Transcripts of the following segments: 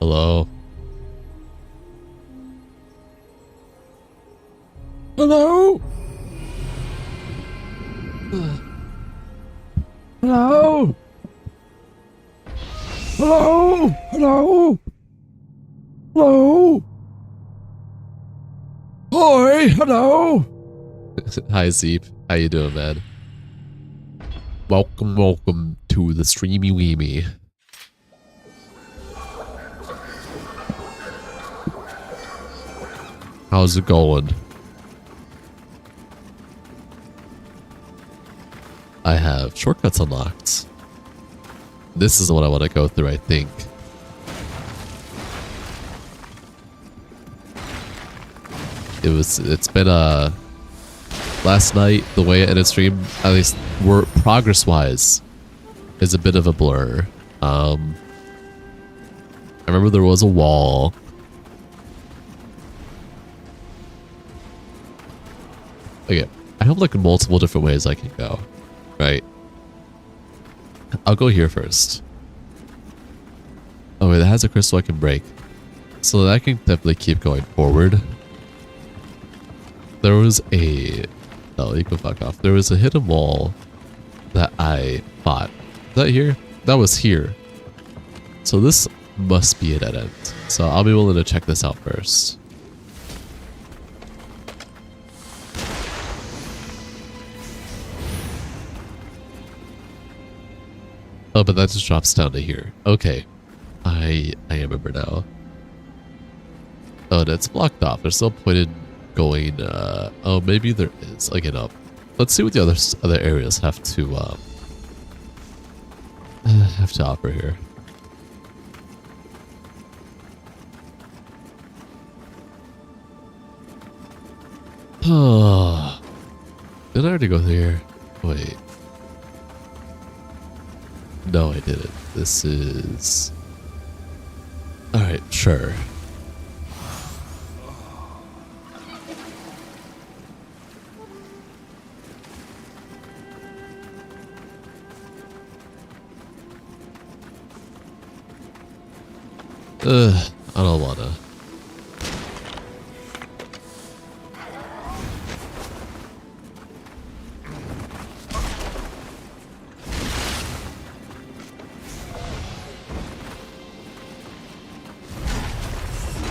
Hello? Hello? Hello? Hello? Hello? Hello? Hi, hello? Hi, Zeep. How you doing, man? Welcome to the Streamy Weemy. How's it going? I have shortcuts unlocked. This is the one I want to go through, I think. It's been last night, the way it ended stream, at least progress-wise, is a bit of a blur. I remember there was a wall. Okay, I have like multiple different ways I can go, right? I'll go here first. Oh wait, that has a crystal I can break. So I can definitely keep going forward. There was a... No, you can fuck off. There was a hidden wall that I fought. Is that here? That was here. So this must be a dead end. So I'll be willing to check this out first. Oh, but that just drops down to here. Okay. I remember now. Oh, that's blocked off. There's no point in going, oh, maybe there is. Again, up. Let's see what the other areas have to offer here. Oh, did I already go there? Wait. No, I didn't. This is... Alright, sure. I don't wanna.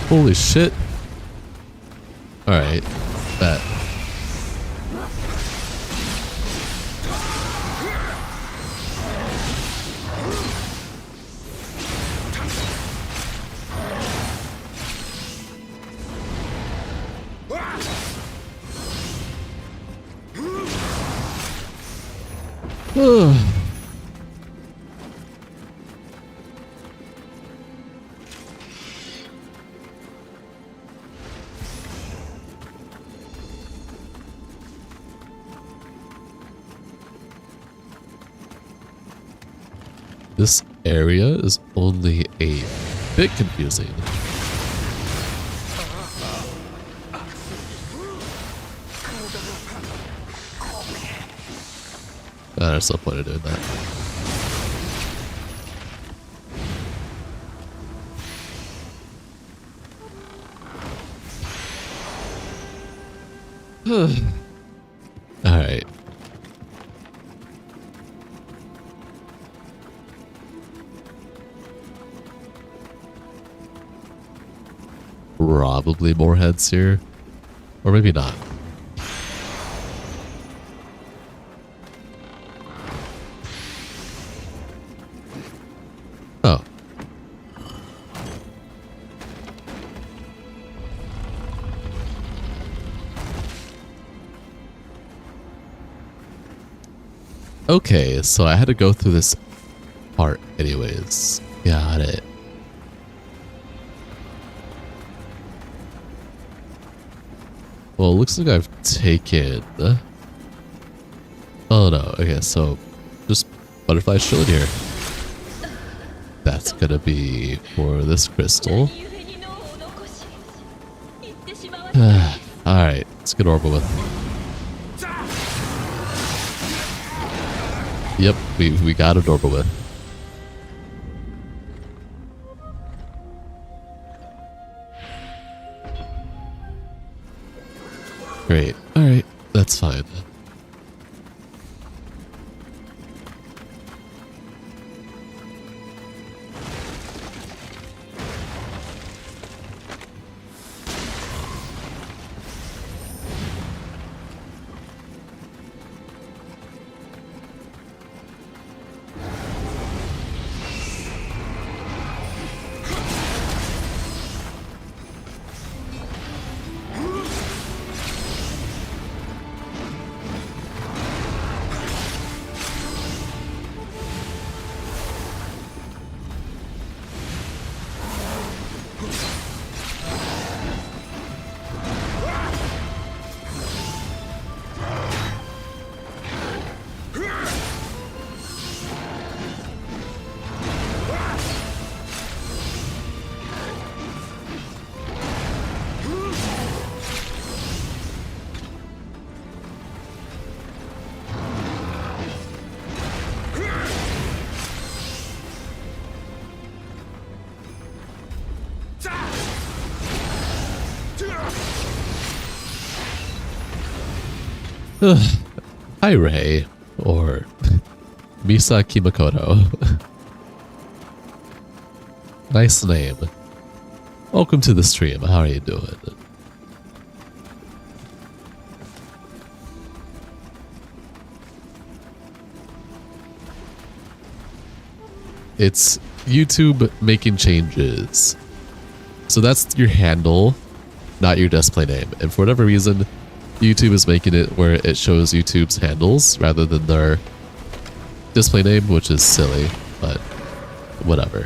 Holy shit. Alright, bet. This area is only a bit confusing. There's no point in doing that. Alright. Probably more heads here. Or maybe not. Oh. Okay, so I had to go through this part anyways. Got it. Well, it looks like I've taken... Oh no, okay, so just butterflies chilling here. That's gonna be for this crystal. Alright, let's get over with. Yep, we got it over with. Great. All right. That's fine. Hi, Ray, or Misa Kimakoto. Nice name. Welcome to the stream. How are you doing? It's YouTube making changes. So that's your handle, not your display name. And for whatever reason, YouTube is making it where it shows YouTube's handles rather than their display name, which is silly, but whatever.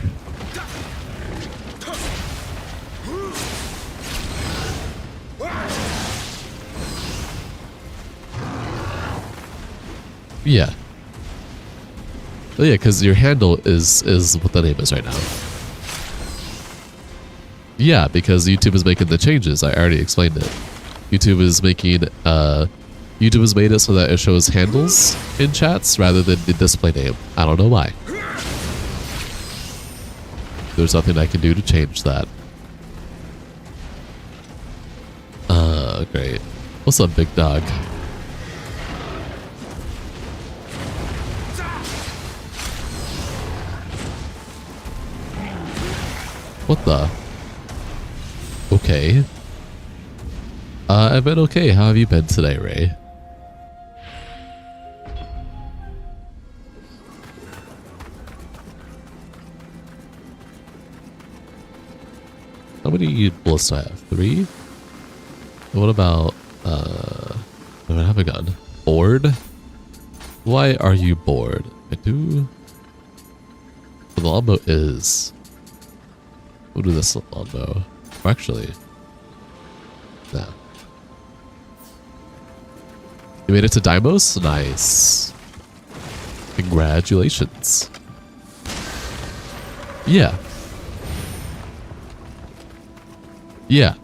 Yeah. Oh yeah, because your handle is what the name is right now. Yeah, because YouTube is making the changes. I already explained it. YouTube is making YouTube has made it so that it shows handles in chats rather than the display name. I don't know why. There's nothing I can do to change that. Great. What's up, big dog? What the? Okay. I've been okay. How have you been today, Ray? How many bullets do I have? 3? What about, I don't have a gun. Bored? Why are you bored? I do... The longbow is... We'll do this longbow. Or actually... Nah. You made it to Deimos? Nice. Congratulations. Yeah. Yeah.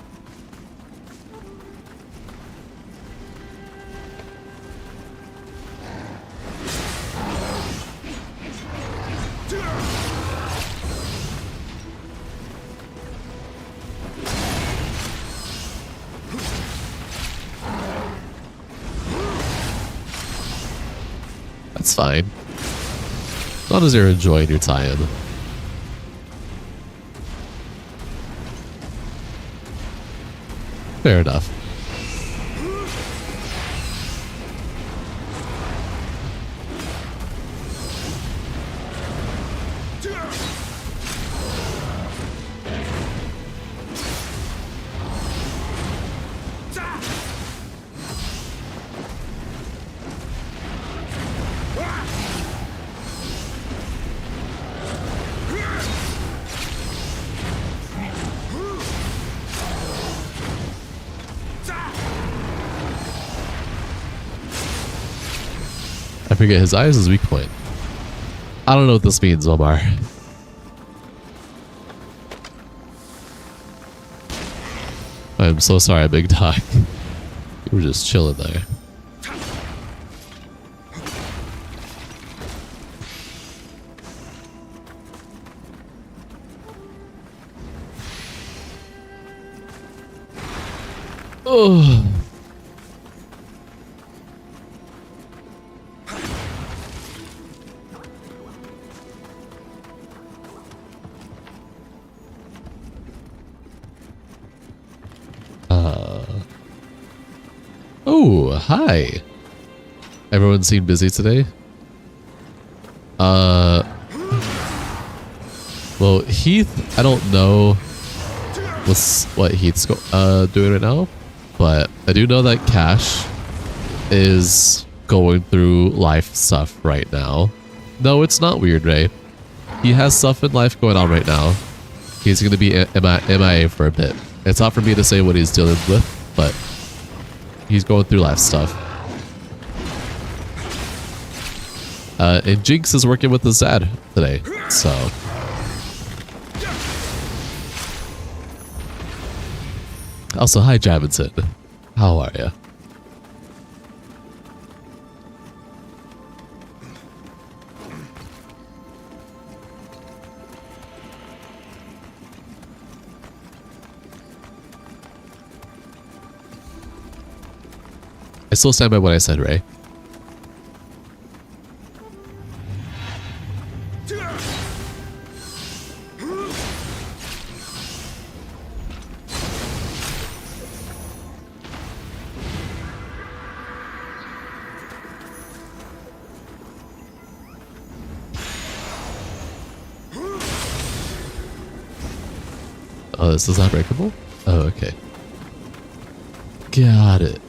That's fine. As long as you're enjoying your time. Fair enough. I forget, his eyes is weak point. I don't know what this means, Omar. I'm so sorry, big dog. You were just chilling there. Oh. Oh, hi. Everyone seemed busy today. Well, Heath, I don't know what Heath's doing right now, but I do know that Cash is going through life stuff right now. No, it's not weird, Ray. He has stuff in life going on right now. He's going to be MIA for a bit. It's not for me to say what he's dealing with, but he's going through life stuff. And Jinx is working with his dad today, so. Also, hi, Javinson. How are you? I still stand by what I said, Ray. Oh, this is unbreakable? Oh, okay. Got it.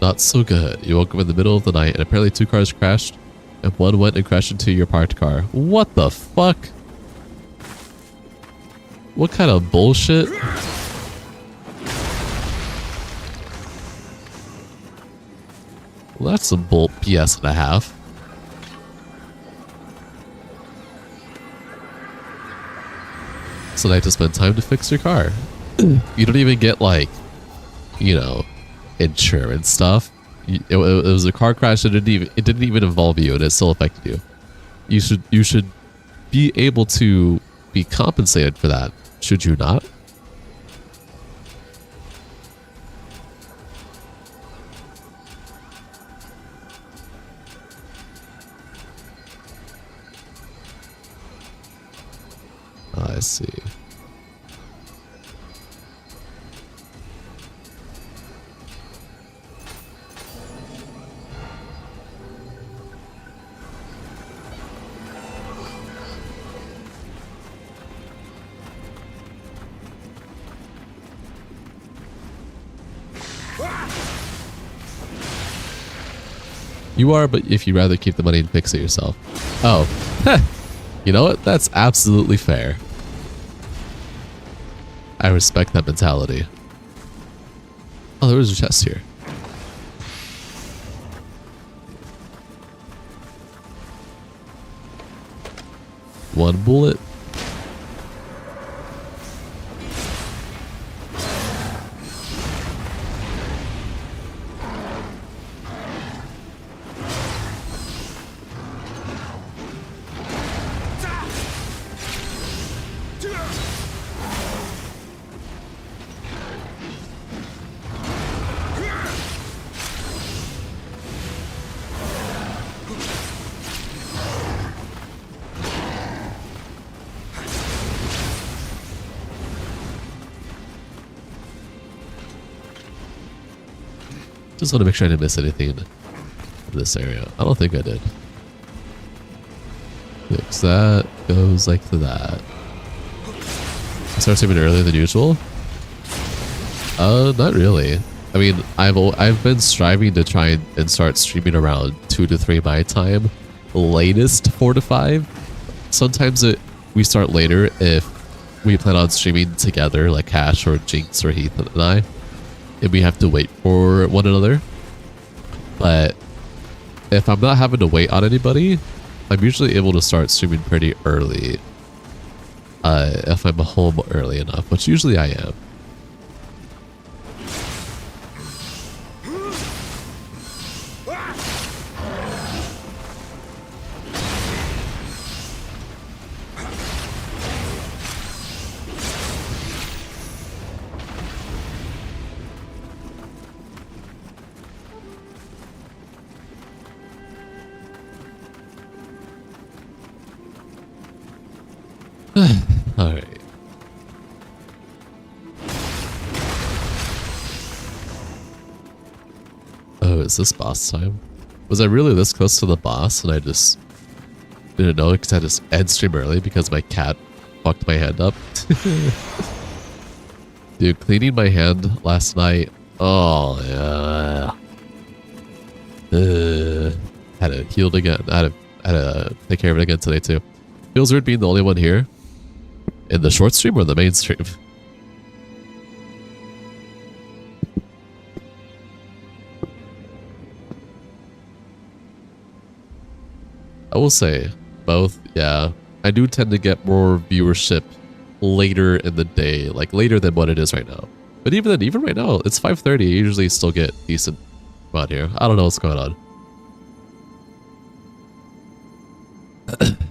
Not so good. You woke up in the middle of the night and apparently 2 cars crashed and one went and crashed into your parked car. What the fuck? What kind of bullshit? Well, that's some bull PS and a half. So I have to spend time to fix your car. You don't even get, like, you know, insurance stuff. It was a car crash that it didn't even involve you and it still affected you. You should be able to be compensated for that, should you not? I see. You are, but if you'd rather keep the money and fix it yourself. Oh, you know what? That's absolutely fair. I respect that mentality. Oh, there was a chest here. One bullet. Just want to make sure I didn't miss anything in this area. I don't think I did. Because that goes like to that. I start streaming earlier than usual? Not really. I mean, I've been striving to try and start streaming around 2 to 3 my time. Latest 4 to 5. Sometimes we start later if we plan on streaming together, like Cash or Jinx or Heath and I. And we have to wait for one another. But if I'm not having to wait on anybody, I'm usually able to start streaming pretty early. If I'm home early enough, which usually I am. Alright. Oh, is this boss time? Was I really this close to the boss and I just didn't know because I just end stream early because my cat fucked my hand up? Dude, cleaning my hand last night. Oh, yeah. Had it healed again. I had to take care of it again today too. Feels weird being the only one here. In the short stream or the main stream? I will say both, yeah. I do tend to get more viewership later in the day, like later than what it is right now. But even then, even right now, it's 5:30. I usually still get decent amount here. I don't know what's going on.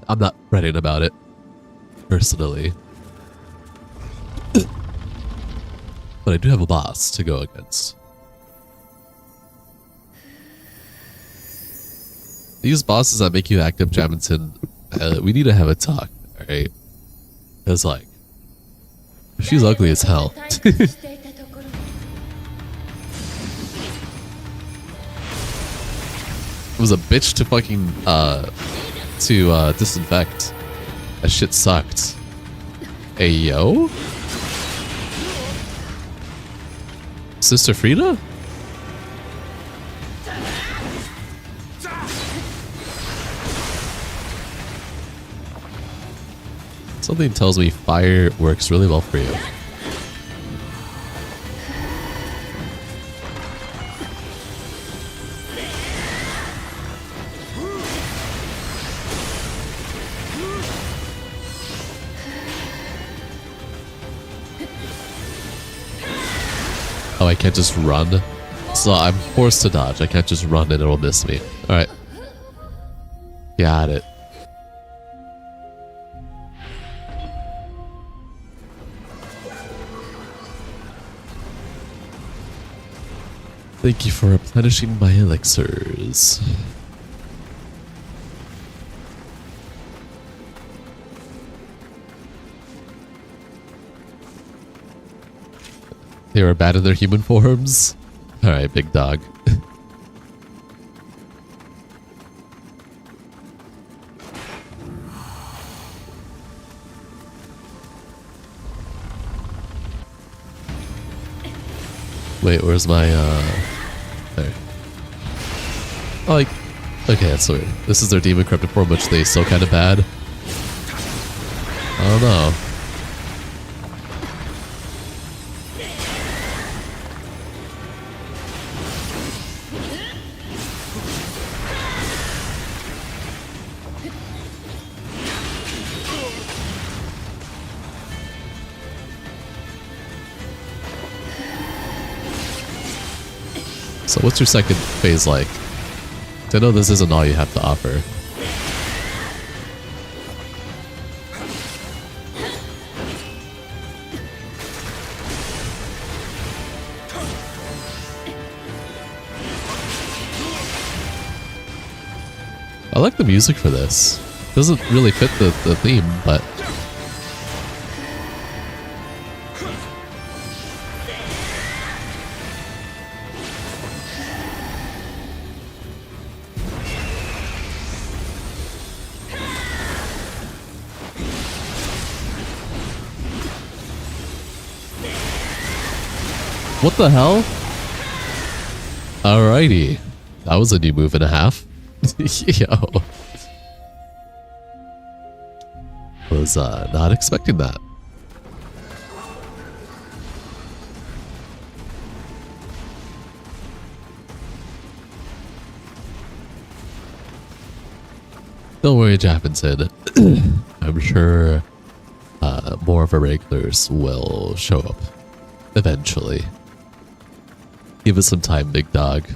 I'm not fretting about it, personally. But I do have a boss to go against. These bosses that make you active, Jamison, we need to have a talk, alright? Because, like, she's ugly as hell. It was a bitch to fucking, disinfect. That shit sucked. Ayo? Sister Frida? Something tells me fire works really well for you. Oh, I can't just run? So I'm forced to dodge. I can't just run and it'll miss me. Alright. Got it. Thank you for replenishing my elixirs. They were bad in their human forms? Alright, big dog. Wait, where's my, there. Oh, like, okay, that's weird. This is their demon corrupted form, which they still kind of bad. I don't know. So what's your second phase like? I know this isn't all you have to offer. I like the music for this. Doesn't really fit the theme, but... What the hell? Alrighty. That was a new move and a half. Yo. Was not expecting that. Don't worry, Japinson. I'm sure more of our regulars will show up eventually. Give us some time, big dog.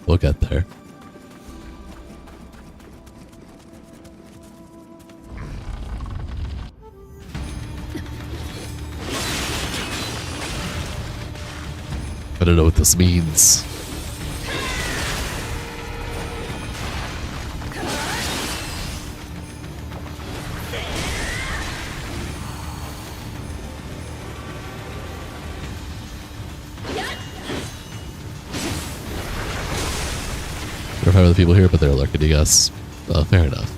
We'll get there. I don't know what this means. There are 5 other people here, but they're lurking, I guess. Fair enough.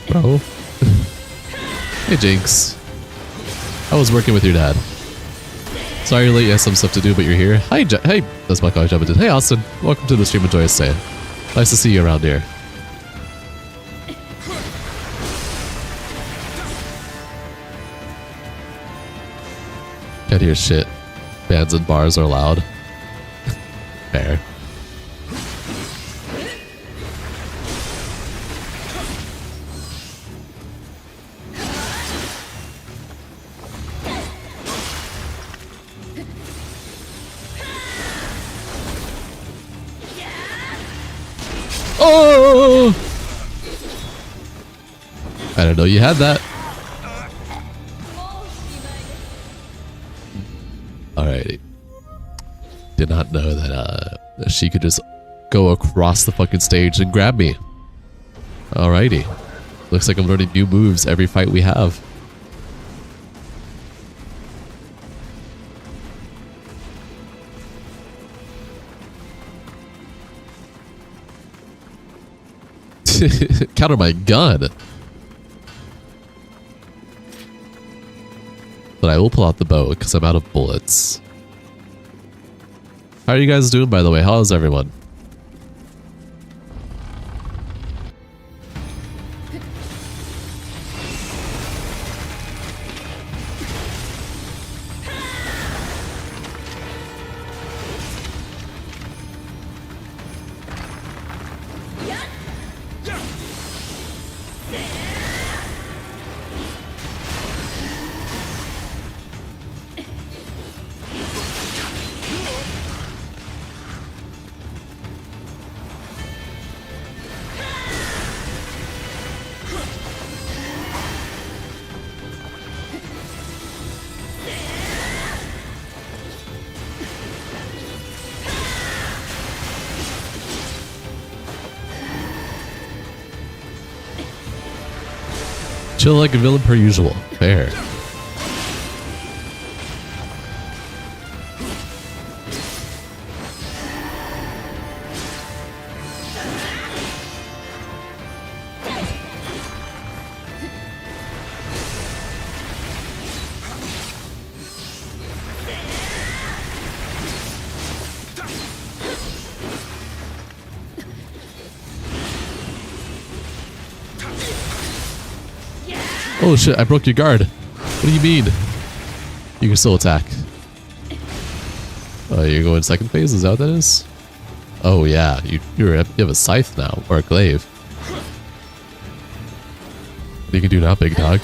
Bro. Hey, Jinx. I was working with your dad. Sorry you're late, you have some stuff to do, but you're here. Hi, hey, that's my college jumping in. Hey, Austin. Welcome to the stream. Enjoy your stay. Nice to see you around here. Can't hear shit. Bands and bars are loud. Fair. Oh! I didn't know you had that. Alrighty. Did not know that she could just go across the fucking stage and grab me. Alrighty. Looks like I'm learning new moves every fight we have. Counter my gun. But I will pull out the bow because I'm out of bullets. How are you guys doing, by the way? How is everyone? Chill like a villain per usual. Fair. Oh shit, I broke your guard. What do you mean? You can still attack. Oh, you're going second phase? Is that what that is? Oh yeah, you have a scythe now, or a glaive. What you can do now, big dog?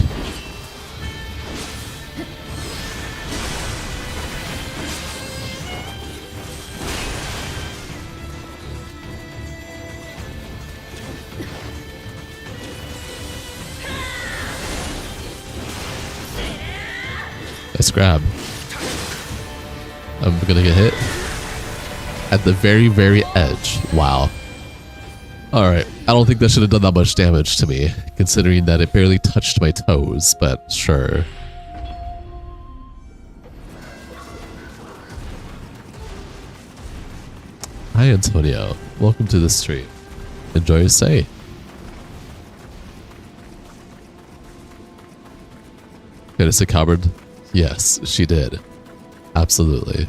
Nice grab. I'm gonna get hit at the very, very edge. Wow. Alright, I don't think that should have done that much damage to me, considering that it barely touched my toes, but sure. Hi Antonio, welcome to the stream. Enjoy your stay. Get us a cupboard. Yes, she did. Absolutely.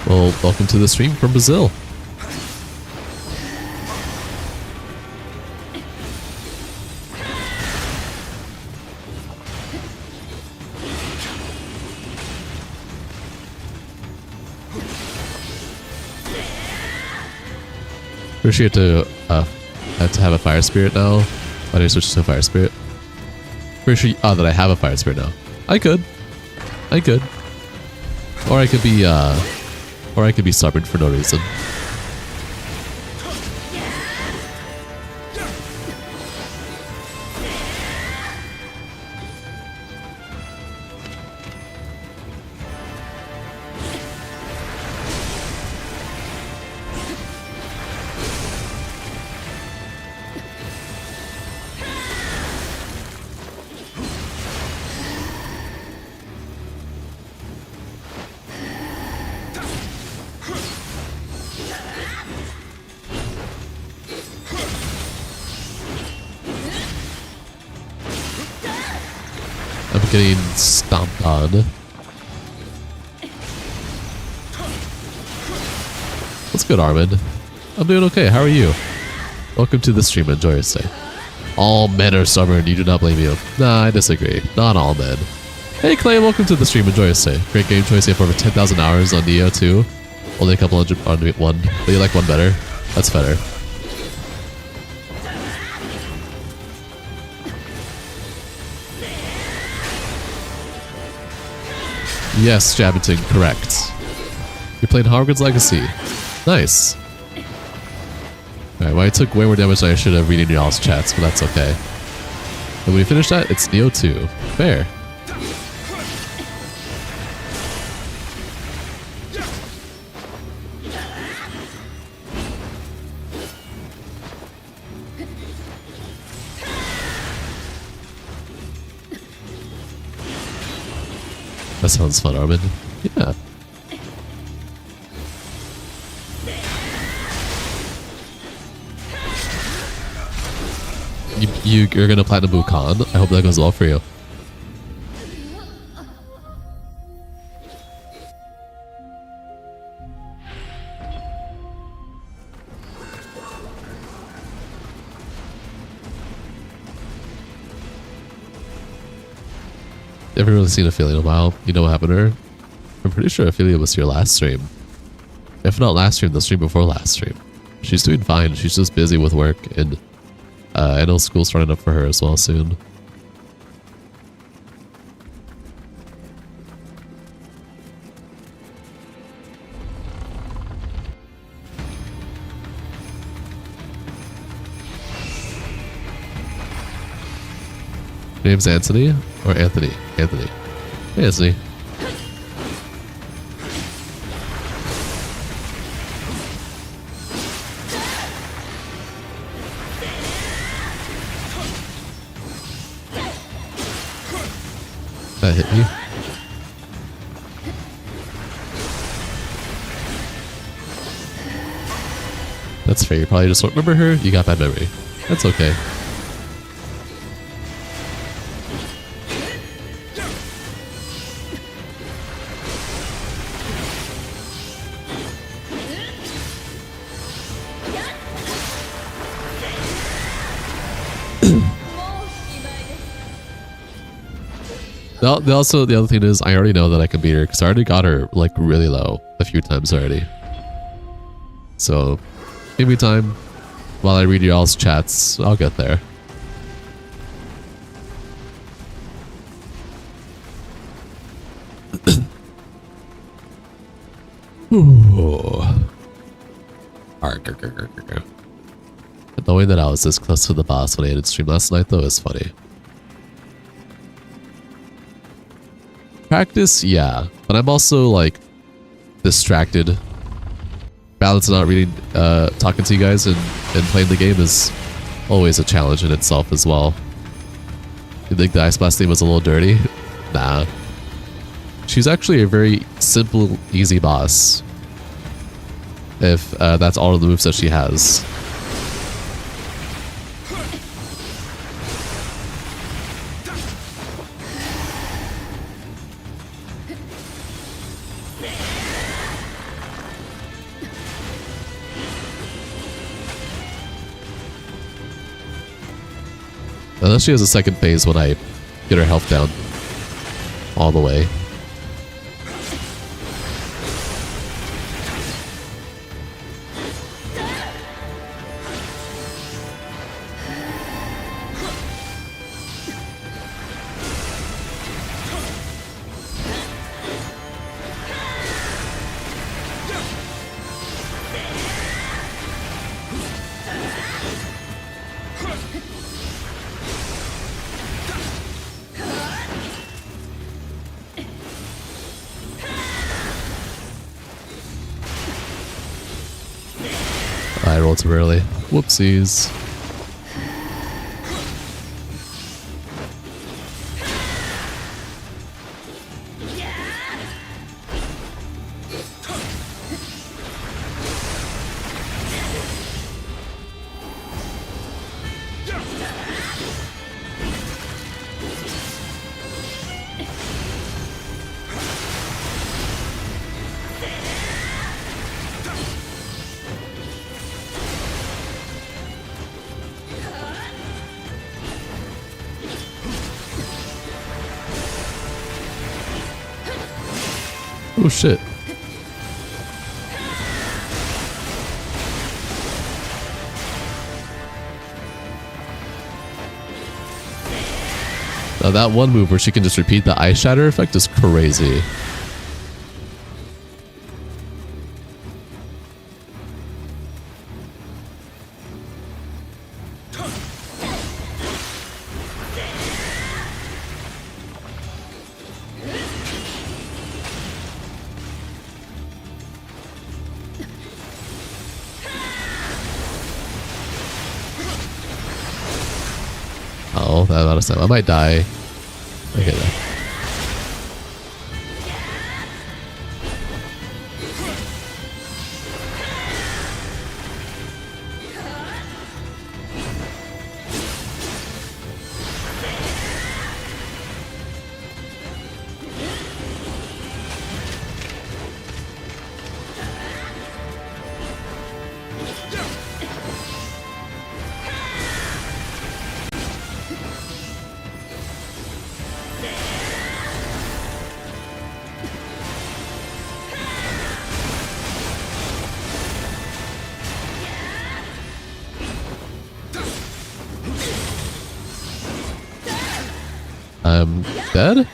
Well, welcome to the stream from Brazil. First, you have to have a fire spirit now. Why do I switch to a fire spirit? Pretty sure that I have a fire spirit now. I could. Or I could be stubborn for no reason. I'm getting stomped on. What's good, Armin? I'm doing okay. How are you? Welcome to the stream. Enjoy your stay. All men are stubborn. You do not blame you. Nah, I disagree. Not all men. Hey, Clay. Welcome to the stream. Enjoy your stay. Great game choice. You have over 10,000 hours on Neo 2. Only a couple hundred on one, but you like one better. That's better. Yes, Jabberton, correct. You're playing Hogwarts Legacy. Nice. Alright, well I took way more damage than I should have reading y'all's chats, but that's okay. And when we finish that, it's Neo 2. Fair. That sounds fun, Armin. Yeah. You're gonna platinum Bukan. I hope that goes well for you. Never really seen Ophelia in a while. You know what happened to her? I'm pretty sure Ophelia was your last stream. If not last stream, the stream before last stream. She's doing fine. She's just busy with work, and I know school's starting up for her as well soon. Your name's Anthony? Or Anthony? Anthony. Hey, Anthony. That hit me. That's fair. You probably just don't remember her. You got bad memory. That's okay. The other thing is, I already know that I can beat her because I already got her like really low a few times already. So, give me time while I read y'all's chats. I'll get there. Knowing that I was this close to the boss when I ended stream last night though is funny. Practice, yeah, but I'm also like distracted. Balance not reading, talking to you guys and playing the game is always a challenge in itself as well. You think the Ice Blast theme was a little dirty? Nah. She's actually a very simple, easy boss. If that's all of the moves that she has. Unless she has a second phase when I get her health down all the way. I rolled too early. Whoopsies. Oh shit. Now that one move where she can just repeat the ice shatter effect is crazy. Oh, that amount of time. I might die. Okay, then. I'm dead?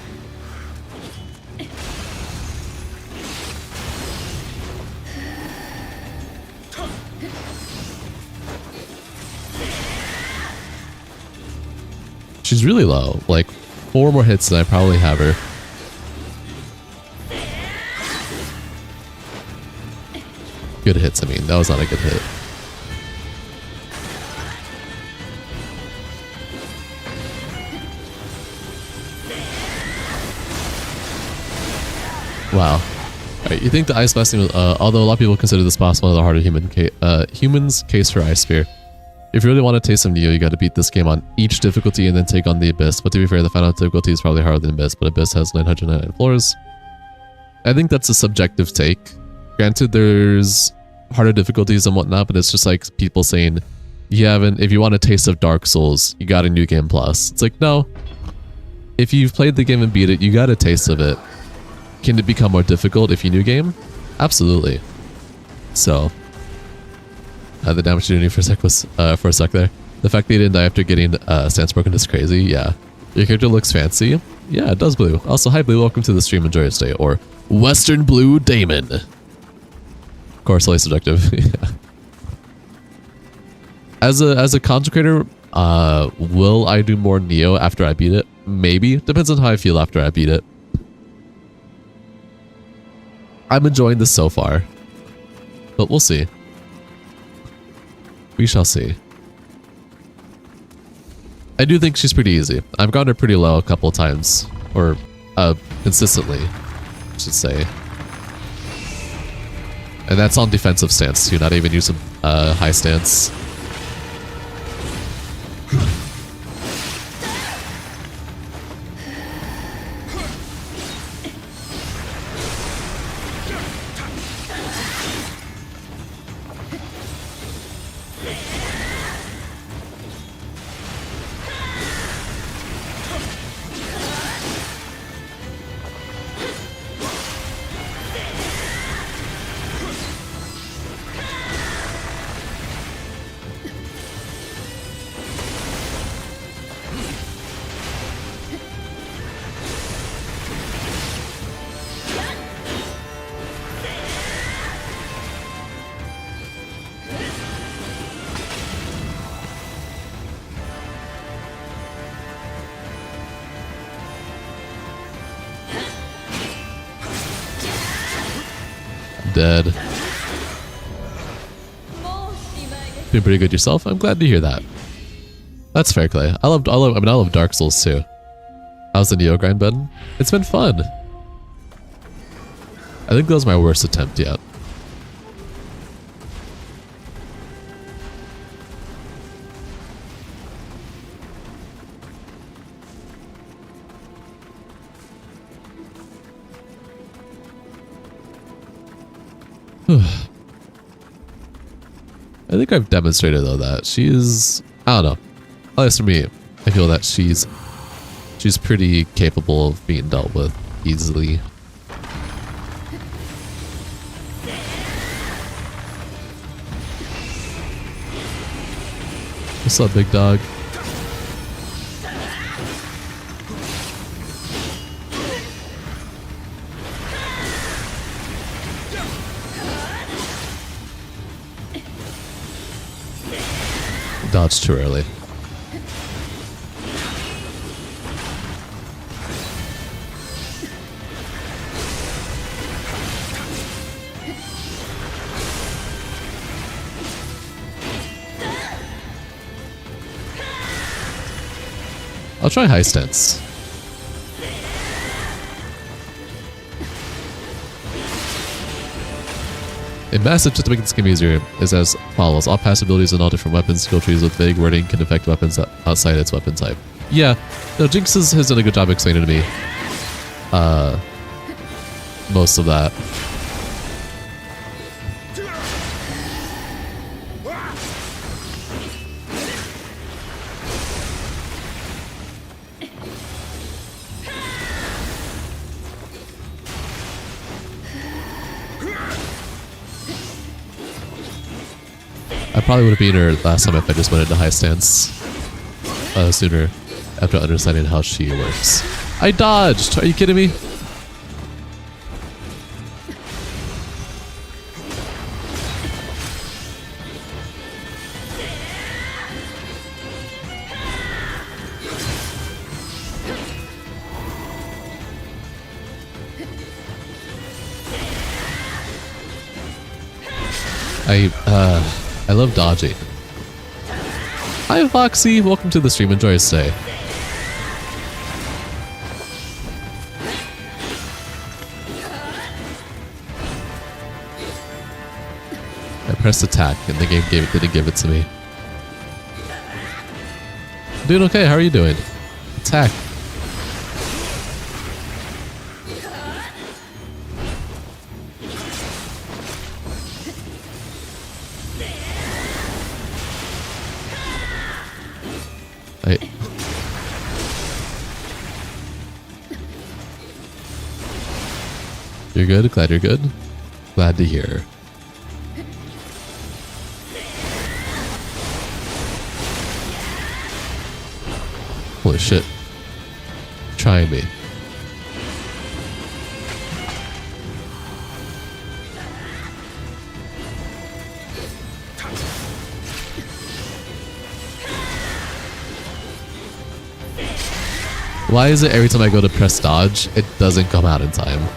She's really low. Like 4 more hits and I probably have her. Good hits, I mean. That was not a good hit. Wow. Alright, you think the ice blasting was, although a lot of people consider this boss one of the harder humans case for Ice Spear. If you really want to taste some Neo, you gotta beat this game on each difficulty and then take on the Abyss. But to be fair, the final difficulty is probably harder than Abyss, but Abyss has 999 floors. I think that's a subjective take. Granted, there's harder difficulties and whatnot, but it's just like people saying, if you want a taste of Dark Souls, you got a New Game Plus. It's like, no. If you've played the game and beat it, you got a taste of it. Can it become more difficult if you new game? Absolutely. So, the damage you do for a sec there. The fact that you didn't die after getting stance broken is crazy. Yeah. Your character looks fancy. Yeah, it does, Blue. Also, hi, Blue. Welcome to the stream. Enjoy your stay. Or Western Blue Damon. Of course, only subjective. Yeah. As a content creator, will I do more Neo after I beat it? Maybe. Depends on how I feel after I beat it. I'm enjoying this so far, but we'll see. We shall see. I do think she's pretty easy. I've gotten her pretty low a couple of times, or consistently, I should say. And that's on defensive stance too, not even using high stance. Dead. Doing pretty good yourself? I'm glad to hear that. That's fair, Clay. I love Dark Souls too. How's the Neo grind been? It's been fun. I think that was my worst attempt yet. I think I've demonstrated though that she's, I don't know, at least for me, I feel that she's pretty capable of being dealt with easily. What's up, big dog? Dodge too early. I'll try high stance. A massive just to make this game easier is as follows. All passive abilities and all different weapons, skill trees with vague wording can affect weapons outside its weapon type. Yeah, no, Jinx has done a good job explaining to me most of that. I probably would have beaten her last time if I just went into high stance sooner after understanding how she works. I dodged! Are you kidding me? I love dodging. Hi Foxy, welcome to the stream. Enjoy your stay. I pressed attack and the game didn't give it to me. I'm doing okay, how are you doing? Attack. You're good? Glad you're good? Glad to hear. Holy shit. Trying me. Why is it every time I go to press dodge, it doesn't come out in time?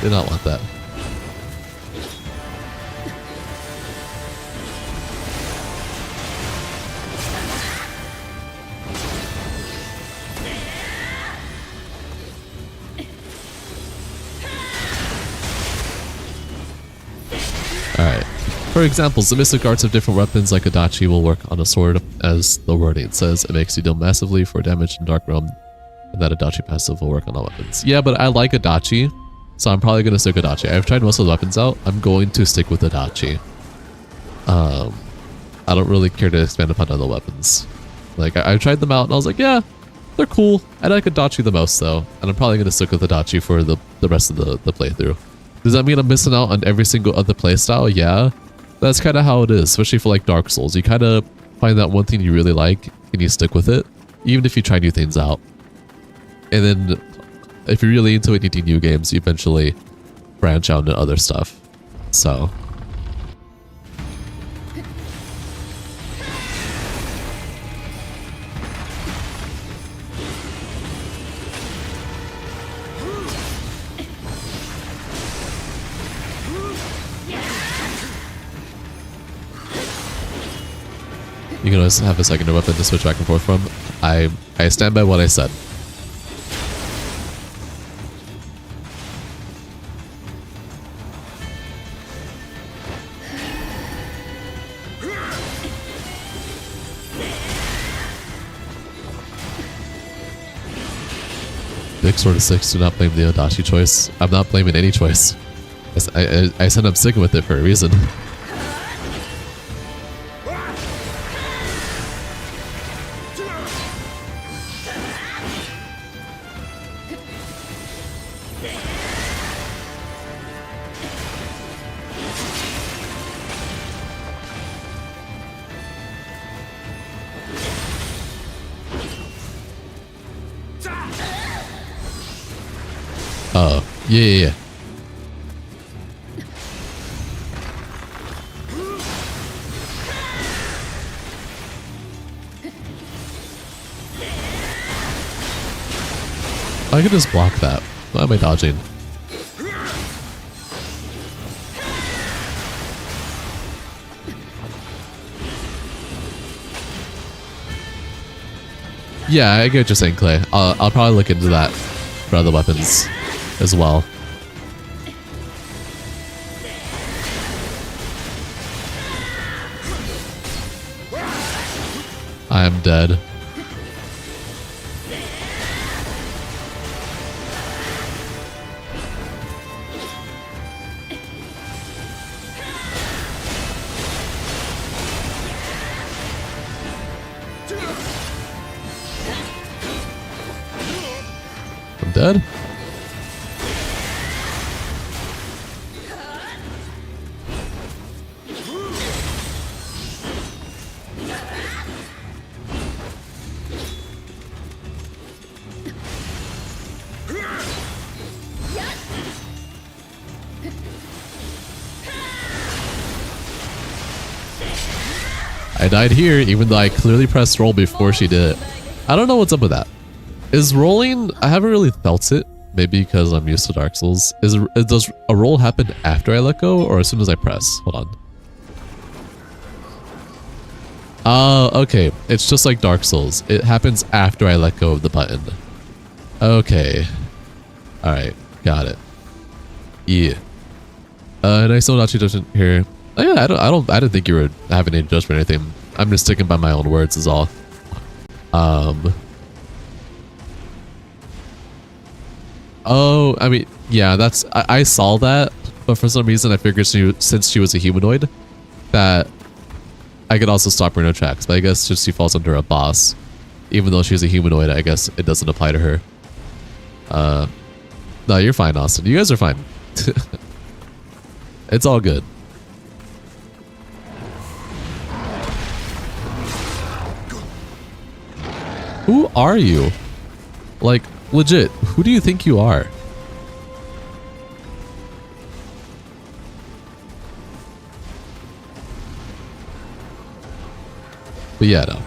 Did not want that. Alright. For examples, the mystic arts of different weapons like Adachi will work on a sword, as the wording says. It makes you deal massively for damage in Dark Realm, and that Adachi passive will work on all weapons. Yeah, but I like Adachi. So I'm probably going to stick with Adachi. I've tried most of the weapons out. I'm going to stick with Adachi. I don't really care to expand upon other weapons. Like, I tried them out and I was like, yeah, they're cool. I like Adachi the most though. And I'm probably going to stick with Adachi for the rest of the playthrough. Does that mean I'm missing out on every single other playstyle? Yeah. That's kind of how it is, especially for like Dark Souls. You kind of find that one thing you really like and you stick with it, even if you try new things out. And then if you're really into it, new games, you eventually branch out into other stuff. So. You can always have a secondary weapon to switch back and forth from. I stand by what I said. Big Sword of 6, do not blame the Odachi choice. I'm not blaming any choice. I said I'm sticking with it for a reason. Oh, yeah. I could just block that. Why am I dodging? Yeah, I get what you're saying, Clay. I'll probably look into that for other weapons as well. I am dead. I'm dead. I died here, even though I clearly pressed roll before she did it. I don't know what's up with that. Is rolling... I haven't really felt it. Maybe because I'm used to Dark Souls. Does a roll happen after I let go or as soon as I press? Hold on. Okay. It's just like Dark Souls. It happens after I let go of the button. Okay. Alright. Got it. Yeah. Nice little Odachi judgment here. Oh, yeah, I didn't think you were having any judgment or anything. I'm just sticking by my own words is all. Oh, I mean, yeah, that's... I saw that, but for some reason I figured since she was a humanoid, that I could also stop her in her tracks. But I guess just she falls under a boss. Even though she's a humanoid, I guess it doesn't apply to her. No, you're fine, Austin. You guys are fine. It's all good. Who are you? Like, legit, who do you think you are? But yeah, no.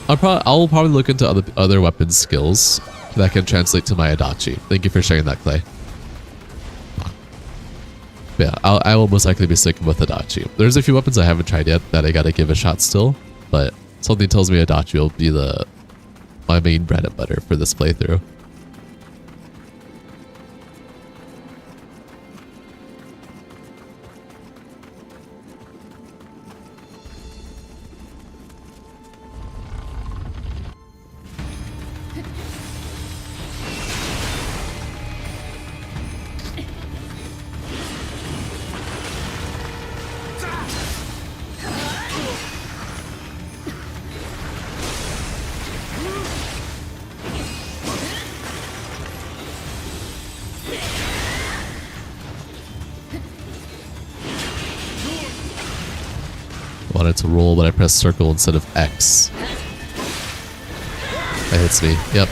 I'll probably look into other weapon skills that can translate to my Adachi. Thank you for sharing that, Clay. But yeah, I will most likely be sticking with Adachi. There's a few weapons I haven't tried yet that I gotta give a shot still, but something tells me Adachi will be my main bread and butter for this playthrough. Wanted to roll, but I pressed circle instead of X. That hits me. Yep.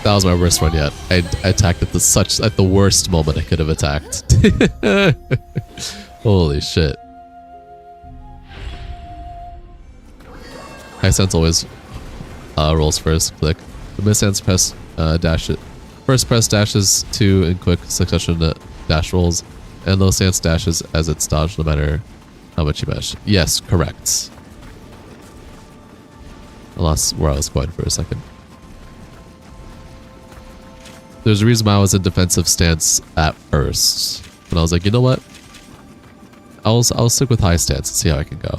That was my worst one yet. I attacked at the worst moment I could have attacked. Holy shit. High sense always rolls first. Click. The miss sense press dash it. First press dashes 2 in quick succession dash rolls, and low stance dashes as it's dodged no matter how much you mash. Yes, correct. I lost where I was going for a second. There's a reason why I was in defensive stance at first. And I was like, you know what? I'll stick with high stance and see how I can go.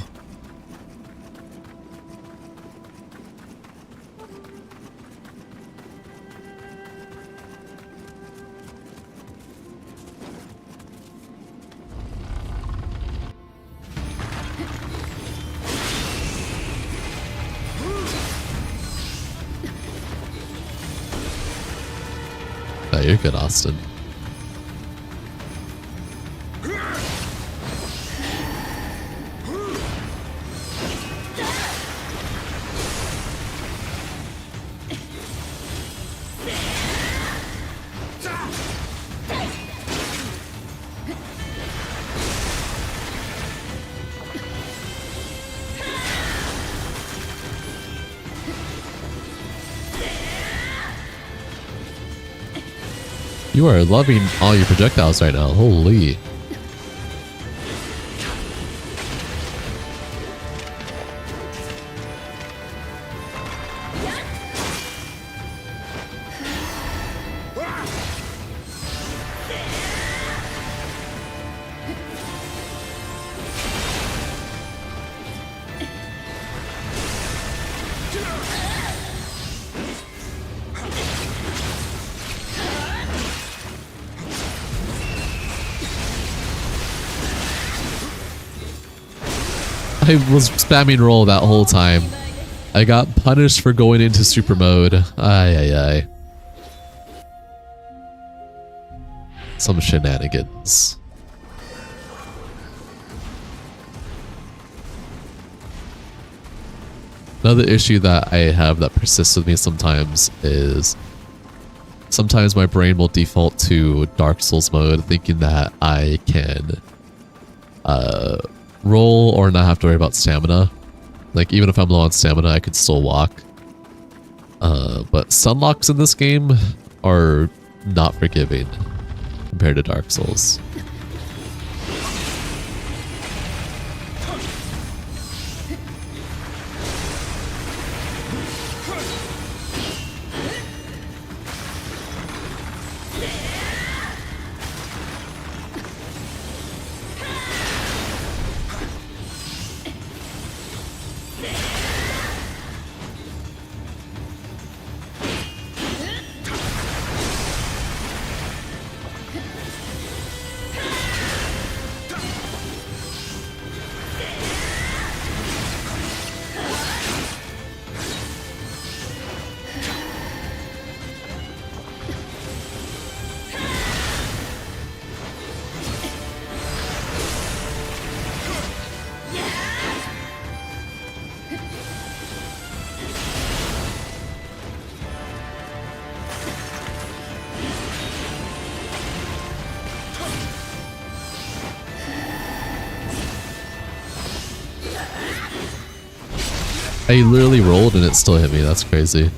Oh, you're good, Austin. You are loving all your projectiles right now. Holy. I was spamming roll that whole time. I got punished for going into super mode. Ay, ay, ay. Some shenanigans. Another issue that I have that persists with me sometimes is sometimes my brain will default to Dark Souls mode thinking that I can roll or not have to worry about stamina. Like, even if I'm low on stamina, I could still walk. But sunlocks in this game are not forgiving compared to Dark Souls. I literally rolled and it still hit me. That's crazy.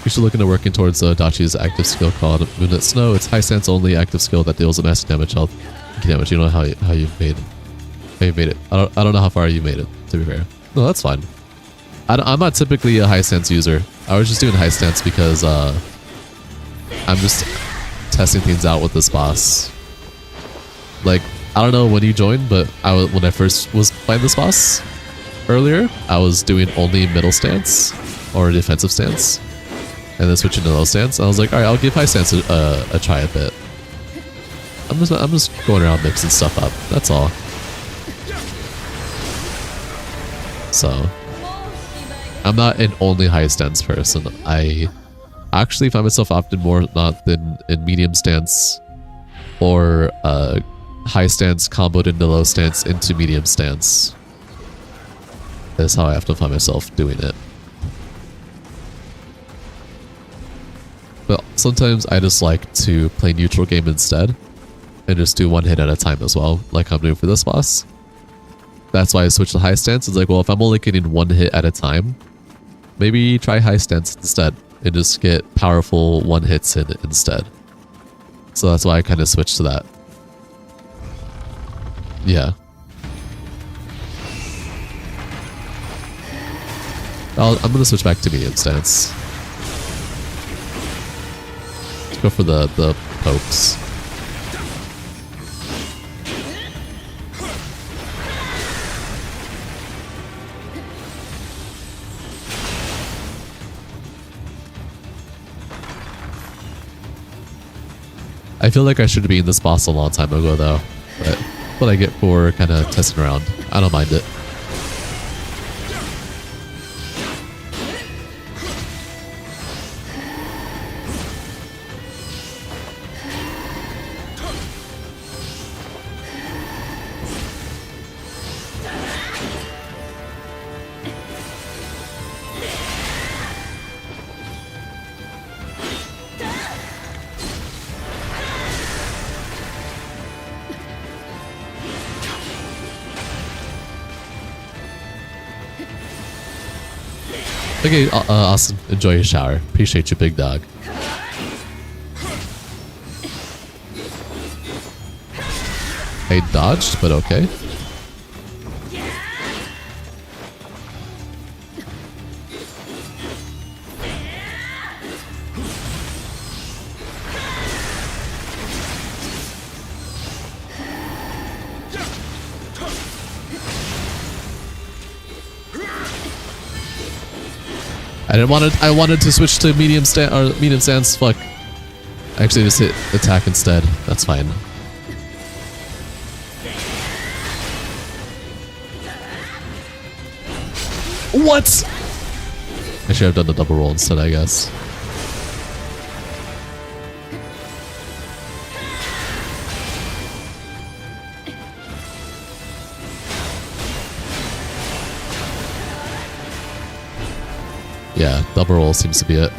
You should look into working towards Dachi's active skill called Moonlit Snow. It's high stance only active skill that deals with massive damage, health, and damage. You know how you made it. How you made it. I don't know how far you made it, to be fair. No, that's fine. I'm not typically a high stance user. I was just doing high stance because I'm just testing things out with this boss. Like, I don't know when you joined, but when I first was playing this boss earlier, I was doing only middle stance or defensive stance, and then switching to low stance. I was like, all right, I'll give high stance a try a bit. I'm just going around mixing stuff up. That's all. So I'm not an only high stance person. I actually find myself often more not than in medium stance or high stance comboed into low stance into medium stance. That's how I have to find myself doing it. But sometimes I just like to play neutral game instead and just do one hit at a time as well, like I'm doing for this boss. That's why I switched to high stance. It's like, well, if I'm only getting one hit at a time, maybe try high stance instead and just get powerful one hits in instead. So that's why I kind of switched to that. Yeah. I'm gonna switch back to medium stance. Let's go for the pokes. I feel like I should have been this boss a long time ago though, but what I get for kind of testing around. I don't mind it. Okay, awesome. Enjoy your shower. Appreciate you, big dog. I dodged, but okay. I wanted to switch to medium stance. Fuck. I actually just hit attack instead. That's fine. What? I should have done the double roll instead, I guess. Yeah, double roll seems to be it.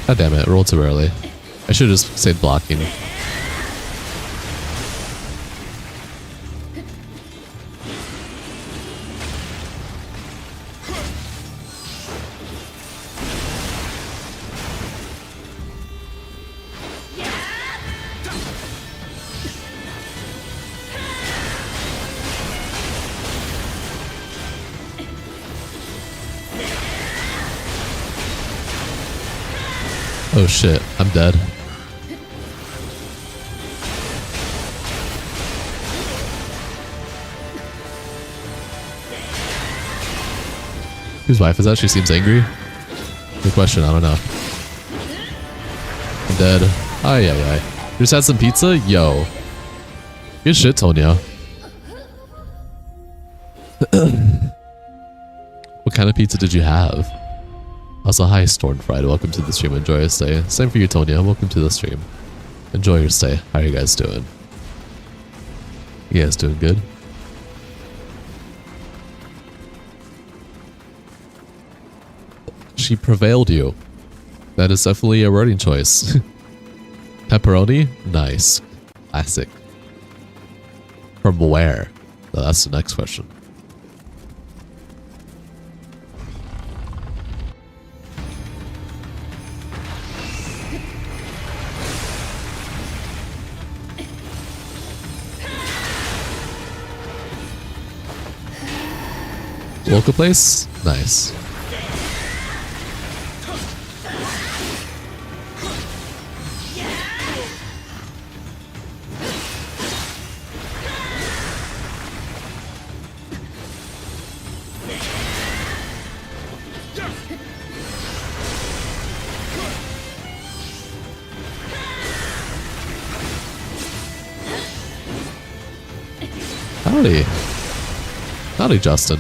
God damn it, rolled too early. I should have just stayed blocking. Oh shit, I'm dead. Whose wife is that? She seems angry. Good question, I don't know. I'm dead. Ay ay ay. You just had some pizza? Yo. Good shit, Tonya. What kind of pizza did you have? Also, hi, Stormfried. Welcome to the stream. Enjoy your stay. Same for you, Tonya. Welcome to the stream. Enjoy your stay. How are you guys doing? You guys doing good? She prevailed you. That is definitely a wording choice. Pepperoni? Nice. Classic. From where? Well, that's the next question. Local place? Nice. Howdy. Howdy, Justin.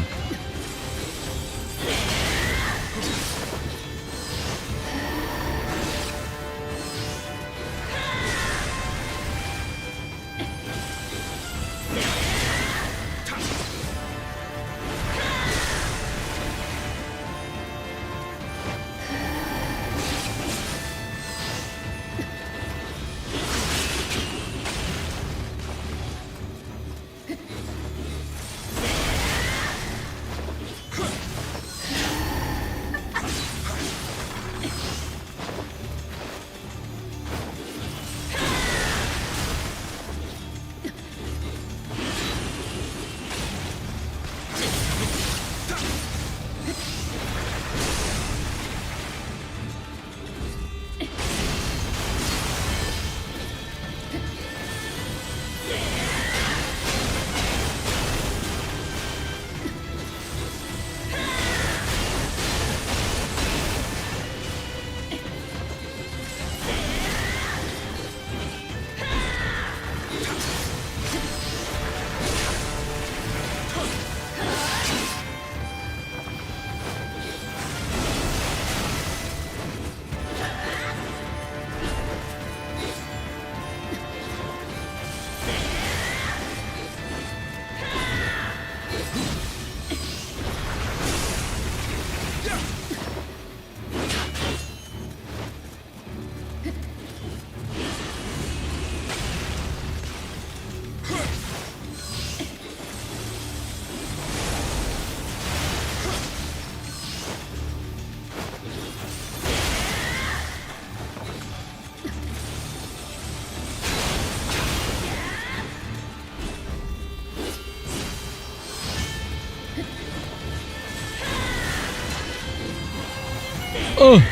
Oh!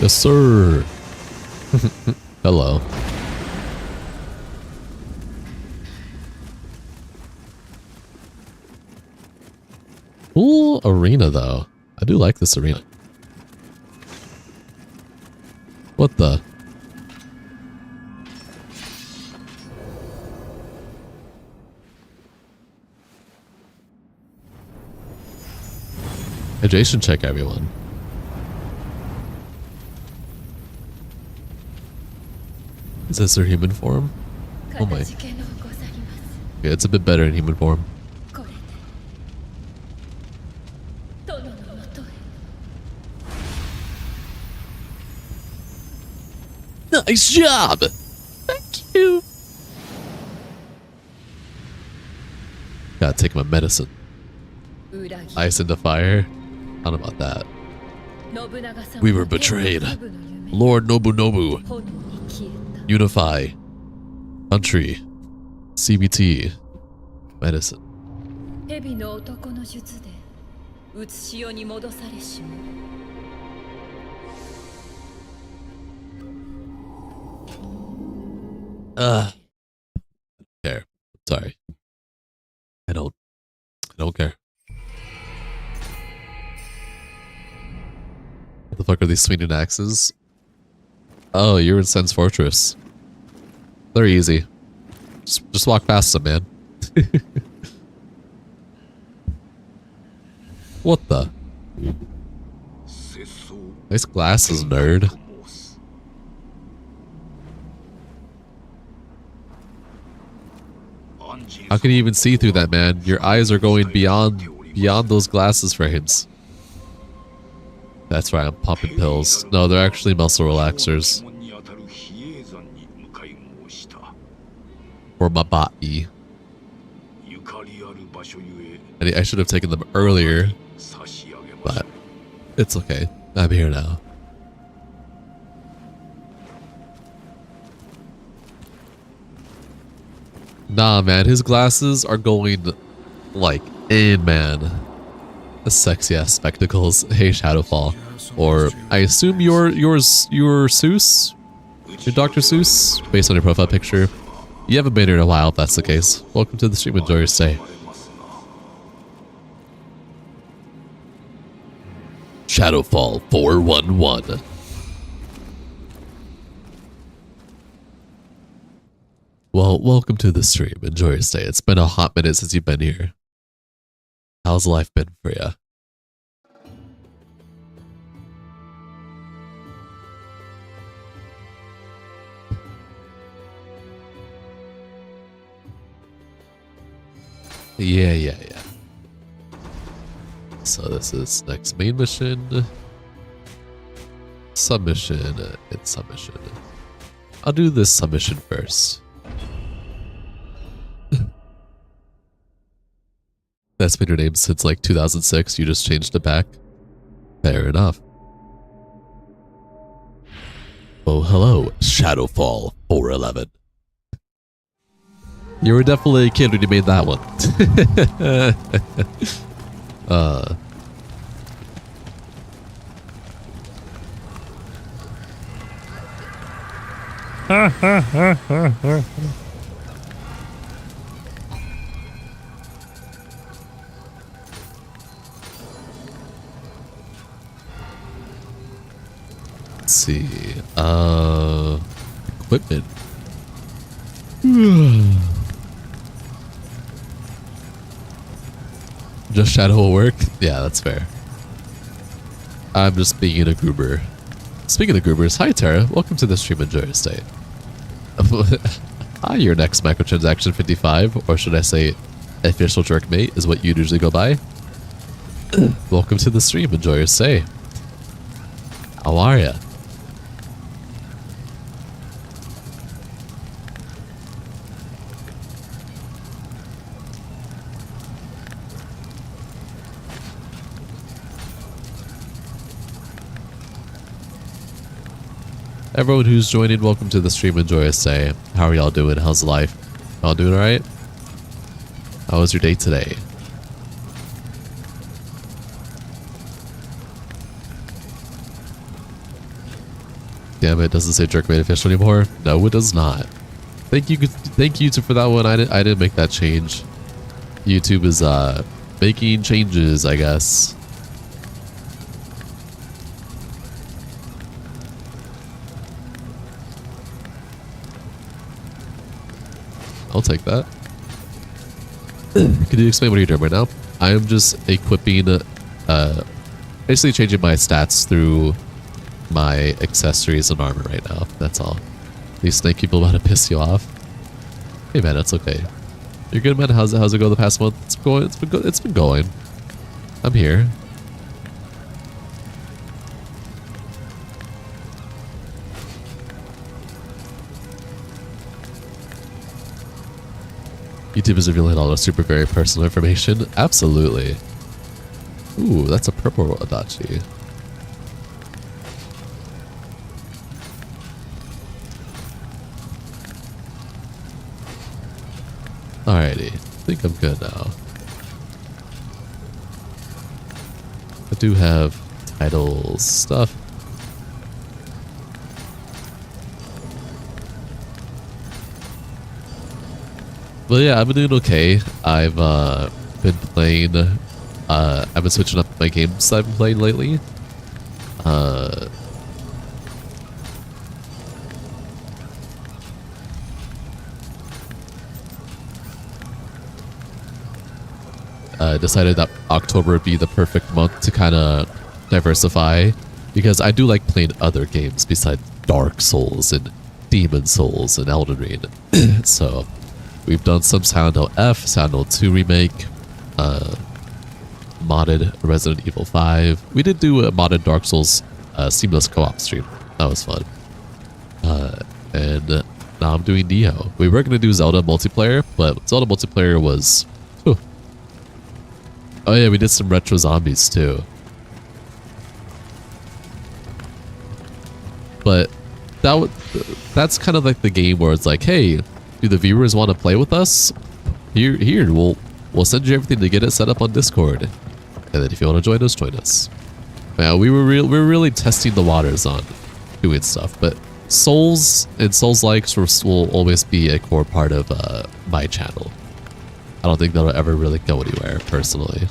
Yes, sir. Hello. Cool arena, though. I do like this arena. What the? Hydration check, everyone. Is this their human form? Oh my. Yeah, it's a bit better in human form. Nice job! Thank you! Gotta take my medicine. Ice into fire? I don't know about that. We were betrayed. Lord Nobunobu. Unify. Country. CBT. Medicine. Care. Sorry. I don't care. What the fuck are these swinging axes? Oh, you're in Sen's Fortress. They're easy. Just walk past them, man. What the? Nice glasses, nerd. How can you even see through that, man? Your eyes are going beyond those glasses frames. That's right, I'm popping pills. No, they're actually muscle relaxers. For my body. I should have taken them earlier, but it's okay. I'm here now. Nah, man, his glasses are going like in, man. The sexy ass spectacles. Hey, Shadowfall, or I assume your Seuss, your Dr. Seuss, based on your profile picture. You haven't been here in a while, if that's the case. Welcome to the stream. Enjoy your stay. Shadowfall 411. Well, welcome to the stream. Enjoy your stay. It's been a hot minute since you've been here. How's life been for you? Yeah. So this is next main mission. Submission and submission. I'll do this submission first. That's been your name since like 2006. You just changed it back. Fair enough. Oh, hello, Shadowfall 411. You were definitely a kid when you made that one. Let's see. Equipment. Just shadow will work? Yeah, that's fair. I'm just being a goober. Speaking of goobers, hi Tara. Welcome to the stream. Enjoy your stay. Hi, your next microtransaction 55, or should I say official jerkmate is what you'd usually go by. Welcome to the stream. Enjoy your stay. How are ya? Everyone who's joining, welcome to the stream. Enjoy a stay. How are y'all doing? How's life? Y'all doing alright? How was your day today? Damn it, doesn't say jerk made official anymore. No, it does not. Thank you YouTube for that one. I didn't make that change. YouTube is making changes, I guess. I'll take that. Can you explain what you're doing right now? I am just equipping, basically changing my stats through my accessories and armor right now. That's all. These snake people about to piss you off. Hey man, that's okay. You're good, man. How's it go the past month? It's going. It's been good. It's been going. I'm here. YouTube is revealing all the super very personal information. Absolutely. Ooh, that's a purple Adachi. Alrighty, I think I'm good now. I do have titles, stuff. But yeah, I've been doing okay. I've been playing, I've been switching up my games I've been playing lately. Decided that October would be the perfect month to kind of diversify, because I do like playing other games besides Dark Souls and Demon Souls and Elden Ring. So we've done some Silent Hill F, Silent Hill 2 remake, modded Resident Evil 5. We did do a modded Dark Souls seamless co-op stream. That was fun. And now I'm doing Neo. We were going to do Zelda multiplayer, but Zelda multiplayer was... Oh yeah, we did some retro zombies too. But that's kind of like the game where it's like, hey, do the viewers want to play with us? Here, we'll send you everything to get it set up on Discord. And then if you want to join us, join us. Yeah, we're really testing the waters on doing stuff. But Souls and Souls likes will always be a core part of my channel. I don't think that'll ever really go anywhere, personally.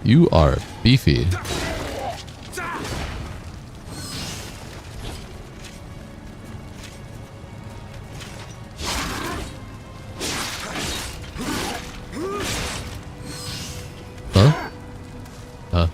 You are beefy. Huh? Huh?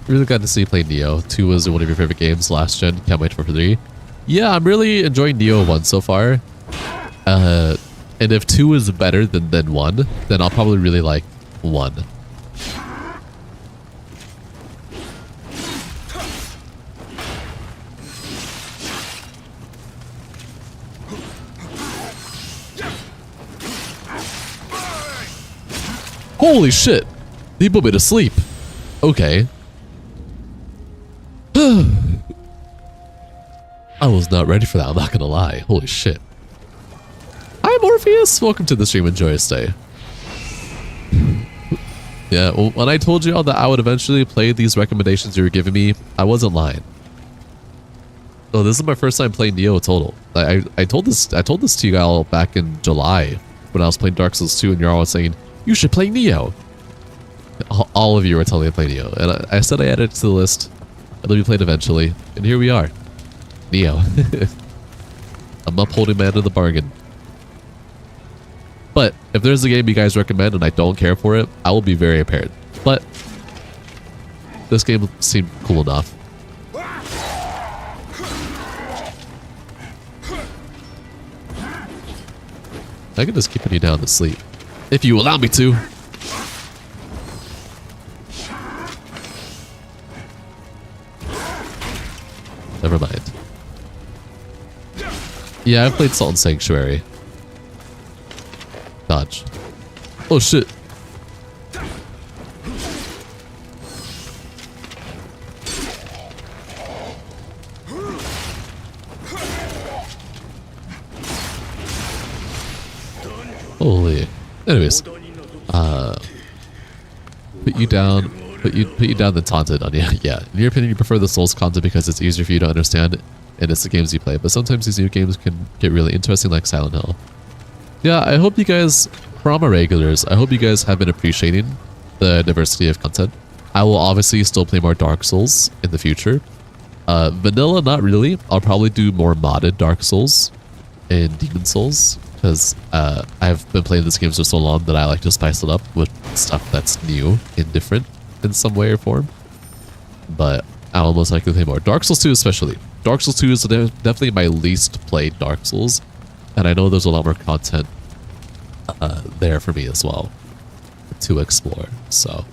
Really glad to see you play Neo. 2 was one of your favorite games last gen. Can't wait for 3. Yeah, I'm really enjoying Neo 1 so far. And if 2 is better than 1, then I'll probably really like 1. Holy shit! He put me to sleep. Okay. I was not ready for that, I'm not gonna lie. Holy shit. Hi Morpheus! Welcome to the stream, enjoy your stay. Yeah, well, when I told you all that I would eventually play these recommendations you were giving me, I wasn't lying. So this is my first time playing Neo total. I told this to you all back in July when I was playing Dark Souls 2 and you're all saying, you should play Neo. All of you were telling me to play Neo. And I said I added it to the list. And then we played eventually. And here we are. Neo. I'm upholding my end of the bargain. But if there's a game you guys recommend and I don't care for it, I will be very apparent. But this game seemed cool enough. I can just keep putting you down to sleep. If you allow me to. Never mind. Yeah, I've played Salt and Sanctuary. Dodge. Oh shit. Holy. Anyways, put you down, put you down, then taunted on you. Yeah. In your opinion, you prefer the Souls content because it's easier for you to understand, and it's the games you play. But sometimes these new games can get really interesting, like Silent Hill. Yeah, I hope you guys, Prama regulars, I hope you guys have been appreciating the diversity of content. I will obviously still play more Dark Souls in the future. Vanilla, not really. I'll probably do more modded Dark Souls and Demon Souls, because I've been playing this game for so long that I like to spice it up with stuff that's new and different in some way or form. But I'll most likely play more. Dark Souls 2 especially. Dark Souls 2 is definitely my least played Dark Souls, and I know there's a lot more content there for me as well to explore. So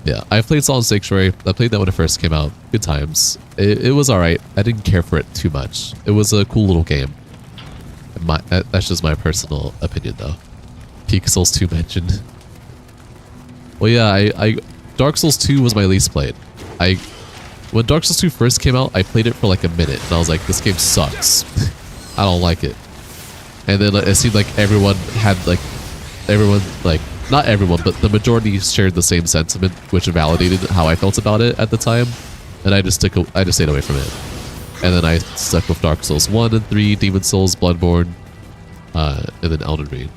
yeah, I played Salt and Sanctuary. I played that when it first came out. Good times. It was alright. I didn't care for it too much. It was a cool little game. That's just my personal opinion though. Peak Souls 2 mentioned. Well yeah, I Dark Souls 2 was my least played. When Dark Souls 2 first came out, I played it for like a minute and I was like, this game sucks. I don't like it. And then it seemed like everyone, not everyone, but the majority shared the same sentiment, which validated how I felt about it at the time. And I just stayed away from it. And then I stuck with Dark Souls 1 and 3, Demon Souls, Bloodborne, and then Elden Ring.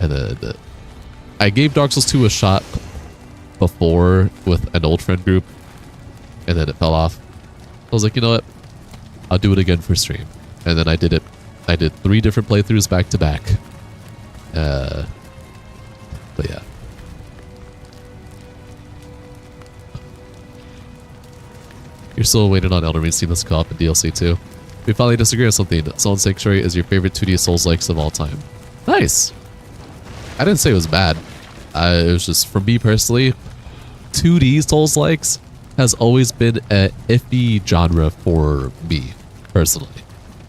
And then I gave Dark Souls 2 a shot before with an old friend group, and then it fell off. I was like, you know what? I'll do it again for stream. And then I did it. I did 3 different playthroughs back to back. But yeah. You're still waiting on Elden Ring Seamless Co-op and DLC too. We finally disagree on something. Salt and Sanctuary is your favorite 2D Souls-likes of all time. Nice! I didn't say it was bad. It was just, for me personally, 2D Souls-likes has always been an iffy genre for me, personally.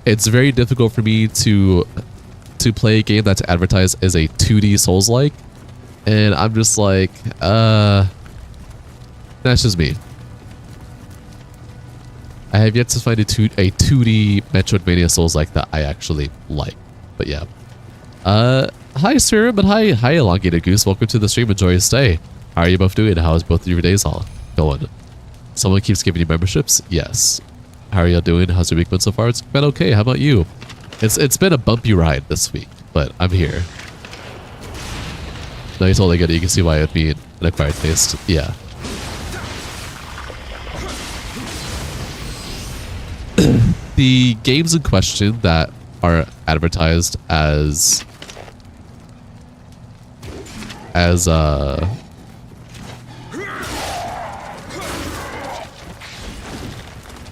It's very difficult for me to play a game that's advertised as a 2D Souls-like, and I'm just like, that's just me. I have yet to find a 2D Metroidvania Souls-like that I actually like. But yeah. Hi Sir, but hi Elongated Goose. Welcome to the stream. Enjoy your stay. How are you both doing? How is both of your days all going? Someone keeps giving you memberships? Yes. How are y'all doing? How's your week been so far? It's been okay. How about you? It's been a bumpy ride this week, but I'm here. No, you totally get it. You can see why it'd be an acquired taste. Yeah. The games in question that are advertised as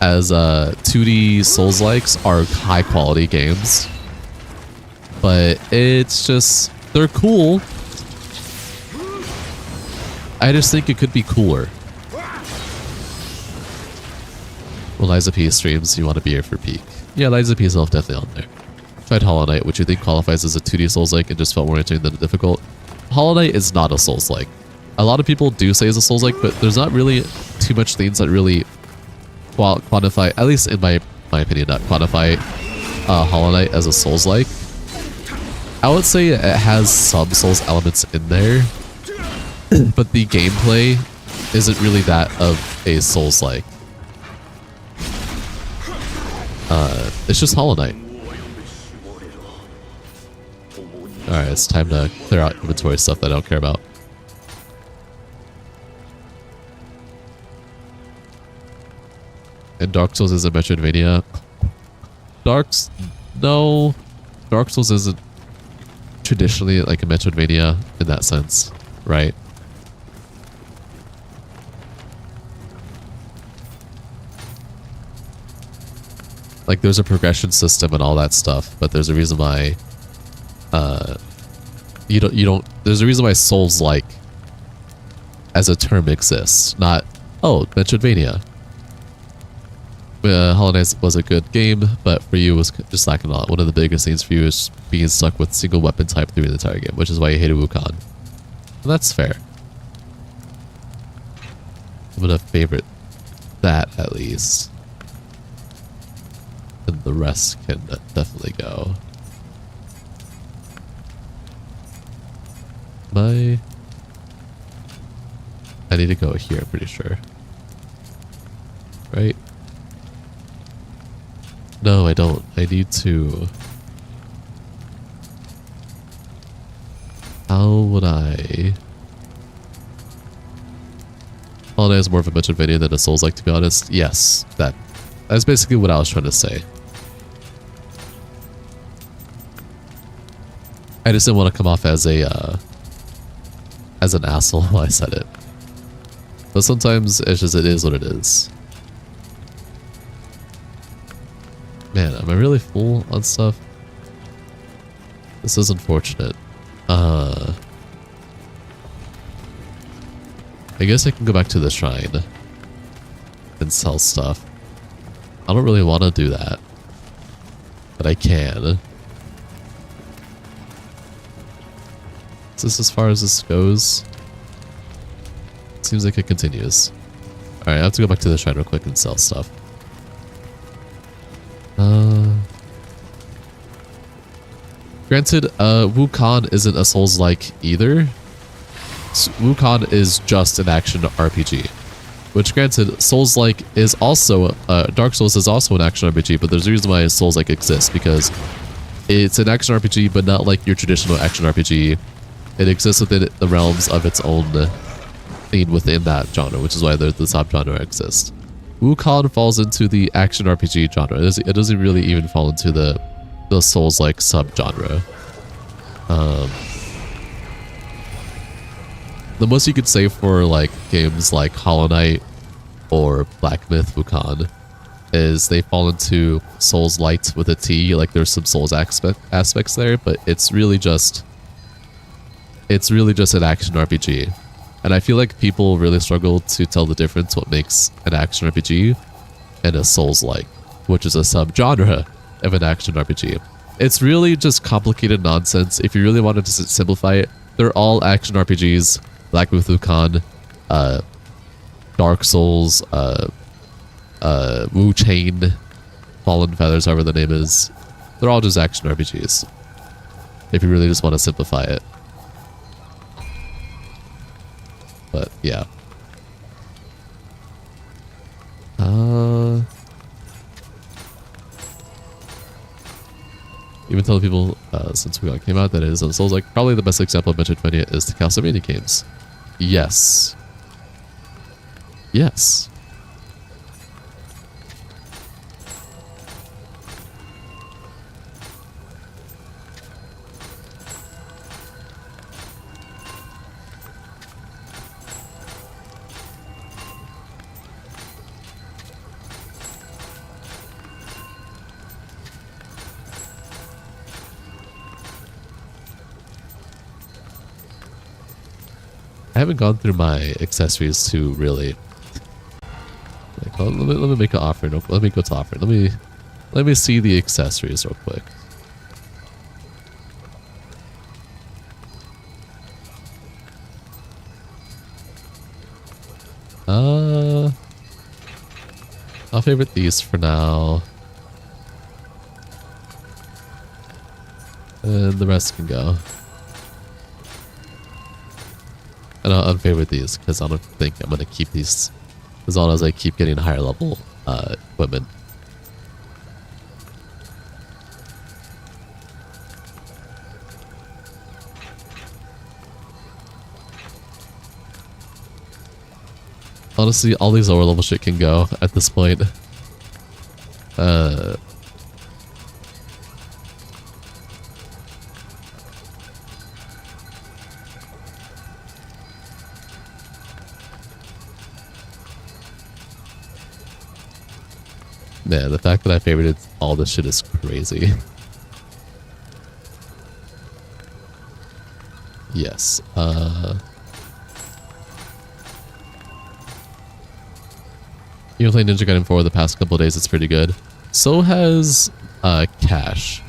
2D Souls-likes are high quality games, but it's just, they're cool. I just think it could be cooler. Well, Liza P streams, you want to be here for peak. Yeah, Liza P is definitely on there. Tried Hollow Knight, which you think qualifies as a 2D Souls-like and just felt more entertaining than difficult. Hollow Knight is not a Souls-like. A lot of people do say it's a Souls-like, but there's not really too much things that really quantify, at least in my opinion, not quantify Hollow Knight as a Souls-like. I would say it has some Souls elements in there, but the gameplay isn't really that of a Souls-like. It's just Hollow Knight. Alright, it's time to clear out inventory stuff that I don't care about. And Dark Souls isn't Metroidvania. No. Dark Souls isn't traditionally like a Metroidvania in that sense, right? Like there's a progression system and all that stuff, but there's a reason why you don't, there's a reason why Souls-like as a term exists, not, oh, Metroidvania. Hollow Knight was a good game, but for you it was just lacking a lot. One of the biggest things for you is being stuck with single weapon type through the entire game, which is why you hated Wukong. And that's fair. I'm gonna favorite that at least. And the rest can definitely go. I need to go here, I'm pretty sure. Right? No, I don't. I need to... How would I... Hollow Knight is more of a Metroidvania than a Souls-like, to be honest. Yes, that's basically what I was trying to say. I just didn't want to come off as a as an asshole while I said it. But sometimes it's just, it is what it is. Man, am I really full on stuff? This is unfortunate. I guess I can go back to the shrine and sell stuff. I don't really want to do that, but I can. Is this as far as this goes? Seems like it continues. Alright, I have to go back to the shrine real quick and sell stuff. Granted, Wukong isn't a Souls-like either. Wukong is just an action RPG. Which, granted, Souls-like is also... Dark Souls is also an action RPG, but there's a reason why Souls-like exists, because it's an action RPG, but not like your traditional action RPG. It exists within the realms of its own thing within that genre, which is why the subgenre exists. Wukong falls into the action RPG genre. It doesn't really even fall into the Souls-like subgenre. The most you could say for like games like Hollow Knight or Black Myth Wukong is they fall into Souls-light with a T. Like there's some Souls aspects there, but it's really just an action RPG. And I feel like people really struggle to tell the difference what makes an action RPG and a Souls-like, which is a subgenre of an action RPG. It's really just complicated nonsense. If you really wanted to simplify it, they're all action RPGs. Black Myth Wukong, Dark Souls, Wu Chain, Fallen Feathers, however the name is. They're all just action RPGs. If you really just want to simplify it. But yeah. Even tell people since we came out that it is on Souls, like probably the best example of Metroidvania is the Castlevania games. Yes. Yes. I haven't gone through my accessories to really. Like, let me make an offering. Let me go to offering. Let me see the accessories real quick. I'll favorite these for now, and the rest can go. And I'll unfavorite these because I don't think I'm going to keep these as long as I keep getting higher level equipment. Honestly, all these lower level shit can go at this point. Man, the fact that I favorited all this shit is crazy. Yes. You've been playing Ninja Gaiden 4 the past couple of days. It's pretty good. So has Cash.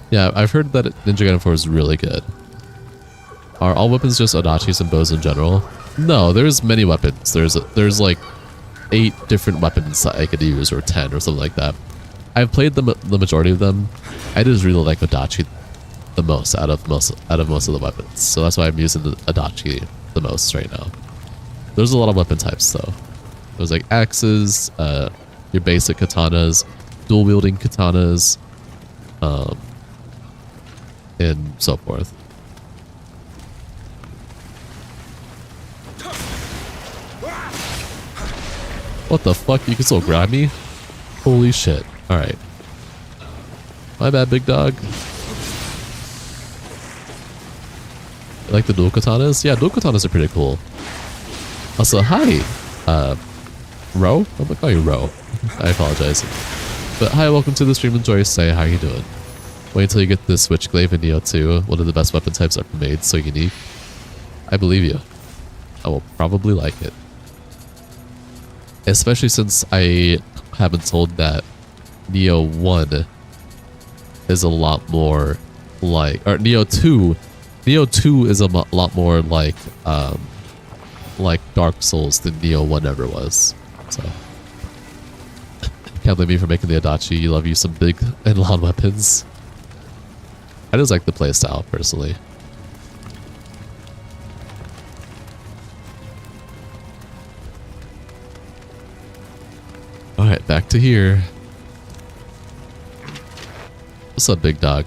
Yeah, I've heard that Ninja Gaiden 4 is really good. Are all weapons just odachis and bows in general? No, there's many weapons. There's like 8 different weapons that I could use, or 10 or something like that. I've played the majority of them. I just really like Odachi the most out of most of the weapons. So that's why I'm using the Odachi the most right now. There's a lot of weapon types though. There's like axes, your basic katanas, dual wielding katanas, and so forth. What the fuck? You can still grab me? Holy shit. Alright. My bad, big dog. You like the dual katanas? Yeah, dual katanas are pretty cool. Also, hi! Ro? I'm gonna call you Ro. I apologize. But hi, welcome to the stream. Enjoy your stay. How you doing? Wait until you get the Switchglaive in Neo 2. One of the best weapon types ever made, so unique. I believe you. I will probably like it. Especially since I have been told that Neo 1 is a lot more like, or Neo 2 is a lot more like Dark Souls than Neo 1 ever was. So can't blame me for making the Adachi. You love you some big and long weapons. I just like the playstyle personally. Alright, back to here. What's up, big dog?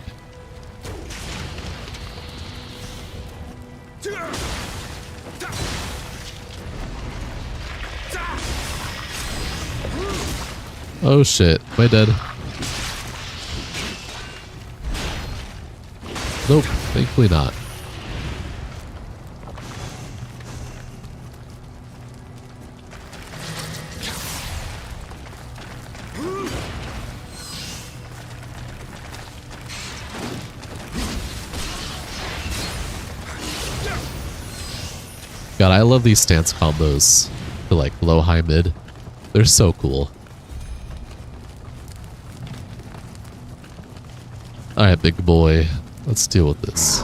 Oh shit, am I dead? Nope, thankfully not. God, I love these stance combos for like low, high, mid. They're so cool. Alright, big boy. Let's deal with this.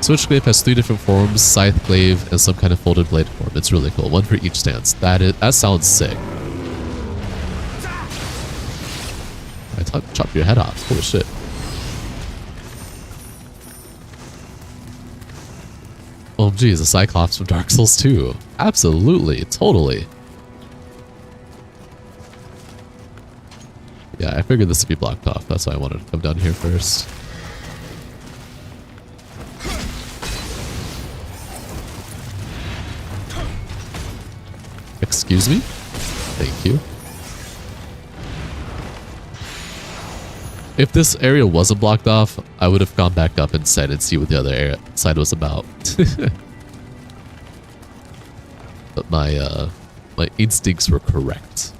Switchglaive has 3 different forms: Scythe Glaive and some kind of folded blade form. It's really cool. One for each stance. That sounds sick. I chop your head off. Holy shit. Oh geez, a Cyclops from Dark Souls 2. Absolutely, totally. Yeah, I figured this would be blocked off. That's why I wanted to come down here first. Excuse me? Thank you. If this area wasn't blocked off, I would have gone back up inside and see what the other side was about. But my instincts were correct.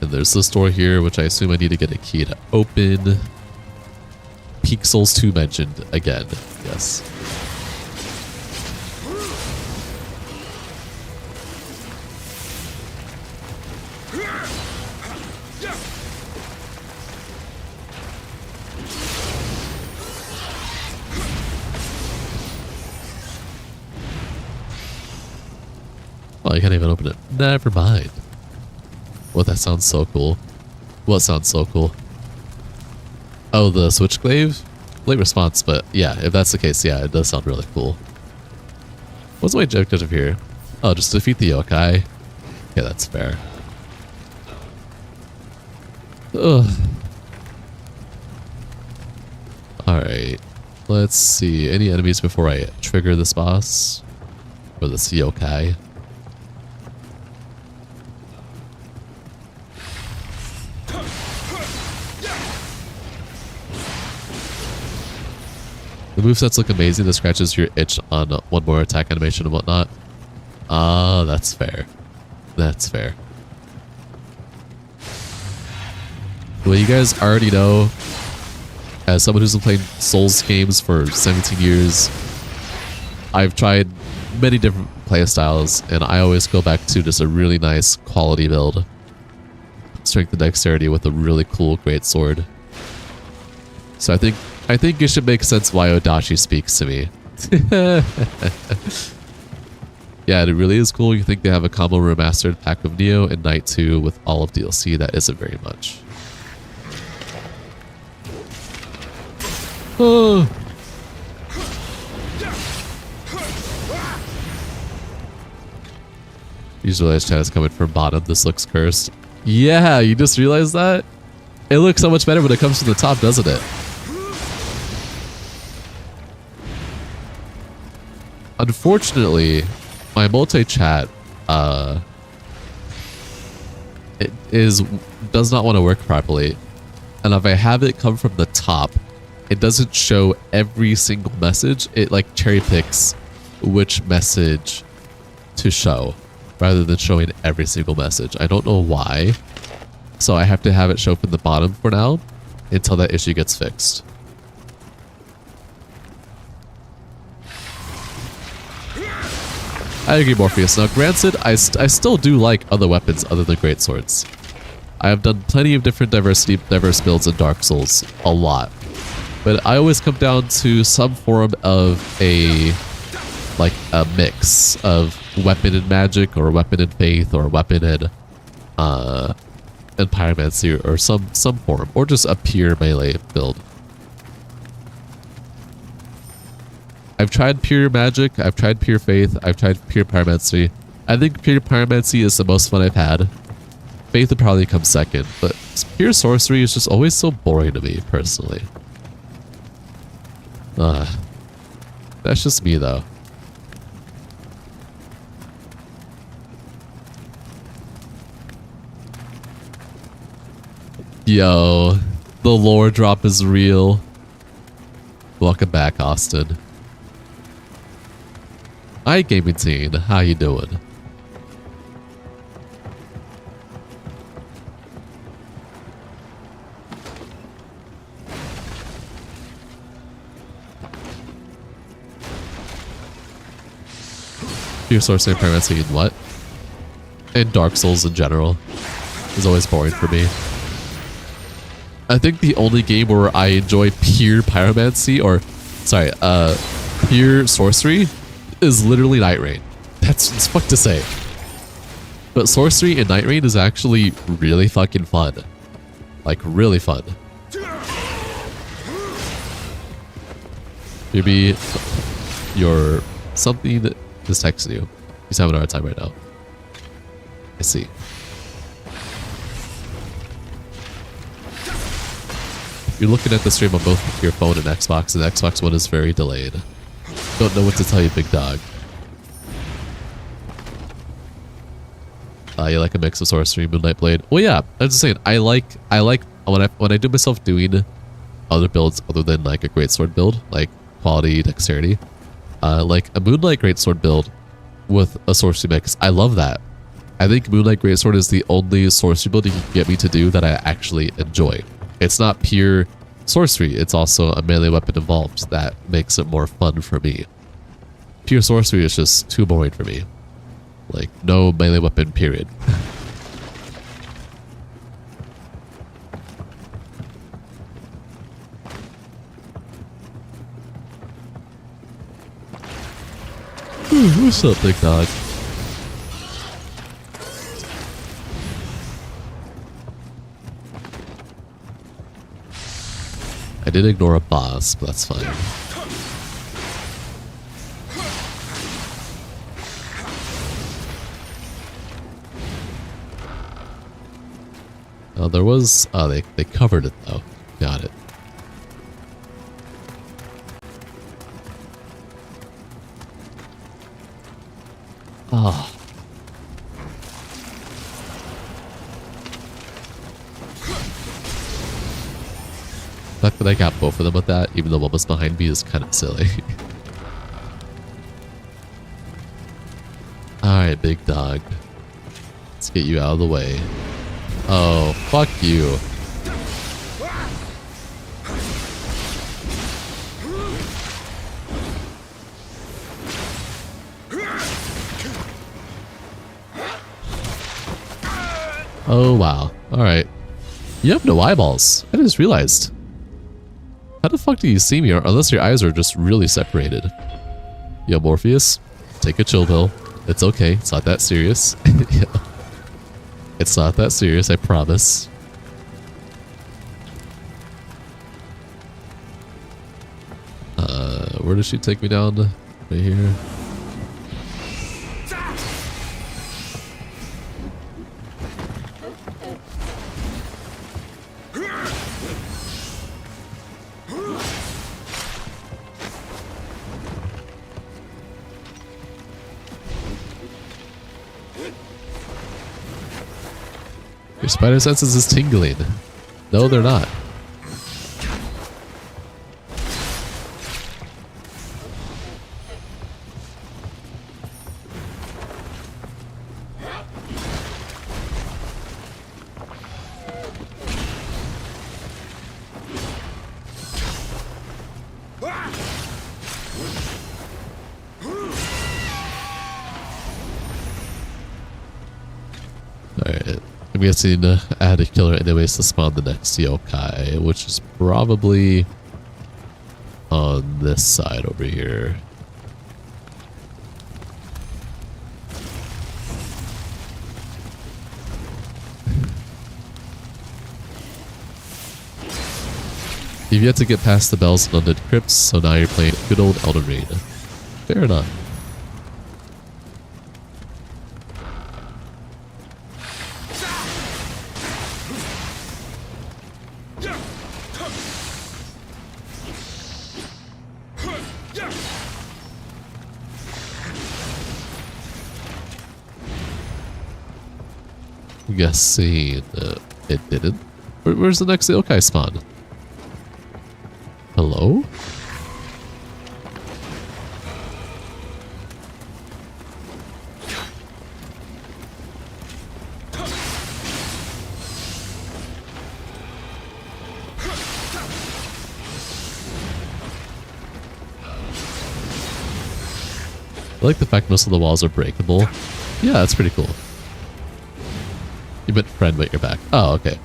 And there's this door here, which I assume I need to get a key to open. Peak Souls 2 mentioned again. Yes. Oh, I can't even open it. Never mind. Well, that sounds so cool. What sounds so cool? Oh, the Switchglaive? Late response, but yeah, if that's the case, yeah, it does sound really cool. What's my objective here? Oh, just defeat the yokai. Yeah, that's fair. Ugh. Alright. Let's see. Any enemies before I trigger this boss? Or this yokai? movesets look amazing. This scratches your itch on one more attack animation and whatnot. Ah, that's fair. That's fair. Well, you guys already know, as someone who's been playing Souls games for 17 years, I've tried many different playstyles, and I always go back to just a really nice quality build. Strength and dexterity with a really cool great sword. So I think it should make sense why Odachi speaks to me. Yeah, it really is cool. You think they have a combo remastered pack of Neo and Night 2 with all of DLC. That isn't very much. Oh. You just realized chat is coming from bottom. This looks cursed. Yeah, you just realized that? It looks so much better when it comes from the top, doesn't it? Unfortunately, my multi-chat does not want to work properly. And if I have it come from the top, it doesn't show every single message. It like cherry picks which message to show rather than showing every single message. I don't know why. So I have to have it show from the bottom for now until that issue gets fixed. I agree, Morpheus. Now, granted, I still do like other weapons other than greatswords. I have done plenty of different diverse builds in Dark Souls, a lot. But I always come down to some form of a mix of weapon and magic, or weapon and faith, or weapon and pyromancy, or some form, or just a pure melee build. I've tried pure magic, I've tried pure faith, I've tried pure pyromancy. I think pure pyromancy is the most fun I've had. Faith would probably come second, but pure sorcery is just always so boring to me, personally. That's just me, though. Yo, the lore drop is real. Welcome back, Austin. Hi, gaming teen. How you doing? Pure sorcery and pyromancy in what? In Dark Souls in general is always boring for me. I think the only game where I enjoy pure pyromancy, or sorry, pure sorcery, is literally Night Rain. It's fucked to say. But sorcery in Night Rain is actually really fucking fun. Like, really fun. Maybe your something is texting you. He's having a hard time right now. I see. You're looking at the stream on both your phone and Xbox, and the Xbox One is very delayed. Don't know what to tell you, big dog. You like a mix of sorcery, Moonlight Blade. Well, yeah, I'm just saying. I like when I do myself doing other builds other than like a greatsword build, like quality dexterity, like a Moonlight greatsword build with a sorcery mix. I love that. I think Moonlight greatsword is the only sorcery build you can get me to do that I actually enjoy. It's not pure sorcery, it's also a melee weapon involved. That makes it more fun for me. Pure sorcery is just too boring for me. Like, no melee weapon, period. What's up, big dog? I did ignore a boss, but that's fine. Oh, there was... Oh, they covered it, though. Got it. Oh. fact that I got both of them with that, even though one was behind me, is kind of silly. Alright, big dog. Let's get you out of the way. Oh, fuck you. Oh, wow. Alright. You have no eyeballs. I just realized. How the fuck do you see me unless your eyes are just really separated? Yo, Morpheus, take a chill pill. It's okay. It's not that serious. It's not that serious, I promise. Where does she take me down? Right here. Your spider senses is tingling. No, they're not. Alright. I'm guessing I had to kill her anyways to spawn the next yokai, which is probably on this side over here. You've yet to get past the bells and undead crypts, so now you're playing good old Elden Ring. Fair enough. I'm guessing it didn't. Where's the next yokai spawn? Hello? I like the fact most of the walls are breakable. Yeah, that's pretty cool. You meant friend, but you're back. Oh, okay.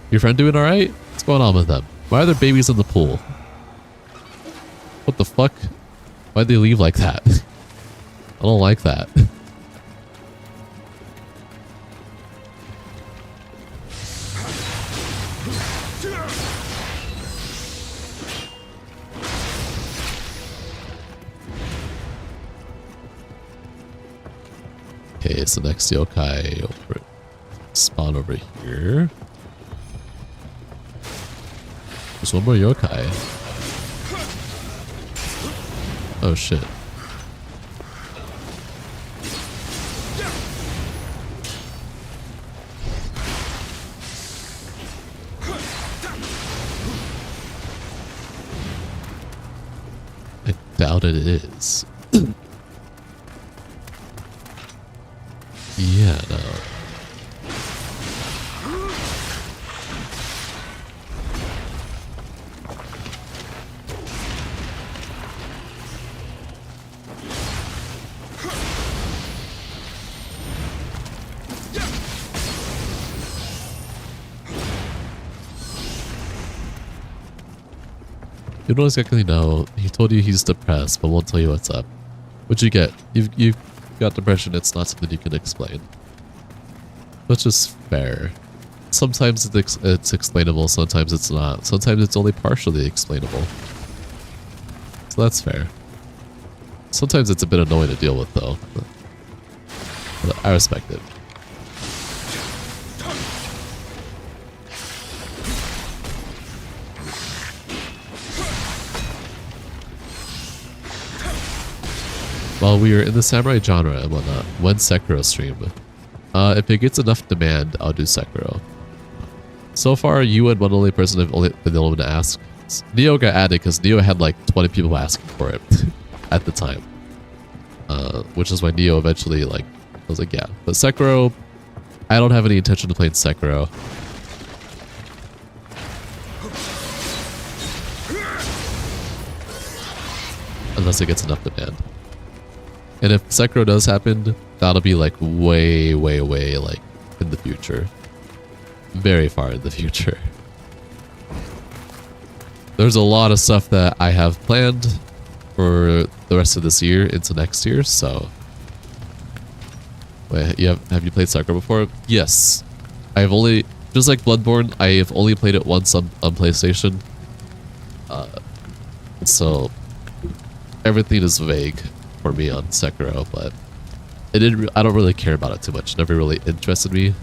Your friend doing alright? What's going on with them? Why are there babies in the pool? What the fuck? Why'd they leave like that? I don't like that. Okay, so next yokai over, spawn over here. There's one more yokai. Oh shit. I doubt it is. Yeah, no. You don't exactly know. He told you he's depressed, but won't tell you what's up. What'd you get? You've got depression. It's not something you can explain. Which is fair. Sometimes it's explainable, sometimes it's not. Sometimes it's only partially explainable. So that's fair. Sometimes it's a bit annoying to deal with, though. But I respect it. While we are in the samurai genre and whatnot, when Sekiro stream? If it gets enough demand, I'll do Sekiro. So far, you and one only person have only been able to ask. Neo got added because Neo had like 20 people asking for it at the time. Which is why Neo eventually like, I was like, yeah. But Sekiro, I don't have any intention of playing Sekiro. Unless it gets enough demand. And if Sekiro does happen, that'll be like way like in the future. Very far in the future. There's a lot of stuff that I have planned for the rest of this year into next year, so... Wait, have you played Sekiro before? Yes. I've only... Just like Bloodborne, I have only played it once on PlayStation. So... Everything is vague for me on Sekiro, but... I don't really care about it too much. It never really interested me.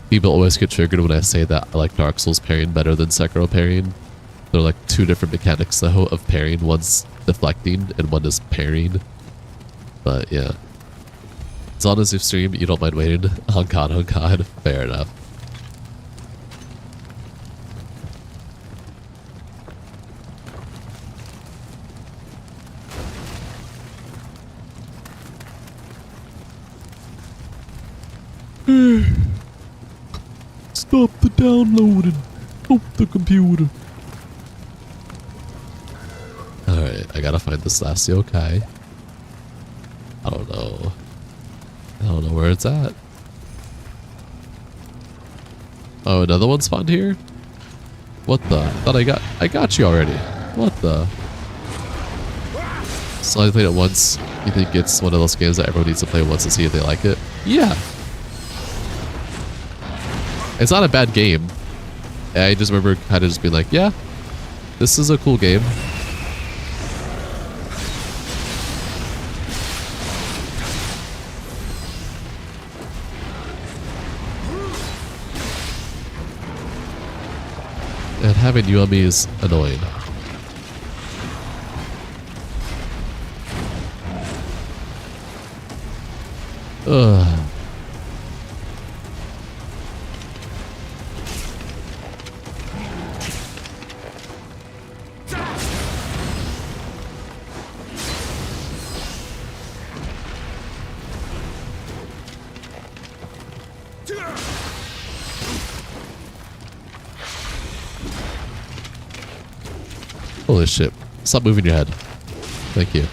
People always get triggered when I say that I like Dark Souls parrying better than Sekiro parrying. They're like two different mechanics though of parrying. One's deflecting and one is parrying. But yeah. As long as you stream, you don't mind waiting. Oh god, fair enough. Stop the downloading. Stop the computer. Alright, I gotta find this last yokai. I don't know where it's at. Oh, another one spawned here? What the? I thought I got you already. What the? So I played it once. You think it's one of those games that everyone needs to play once to see if they like it? Yeah. It's not a bad game. I just remember kind of just being like, yeah, this is a cool game. And having you on me is annoying. Ugh. Holy shit. Stop moving your head. Thank you.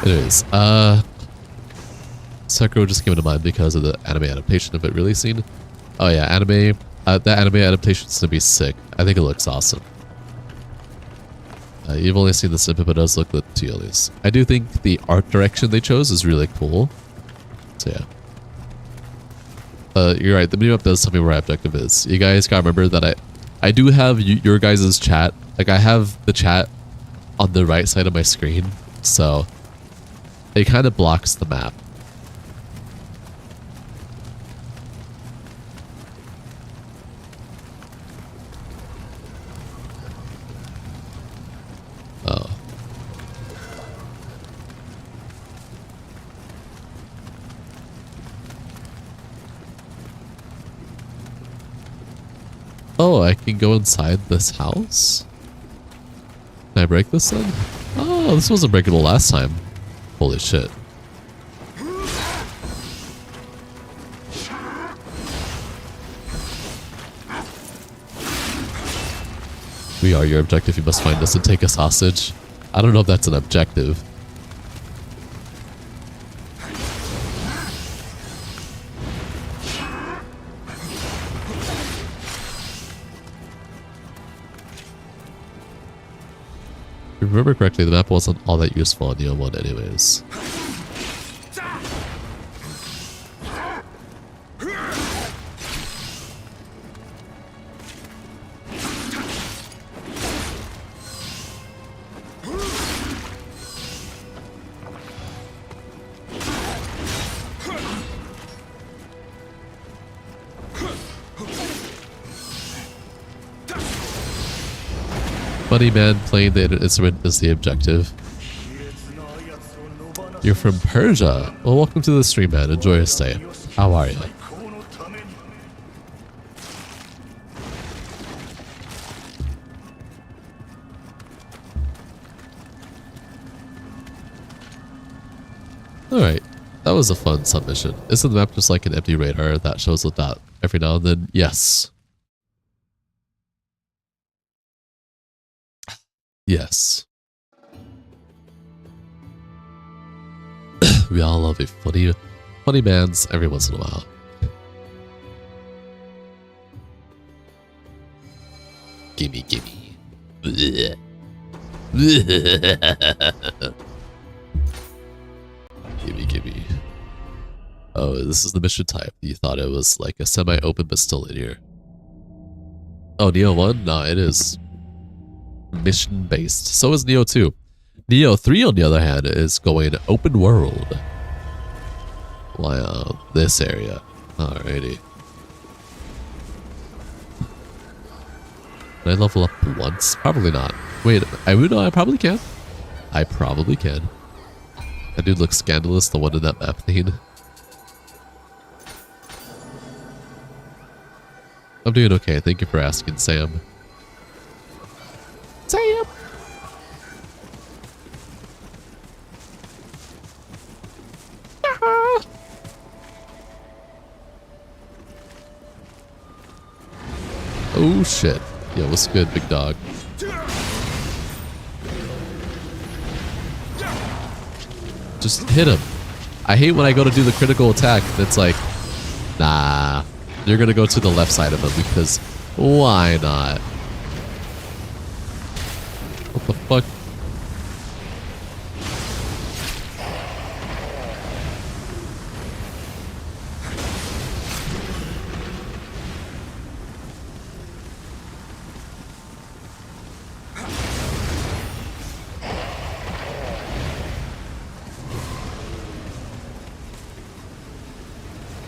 Anyways, Sekiro just came to mind because of the anime adaptation of it releasing. Oh yeah, anime. That anime adaptation is gonna be sick. I think it looks awesome. You've only seen the snippet, but it does look good to you at least. I do think the art direction they chose is really cool. So yeah. You're right, the minimap does tell me where my objective is. You guys gotta remember that I do have your guys' chat. Like, I have the chat on the right side of my screen, so it kind of blocks the map. Oh. Oh, I can go inside this house? Can I break this then? Oh, this wasn't breakable last time. Holy shit. We are your objective. You must find us and take us hostage. I don't know if that's an objective. If I remember correctly, the map wasn't all that useful on Neo 1 anyways. Funny man, playing the instrument is the objective. You're from Persia? Well, welcome to the stream, man. Enjoy your stay. How are you? was a fun submission. Isn't the map just like an empty radar that shows a dot every now and then? Yes. Yes. We all love a funny bands every once in a while. Gimme, gimme. Blech. Gimme, gimme. Oh, this is the mission type. You thought it was like a semi-open but still linear. Oh, Neo 1? No, it is mission-based. So is Neo 2. Neo 3, on the other hand, is going open world. Wow, this area. Alrighty. Can I level up once? Probably not. Wait, I probably can. I probably can. That dude looks scandalous, the one in that map thing. I'm doing okay. Thank you for asking, Sam. Sam! Oh shit. Yeah, what's good, big dog? Just hit him. I hate when I go to do the critical attack and it's like, nah, you're gonna go to the left side of him because why not? What the fuck?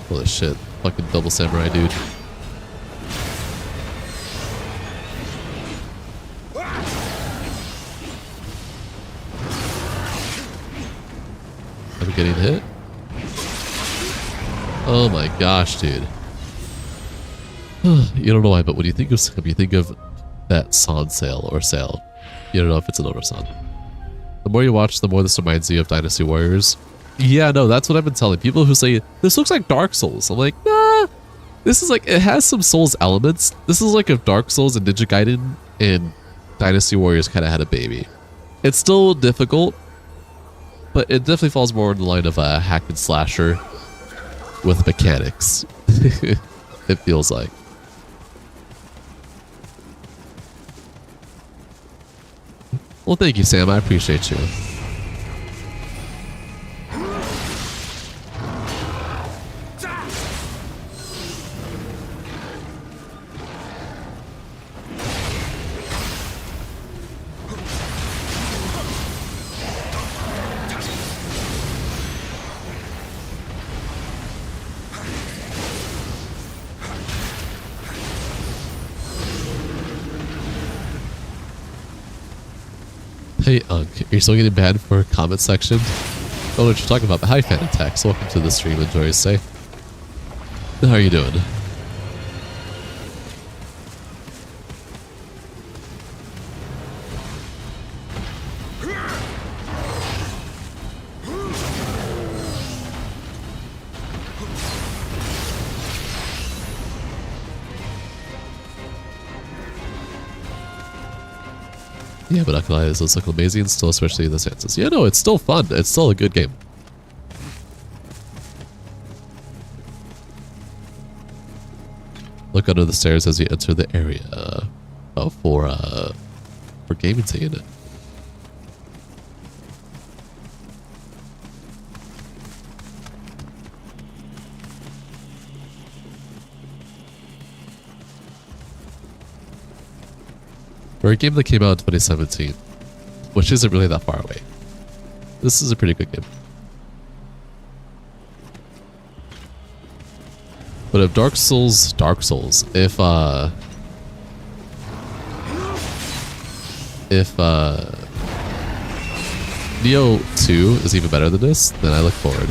Holy shit. Fucking double samurai dude. Am I getting hit? Oh my gosh, dude. You don't know why, but when you think of that San sale or sale, you don't know if it's an San. The more you watch, the more this reminds you of Dynasty Warriors. Yeah, no, that's what I've been telling people who say, this looks like Dark Souls. I'm like, nah, this is like, it has some Souls elements. This is like if Dark Souls and Ninja Gaiden and Dynasty Warriors kind of had a baby. It's still difficult, but it definitely falls more in the line of a hack and slasher with mechanics. It feels like. Well, thank you, Sam. I appreciate you. Hey, Unk, are you still getting banned for comment section? Don't know what you're talking about, but hi, Fanatax. Welcome to the stream. Enjoy your stay. How are you doing? Yeah, but not gonna lie, this looks like amazing still, especially in the stances. Yeah, no, it's still fun. It's still a good game. Look under the stairs as you enter the area. Oh, for gaming in it. For a game that came out in 2017, which isn't really that far away. This is a pretty good game. But if Dark Souls, if Neo 2 is even better than this, then I look forward.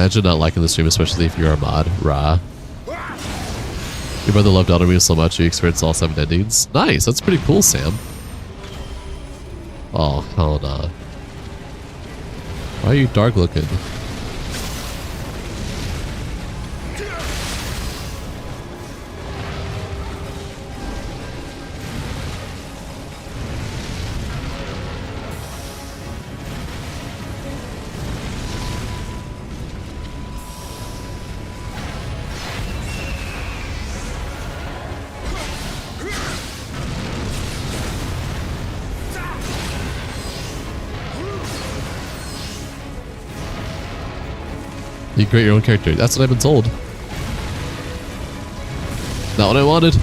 Imagine not liking the stream, especially if you're a mod. Rah. Your brother loved Elden Ring so much you experienced all 7 endings. Nice, that's pretty cool, Sam. Oh, hold on. Why are you dark looking? You create your own character. That's what I've been told. Not what I wanted.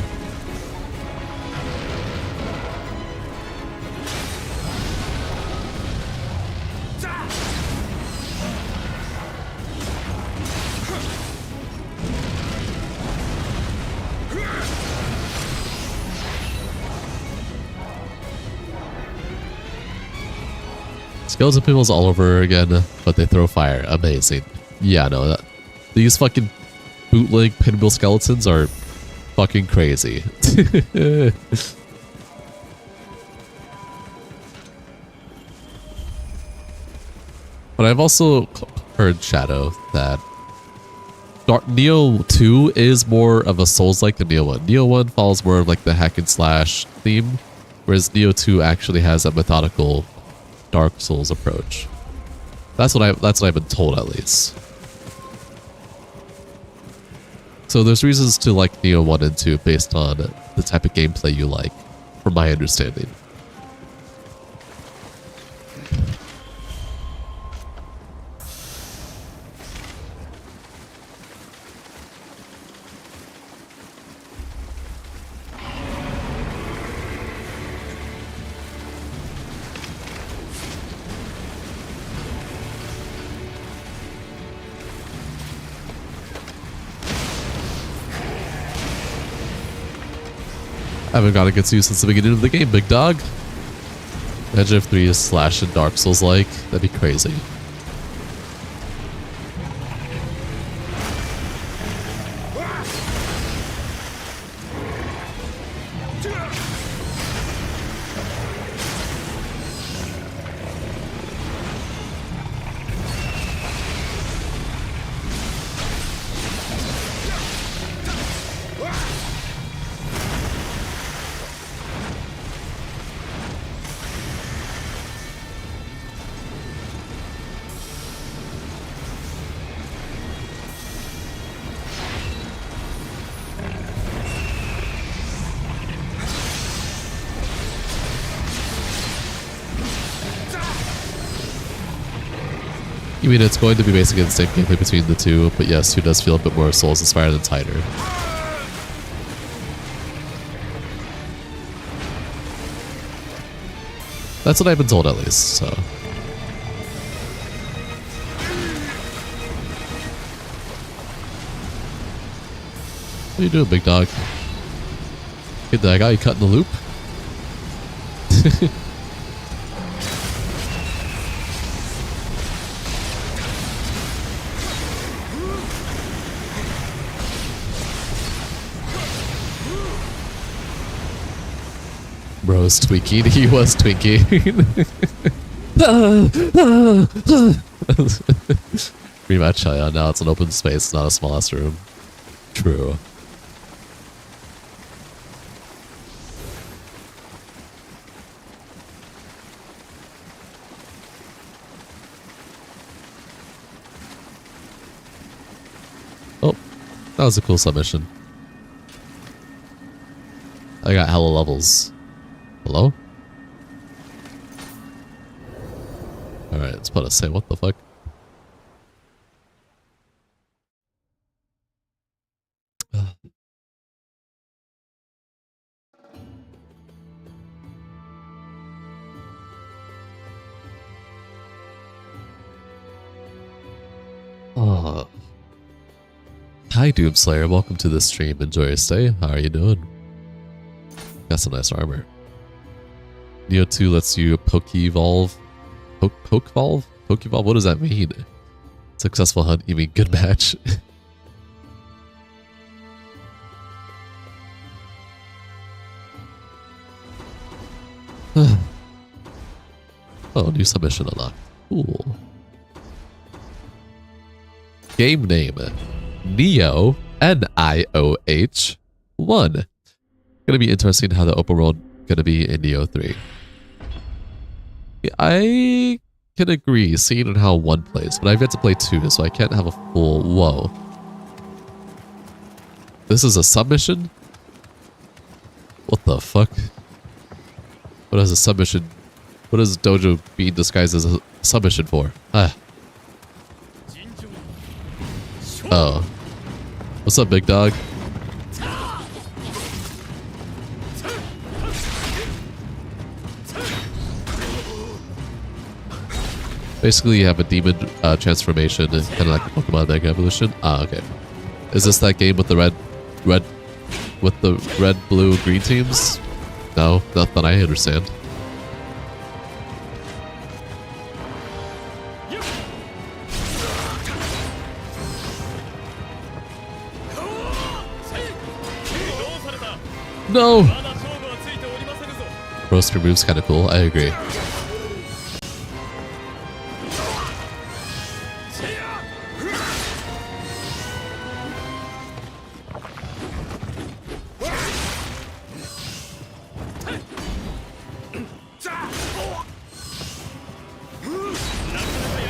Skeleton people's all over again, but they throw fire. Amazing. Yeah, no, these fucking bootleg pinwheel skeletons are fucking crazy. But I've also heard, Shadow, that Neo 2 is more of a Souls-like than Neo 1. Neo 1 follows more of like the hack and slash theme, whereas Neo 2 actually has a methodical Dark Souls approach. That's what I've been told, at least. So there's reasons to like Neo 1 and 2 based on the type of gameplay you like, from my understanding. I haven't got a Getsu since the beginning of the game, big dog. Imagine if 3 is Slash and Dark Souls like. That'd be crazy. You mean it's going to be basically the same gameplay between the two, but yes, 2 does feel a bit more Souls-inspired and tighter. That's what I've been told, at least, so. What are you doing, big dog? Hit that guy cut in the loop? Bro's tweaking. He was tweaking. Pretty much, yeah. Now it's an open space, not a small ass room. True. Oh, that was a cool submission. I got hella levels. Hello? Alright, it's about to say, what the fuck? Oh. Hi, Doomslayer. Welcome to the stream. Enjoy your stay. How are you doing? Got some nice armor. Neo 2 lets you Pokevolve. Pokevolve? Pokevolve? What does that mean? Successful hunt, you mean good match? Oh, new submission unlocked. Cool. Game name. Nioh, Nioh 1. Gonna be interesting how the open world gonna be in Nioh 3. I can agree, seeing on how 1 plays, but I've yet to play 2, so I can't have a full... Whoa. This is a submission? What the fuck? What is a submission? What is Dojo being disguised as a submission for? Ah. Oh. What's up, big dog? Basically, you have a demon transformation, kind of like a Pokemon Mega Evolution. Ah, okay. Is this that game with the red, blue, green teams? No, not that I understand. No! Roaster move's kind of cool, I agree.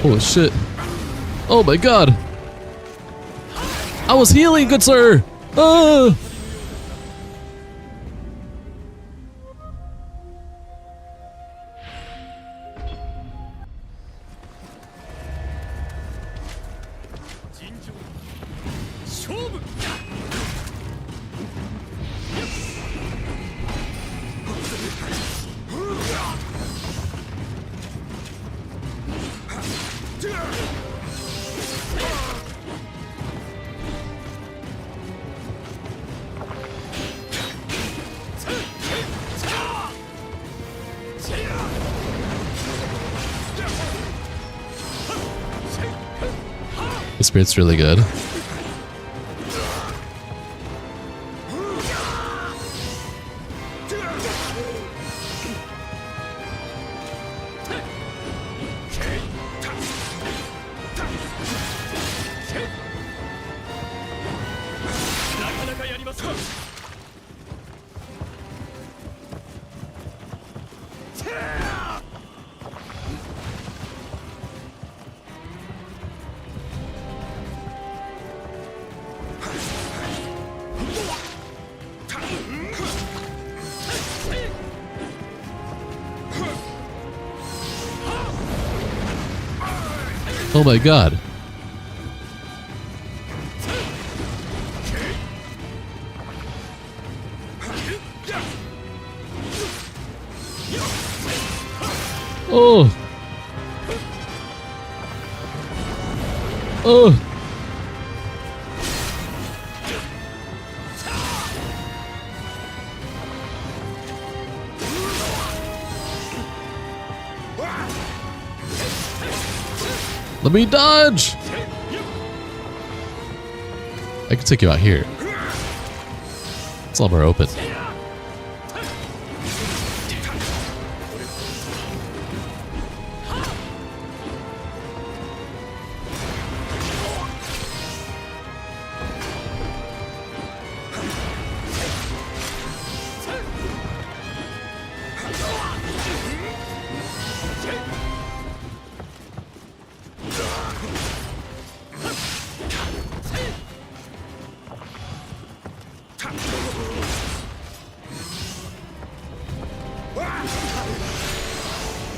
Holy shit. Oh my god! I was healing, good sir! Ah! The spirit's really good. Oh my god. Oh. Oh. Let me dodge! I can take you out here. It's a lot more open.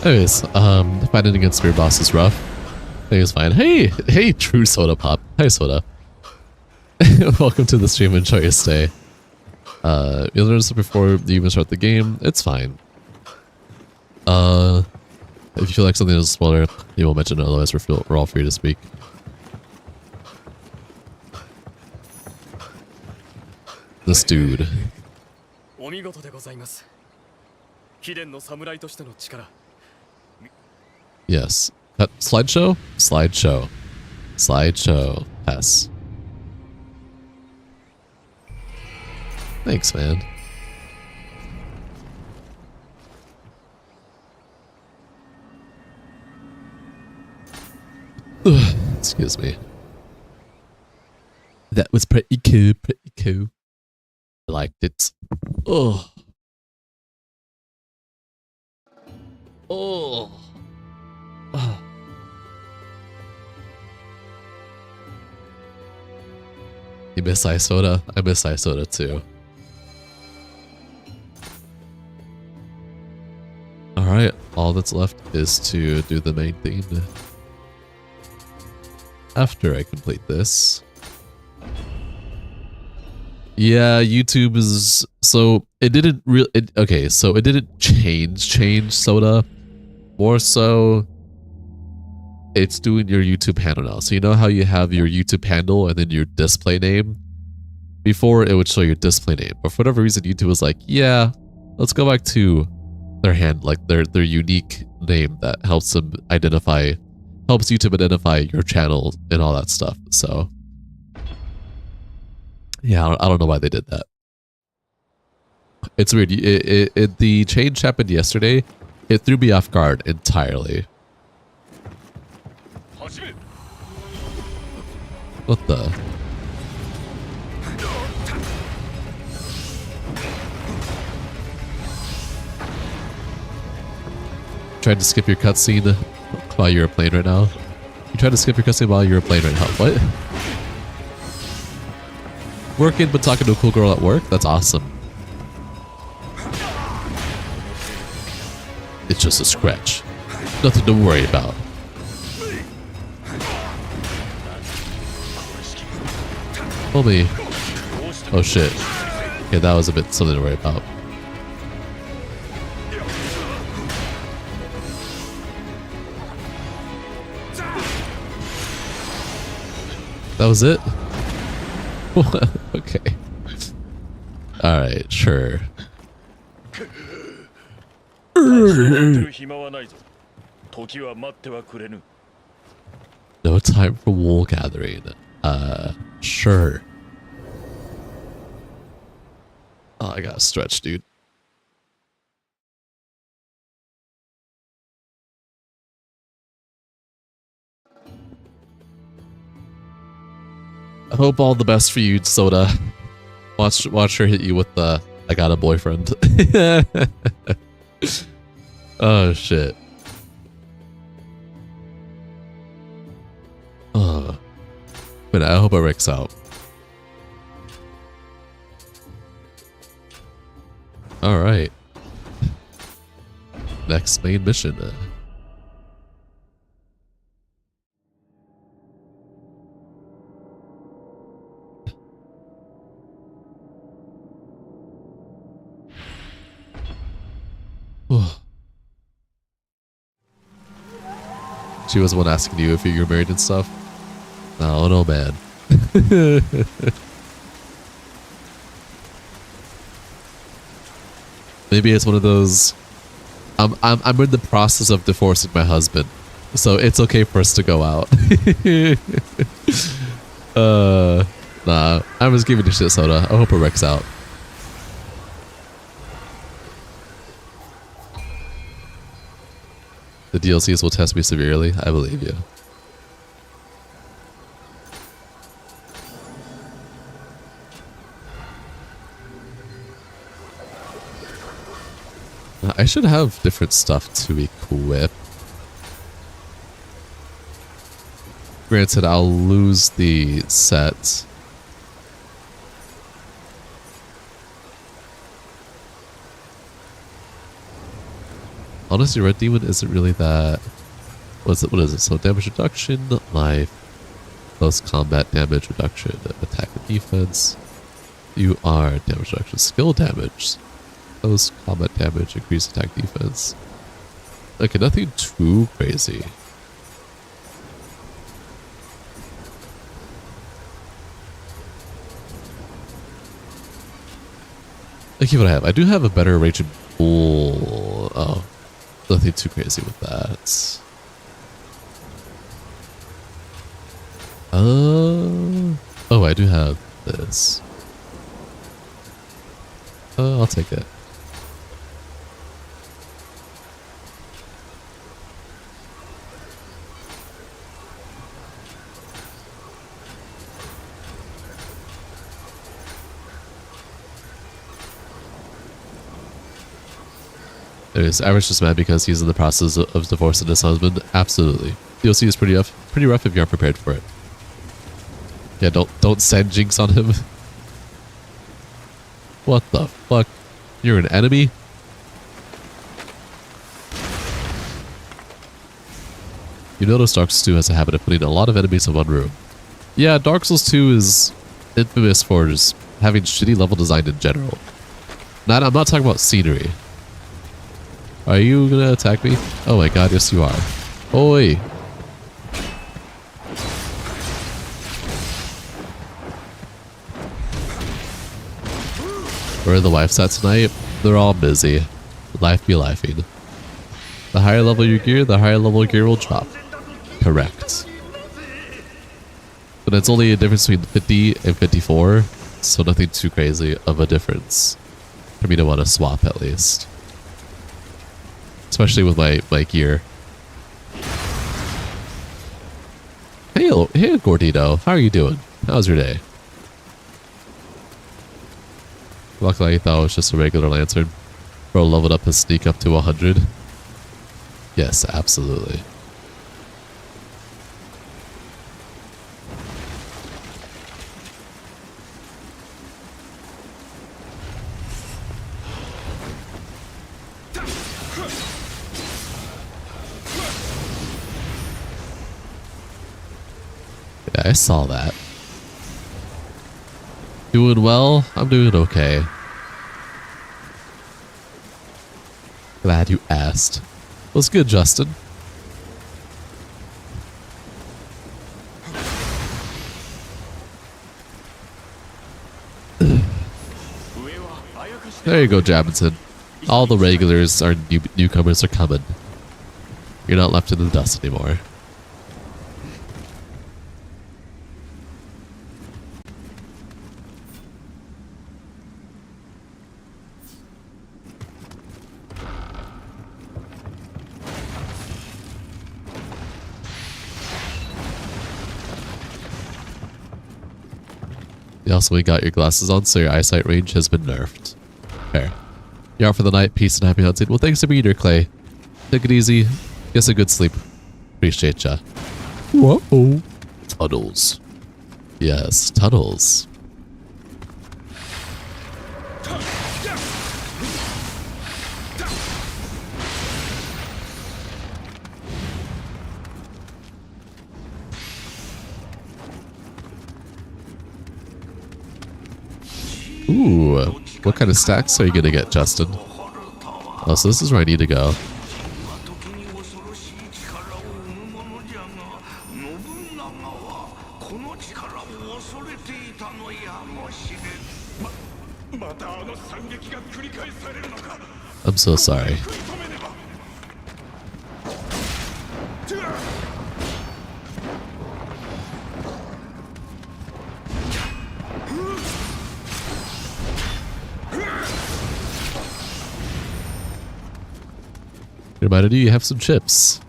Anyways, fighting against Spirit Boss is rough. I think it's fine. Hey, true Soda Pop. Hi, Soda. Welcome to the stream. Enjoy your stay. You'll notice it before you even start the game. It's fine. If you feel like something is a spoiler, you will mention it. Otherwise, we're all free to speak. This dude. Yes. Slideshow? Slideshow. Slideshow. Pass. Thanks, man. Excuse me. That was pretty cool, pretty cool. I liked it. Oh. Oh. Oh. You miss ice soda? I miss ice soda too. Alright, all that's left is to do the main thing. After I complete this. Yeah, YouTube is... So, it didn't really... Okay, so it didn't change soda. More so, it's doing your YouTube handle now. So you know how you have your YouTube handle and then your display name? Before, it would show your display name. But for whatever reason, YouTube was like, yeah, let's go back to their their unique name that helps them identify... Helps YouTube identify your channel and all that stuff. So, yeah, I don't know why they did that. It's weird. The change happened yesterday. It threw me off guard entirely. What the? Trying to skip your cutscene while you're playing right now? You trying to skip your cutscene while you're playing right now? What? Working but talking to a cool girl at work? That's awesome. It's just a scratch. Nothing to worry about. Homie. Oh shit. Okay, that was a bit something to worry about. That was it? Okay. Alright, sure. No time for wool gathering. Sure. Oh, I gotta stretch, dude. I hope all the best for you, Soda. Watch her hit you with the I got a boyfriend. Oh shit. Oh. But I hope it works out. Alright. Next main mission. She was the one asking you if you're married and stuff. Oh no, man. Maybe it's one of those. I'm in the process of divorcing my husband, so it's okay for us to go out. Nah, I was giving you shit, Soda. I hope it works out. The DLCs will test me severely. I believe you. I should have different stuff to equip. Granted, I'll lose the set. Honestly, Red Demon isn't really that... What is it? So damage reduction, life, close combat damage reduction, attack and defense. You are damage reduction, skill damage, close combat damage, increased attack defense. Okay, nothing too crazy. Let's see what I have. I do have a better raging bull. Oh. Nothing too crazy with that. Oh, I do have this. I'll take it. Anyways, Average just mad because he's in the process of divorcing his husband. Absolutely. DOC is pretty rough if you aren't prepared for it. Yeah, don't send Jinx on him. What the fuck? You're an enemy? You notice Dark Souls 2 has a habit of putting a lot of enemies in one room. Yeah, Dark Souls 2 is infamous for just having shitty level design in general. I'm not talking about scenery. Are you gonna attack me? Oh my god, yes you are. Oi! Where are the wives at tonight? They're all busy. Life be lifing. The higher level your gear, the higher level gear will drop. Correct. But it's only a difference between 50 and 54, so nothing too crazy of a difference for me to want to swap at least. Especially with my gear. Hey Gordito, how are you doing? How's your day? Luckily I thought it was just a regular lantern. Bro leveled up his sneak up to 100. Yes, absolutely. Yeah, I saw that. Doing well? I'm doing okay. Glad you asked. What's good, Justin? There you go, Jabinson. All the regulars are newcomers are coming. You're not left in the dust anymore. You also got your glasses on, so your eyesight range has been nerfed. Fair. You're out for the night. Peace and happy hunting. Well, thanks for being here, Clay. Take it easy. Get some good sleep. Appreciate ya. Whoa. Tunnels. Yes, tunnels. Ooh, what kind of stacks are you gonna get, Justin? Oh, so this is where I need to go. I'm so sorry. Reminded you have some chips.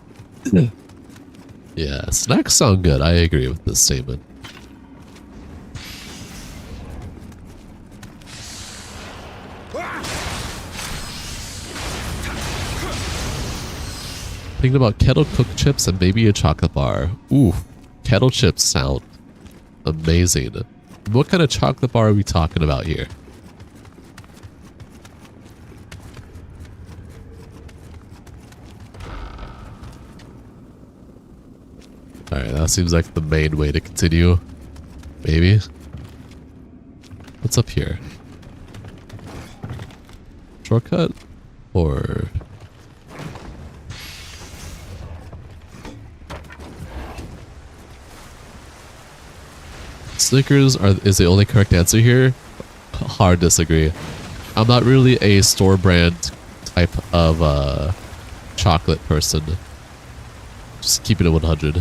Yeah, snacks sound good. I agree with this statement. Thinking about kettle cooked chips and maybe a chocolate bar. Ooh, kettle chips sound amazing. What kind of chocolate bar are we talking about here? Alright, that seems like the main way to continue. Maybe. What's up here? Shortcut? Or... Snickers is the only correct answer here? Hard disagree. I'm not really a store brand type of chocolate person. Just keeping it 100.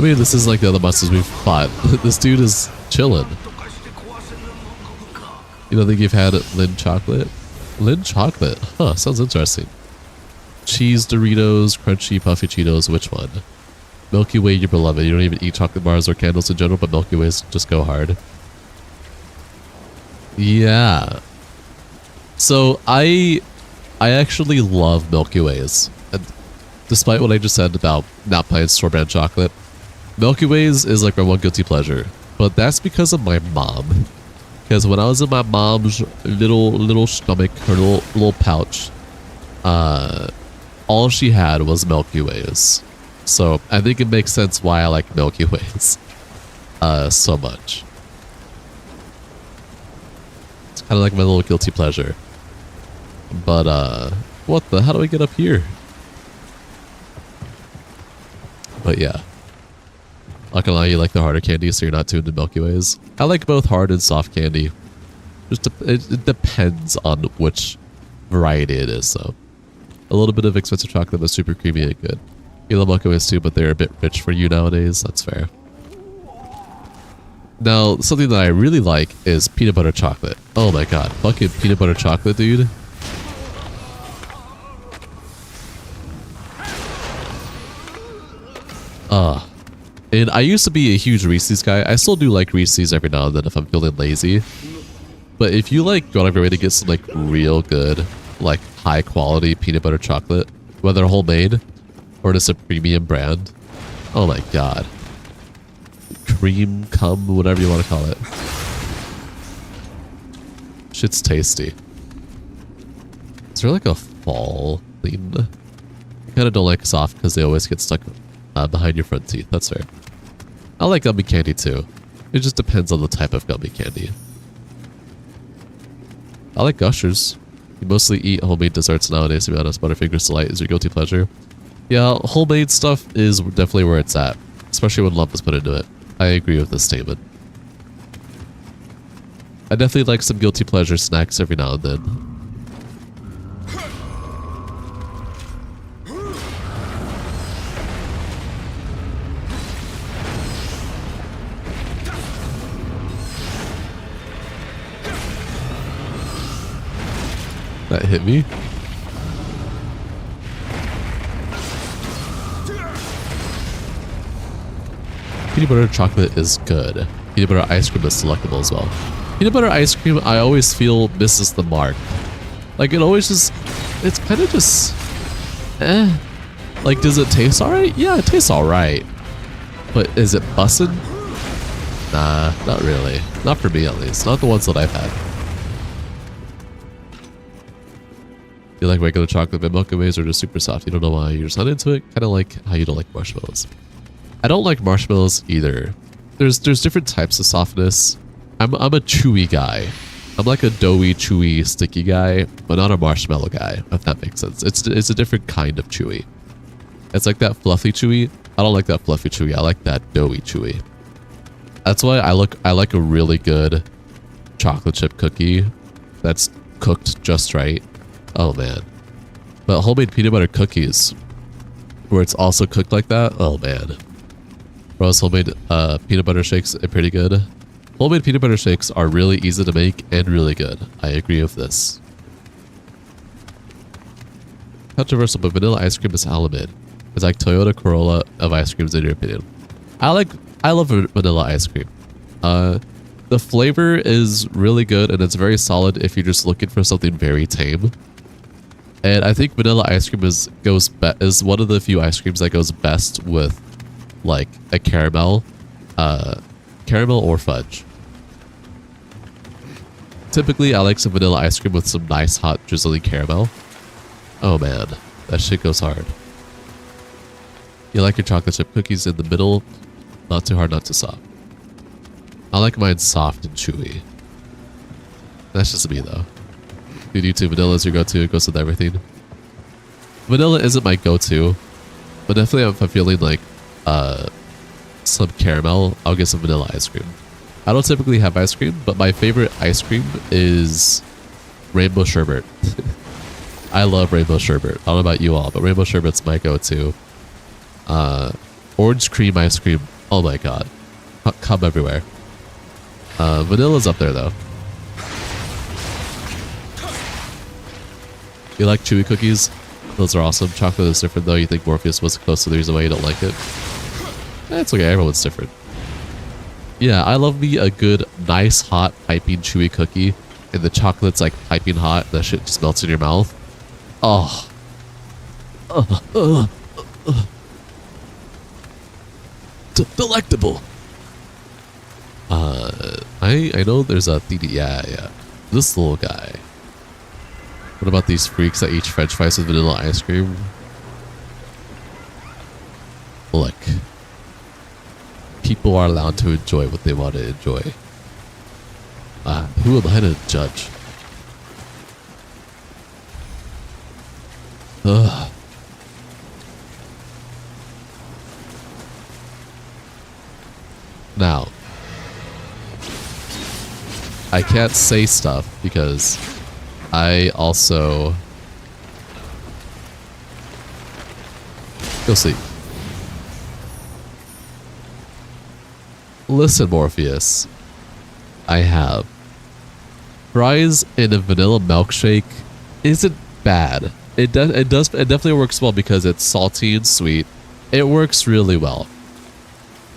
mean, this is like the other monsters we've fought. This dude is chilling. You don't think you've had Lin chocolate? Lin chocolate? Huh, sounds interesting. Cheese Doritos, crunchy, puffy Cheetos, which one? Milky Way, your beloved. You don't even eat chocolate bars or candles in general, but Milky Ways just go hard. Yeah. So I actually love Milky Ways. And despite what I just said about not playing store-brand chocolate, Milky Ways is like my one guilty pleasure. But that's because of my mom. Because when I was in my mom's little stomach, her little pouch, all she had was Milky Ways. So I think it makes sense why I like Milky Ways so much. It's kind of like my little guilty pleasure. But what the? How do I get up here? But yeah. Not gonna lie, you like the harder candy, so you're not tuned to Milky Ways. I like both hard and soft candy. Just it depends on which variety it is, though. A little bit of expensive chocolate, but super creamy and good. You love Milky Ways too, but they're a bit rich for you nowadays. That's fair. Now, something that I really like is peanut butter chocolate. Oh my god, fucking peanut butter chocolate, dude. And I used to be a huge Reese's guy. I still do like Reese's every now and then if I'm feeling lazy. But if you like go out of your way to get some like real good, like high quality peanut butter chocolate, whether homemade or just a premium brand, oh my god. Cream, cum, whatever you want to call it. Shit's tasty. Is there like a fall theme? I kind of don't like soft because they always get stuck behind your front teeth. That's fair. I like gummy candy too. It just depends on the type of gummy candy. I like Gushers. You mostly eat homemade desserts nowadays, to be honest. Butterfingers Delight is your guilty pleasure. Yeah, homemade stuff is definitely where it's at, especially when love is put into it. I agree with this statement. I definitely like some guilty pleasure snacks every now and then. That hit me. Peanut butter chocolate is good. Peanut butter ice cream is delectable as well. Peanut butter ice cream, I always feel misses the mark. Like it always just, it's kind of just, Like, does it taste alright? Yeah, it tastes alright. But is it bussin'? Nah, not really. Not for me at least. Not the ones that I've had. You like regular chocolate but Milky Ways or just super soft? You don't know why. You're just not into it? Kind of like how you don't like marshmallows. I don't like marshmallows either. There's different types of softness. I'm a chewy guy. I'm like a doughy, chewy, sticky guy, but not a marshmallow guy, if that makes sense. It's a different kind of chewy. It's like that fluffy chewy. I don't like that fluffy chewy. I like that doughy chewy. That's why I like a really good chocolate chip cookie that's cooked just right. Oh man. But homemade peanut butter cookies where it's also cooked like that, oh man. Rose homemade peanut butter shakes are pretty good. Homemade peanut butter shakes are really easy to make and really good. I agree with this. Controversial, but vanilla ice cream is element. It's like Toyota Corolla of ice creams in your opinion. I love vanilla ice cream. The flavor is really good and it's very solid if you're just looking for something very tame. And I think vanilla ice cream is one of the few ice creams that goes best with like a caramel or fudge. Typically, I like some vanilla ice cream with some nice hot drizzling caramel. Oh man, that shit goes hard. You like your chocolate chip cookies in the middle, not too hard, not too soft. I like mine soft and chewy. That's just me though. Dude, you too. Vanilla is your go-to. It goes with everything. Vanilla isn't my go-to, but definitely if I'm feeling like some caramel, I'll get some vanilla ice cream. I don't typically have ice cream, but my favorite ice cream is rainbow sherbet. I love rainbow sherbet. I don't know about you all, but rainbow sherbet's my go-to. Orange cream ice cream Oh my god. Cum everywhere. Vanilla's up there though. You like chewy cookies? Those are awesome. Chocolate is different though. You think Morpheus was close to the reason why you don't like it? It's okay, everyone's different. Yeah, I love me a good, nice, hot, piping, chewy cookie. And the chocolate's like piping hot. That shit just melts in your mouth. Oh. Delectable. I know there's a TD. Yeah. This little guy. What about these freaks that eat French fries with vanilla ice cream? Look. People are allowed to enjoy what they want to enjoy. Who am I to judge? Ugh. Now, I can't say stuff because I also... Go sleep. Listen, Morpheus. I have fries in a vanilla milkshake isn't bad. It definitely works well because it's salty and sweet. It works really well.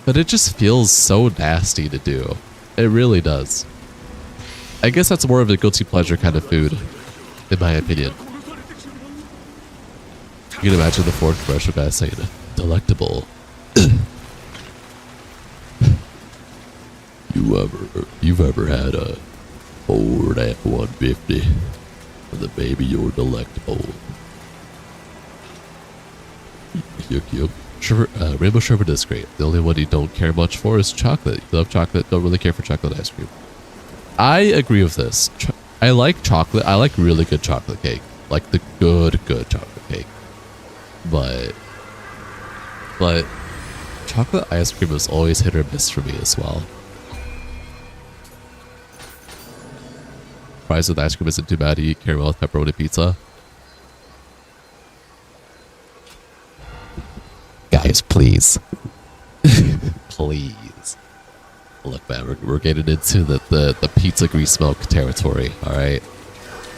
But it just feels so nasty to do. It really does. I guess that's more of a guilty pleasure kind of food, in my opinion. You can imagine the Ford commercial guy saying, delectable. You've ever had a Ford F-150 and the baby you're delectable. Yuck. Rainbow sherbet is great. The only one you don't care much for is chocolate. You love chocolate, don't really care for chocolate ice cream. I agree with this. I like chocolate. I like really good chocolate cake. Like the good chocolate cake. But chocolate ice cream is always hit or miss for me as well. Fries with ice cream isn't too bad to eat. Caramel with pepperoni pizza. Guys, please. Please. Look, man, we're getting into the pizza grease milk territory, alright?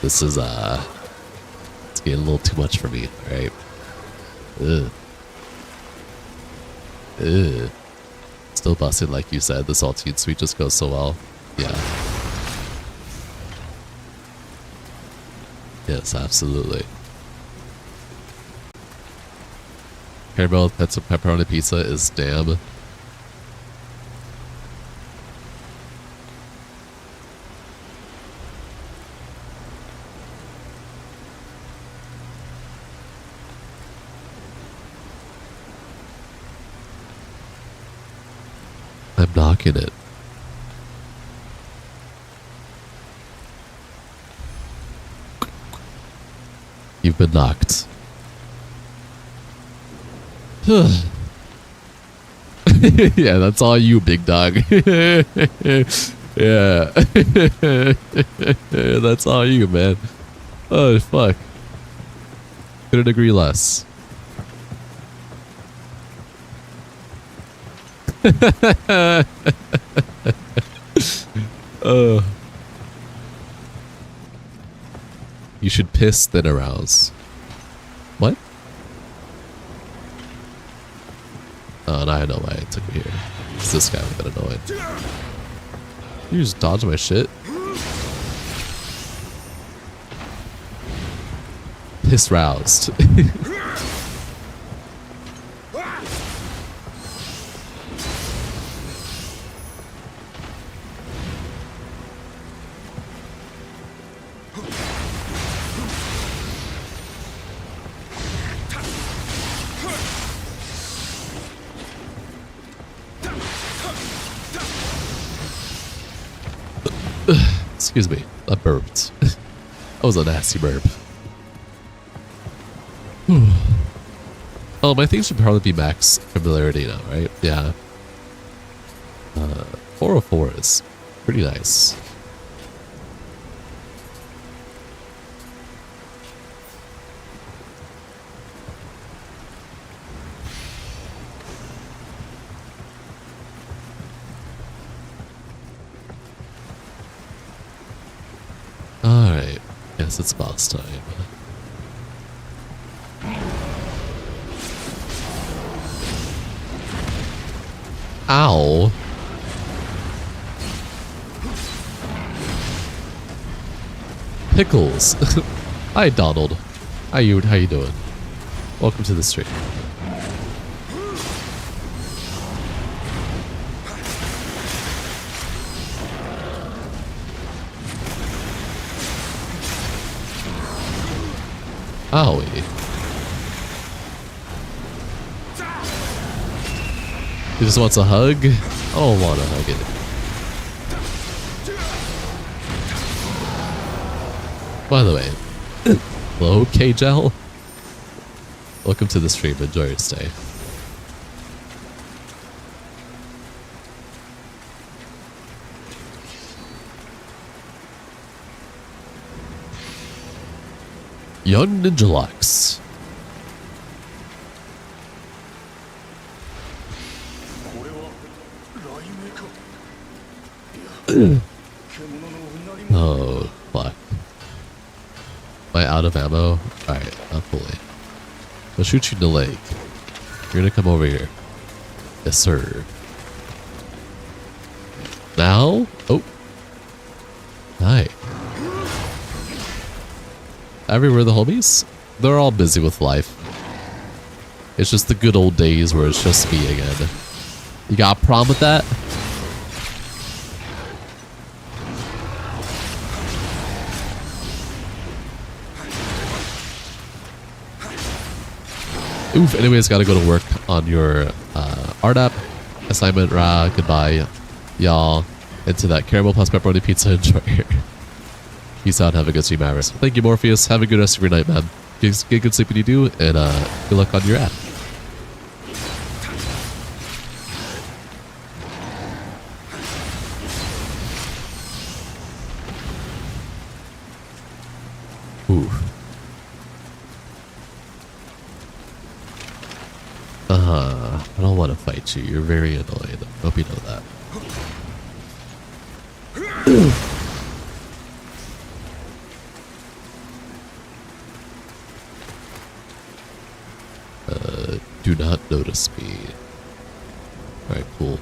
This is, it's getting a little too much for me, alright? Ugh. Still busting, like you said. The salty and sweet just goes so well. Yeah. Yes, absolutely. Caramel with pepperoni pizza is damn. I'm knocking it. You've been knocked. Yeah, that's all you, big dog. Yeah. That's all you, man. Oh, fuck. Couldn't agree less. You should piss then arouse. What? Oh, now I know why it took me here. It's this guy with that annoying. You just dodge my shit. Piss roused. Excuse me, I burped. That was a nasty burp. Oh, my thing should probably be max familiarity now, right? Yeah. 404 is pretty nice. Guess it's boss time. Ow. Pickles. Hi, Donald. How you doing? Welcome to the stream. Owie. He just wants a hug? I don't want to hug it. By the way, hello, K-Gel. Welcome to the stream. Enjoy your stay. Young Ninja Lux. Oh, fuck. Am I out of ammo? Alright, not fully. I'll shoot you in the leg. You're gonna come over here. Yes, sir. Now? Oh. Hi. Everywhere the homies? They're all busy with life. It's just the good old days where it's just me again. You got a problem with that? Oof, anyways, gotta go to work on your Whaddup assignment. Goodbye, y'all. Into that caramel plus pepperoni pizza. Enjoy. Peace out. Have a good stream, Maris. Thank you, Morpheus. Have a good rest of your night, man. Get good sleep when you do, and good luck on your app. Ooh. I don't want to fight you. You're very annoying. Hope you know that. Do not notice me. Alright, cool.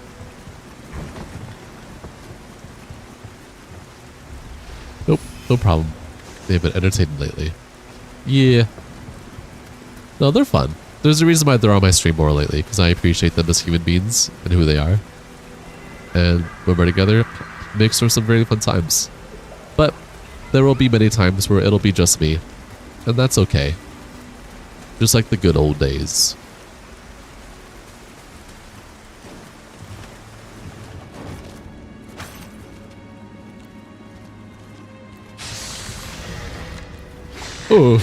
Nope, no problem. They've been entertaining lately. Yeah. No, they're fun. There's a reason why they're on my stream more lately, because I appreciate them as human beings and who they are. And when we're together, makes for some very fun times. But there will be many times where it'll be just me, and that's okay. Just like the good old days. Oh.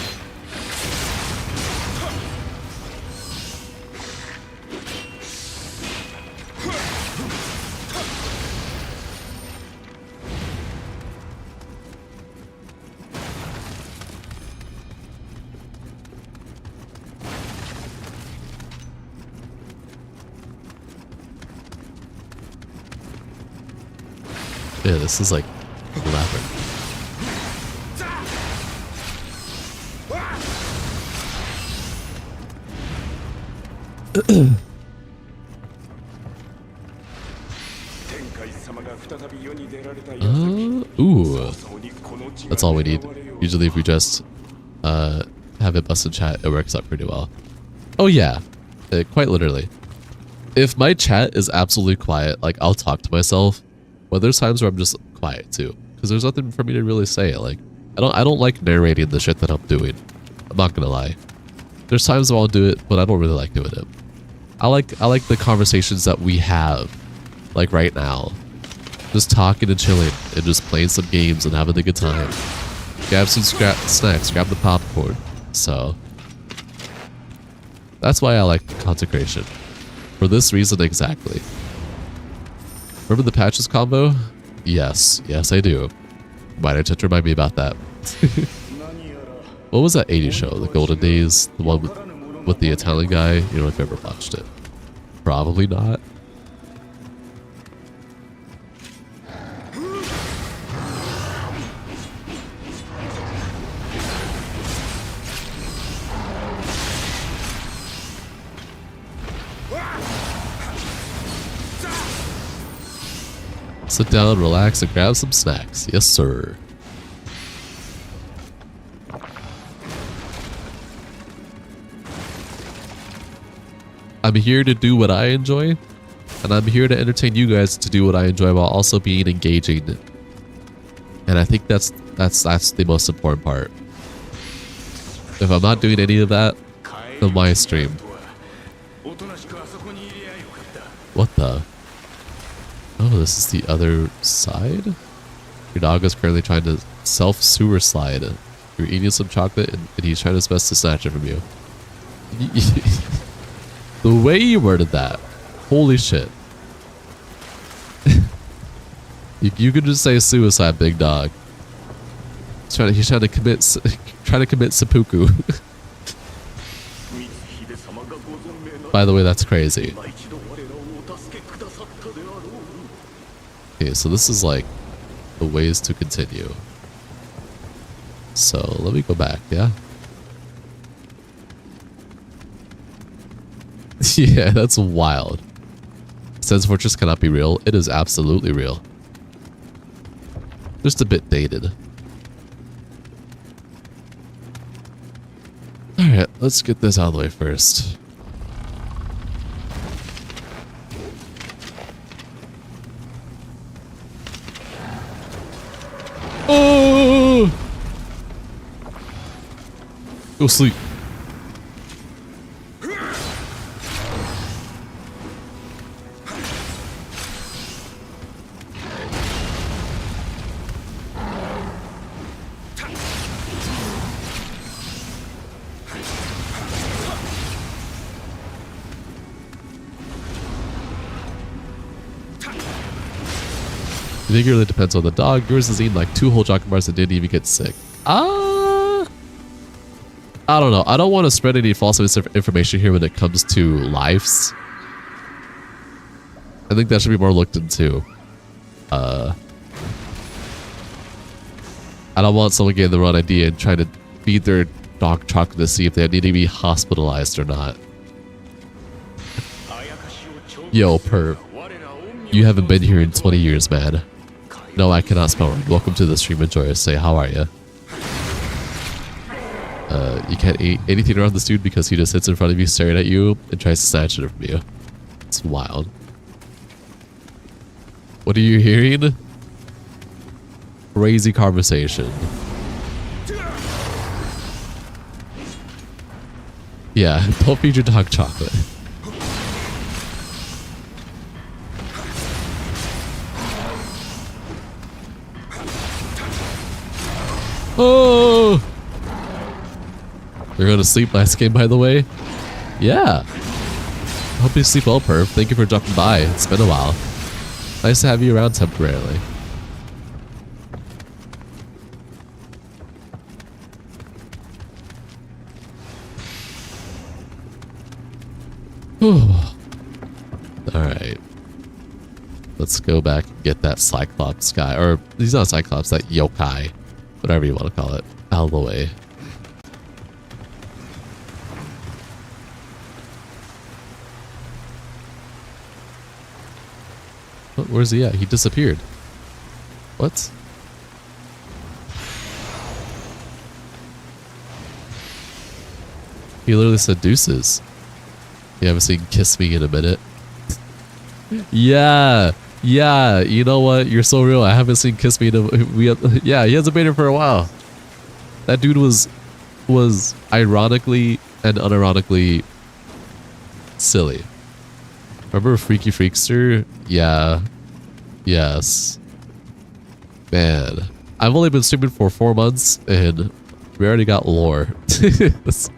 Yeah, this is like elaborate. Ooh. That's all we need. Usually if we just have it bust in chat, it works out pretty well. Oh yeah, quite literally. If my chat is absolutely quiet, like I'll talk to myself, but there's times where I'm just quiet too, because there's nothing for me to really say. Like I don't like narrating the shit that I'm doing. I'm not gonna lie. There's times where I'll do it, but I don't really like doing it. I like the conversations that we have, like right now. Just talking and chilling and just playing some games and having a good time. Grab some snacks, grab the popcorn. So that's why I like consecration. For this reason exactly. Remember the patches combo? Yes, yes I do. Might have just remind me about that. What was that 80s show? The Golden Days? The one with the Italian guy? You know if I ever watched it. Probably not. Sit down, relax, and grab some snacks. Yes, sir. I'm here to do what I enjoy, and I'm here to entertain you guys to do what I enjoy while also being engaging. And I think that's the most important part. If I'm not doing any of that, then why stream? What the? Oh, this is the other side? Your dog is currently trying to self-suicide. You're eating some chocolate and he's trying his best to snatch it from you. The way you worded that. Holy shit. You could just say suicide, big dog. He's trying to commit seppuku. By the way, that's crazy. Okay, so this is like the ways to continue. So let me go back, yeah? Yeah, that's wild. Says Fortress cannot be real. It is absolutely real. Just a bit dated. Alright, let's get this out of the way first. Oh! Go sleep. I think it really depends on the dog. Yours is eating like 2 whole chocolate bars and didn't even get sick. I don't know. I don't want to spread any false information here when it comes to lives. I think that should be more looked into. I don't want someone getting the wrong idea and trying to feed their dog chocolate to see if they need to be hospitalized or not. Yo, perp. You haven't been here in 20 years, man. No, I cannot spell right. Welcome to the stream. Enjoy it. Say, how are you? You can't eat anything around this dude because he just sits in front of you staring at you and tries to snatch it from you. It's wild. What are you hearing? Crazy conversation. Yeah, don't feed your dog chocolate. Oh! You're going to sleep last game, by the way? Yeah. Hope you sleep well, perf. Thank you for dropping by. It's been a while. Nice to have you around temporarily. Alright. Let's go back and get that Cyclops guy. Or, he's not a Cyclops, that yokai. Whatever you want to call it. Out of the way. What, where's he at? He disappeared. What? He literally said deuces. You haven't seen Kiss Me in a minute. Yeah. Yeah, you know what? You're so real. I haven't seen Kiss Me in a... yeah, he hasn't been here for a while. That dude was ironically and unironically silly. Remember Freaky Freakster? Yeah. Yes. Man. I've only been streaming for 4 months and we already got lore. That's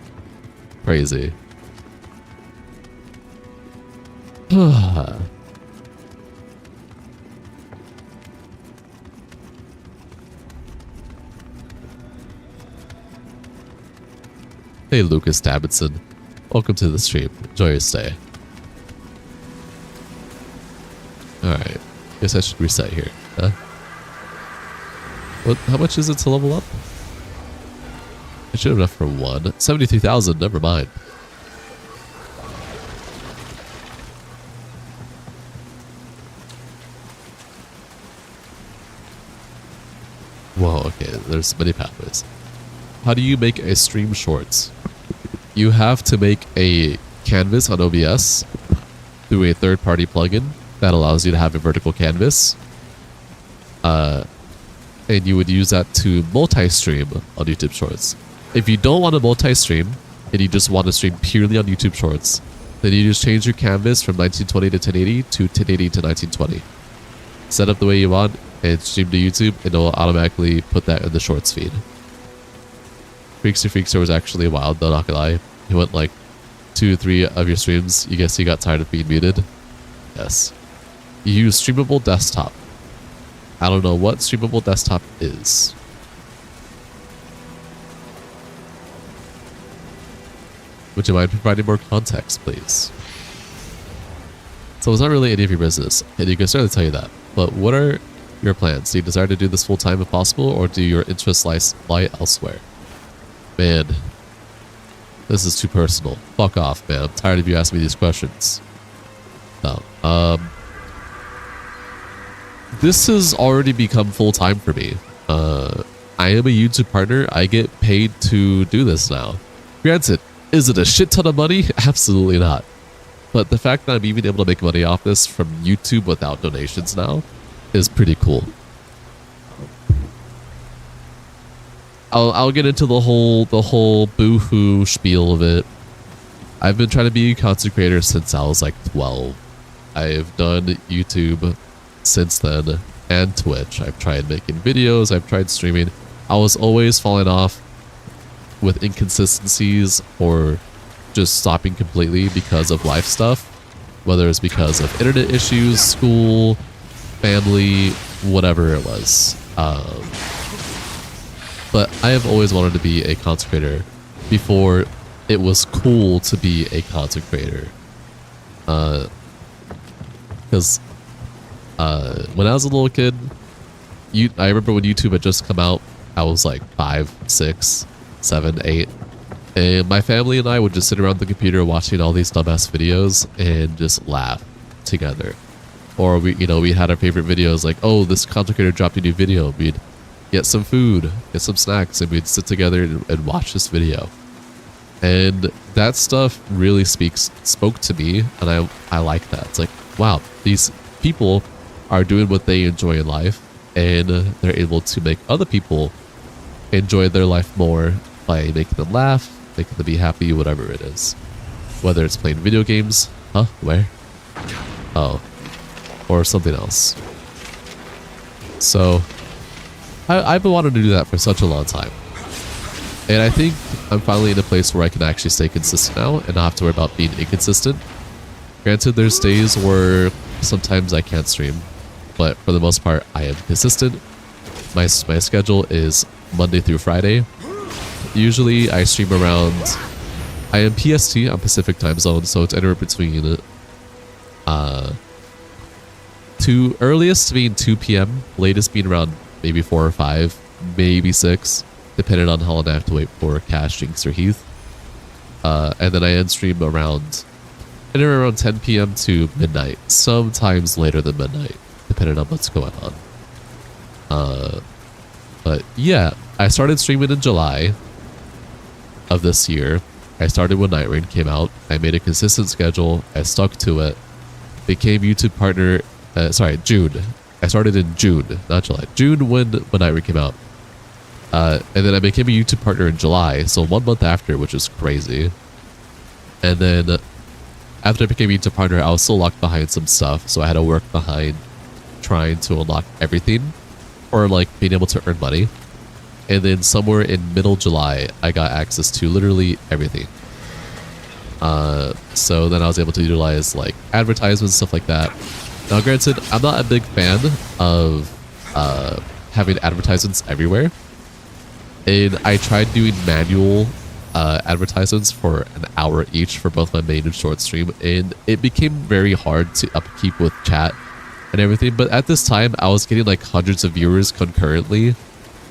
crazy. Hey Lucas Davidson, welcome to the stream. Enjoy your stay. Alright, guess I should reset here. Huh? What? How much is it to level up? I should have enough for 1. 73,000, never mind. Whoa, okay, there's many pathways. How do you make a stream shorts? You have to make a canvas on OBS through a third-party plugin that allows you to have a vertical canvas. And you would use that to multi-stream on YouTube Shorts. If you don't want to multi-stream and you just want to stream purely on YouTube Shorts, then you just change your canvas from 1920 to 1080 to 1080 to 1920. Set up the way you want and stream to YouTube, and it'll automatically put that in the Shorts feed. Freakster was actually wild, though, not gonna lie. He went like 2 or 3 of your streams. You guess he got tired of being muted? Yes. You use streamable desktop. I don't know what streamable desktop is. Would you mind providing more context, please? So it's not really any of your business, and you can certainly tell you that. But what are your plans? Do you desire to do this full time if possible, or do your interests lie elsewhere? Man, this is too personal. Fuck off, man. I'm tired of you asking me these questions. No. This has already become full-time for me. I am a YouTube partner. I get paid to do this now. Granted, is it a shit ton of money? Absolutely not. But the fact that I'm even able to make money off this from YouTube without donations now is pretty cool. I'll get into the whole boo-hoo spiel of it. I've been trying to be a content creator since I was like 12. I've done YouTube since then, and Twitch. I've tried making videos, I've tried streaming. I was always falling off with inconsistencies or just stopping completely because of life stuff, whether it's because of internet issues, school, family, whatever it was. But I have always wanted to be a content creator before it was cool to be a content creator. Because when I was a little kid, I remember when YouTube had just come out, I was like 5, 6, 7, 8. And my family and I would just sit around the computer watching all these dumbass videos and just laugh together. Or we had our favorite videos like, oh, this content creator dropped a new video. We'd get some food, get some snacks, and we'd sit together and watch this video. And that stuff really spoke to me, and I like that. It's like, wow, these people are doing what they enjoy in life, and they're able to make other people enjoy their life more by making them laugh, making them be happy, whatever it is. Whether it's playing video games, where? Oh, or something else. So I've been wanting to do that for such a long time. And I think I'm finally in a place where I can actually stay consistent now and not have to worry about being inconsistent. Granted, there's days where sometimes I can't stream, but for the most part, I am consistent. My schedule is Monday through Friday. Usually, I stream around... I am PST on Pacific time zone, so it's anywhere between... earliest being 2 p.m., latest being around maybe 4 or 5, maybe 6, depending on how long I have to wait for Cash, Jinx, or Heath. And then I end stream around 10 p.m. to midnight, sometimes later than midnight, depending on what's going on. But yeah, I started streaming in July of this year. I started when Night Rain came out. I made a consistent schedule. I stuck to it. Became YouTube partner. June. I started in June, not July. June when Night Rain came out. And then I became a YouTube partner in July, so 1 month after, which is crazy. And then after I became a YouTube partner, I was still locked behind some stuff, so I had to work behind trying to unlock everything, or like being able to earn money. And then somewhere in middle July, I got access to literally everything. So then I was able to utilize like advertisements, stuff like that. Now granted, I'm not a big fan of having advertisements everywhere. And I tried doing manual advertisements for an hour each for both my main and short stream, and it became very hard to upkeep with chat and everything. But at this time, I was getting like hundreds of viewers concurrently.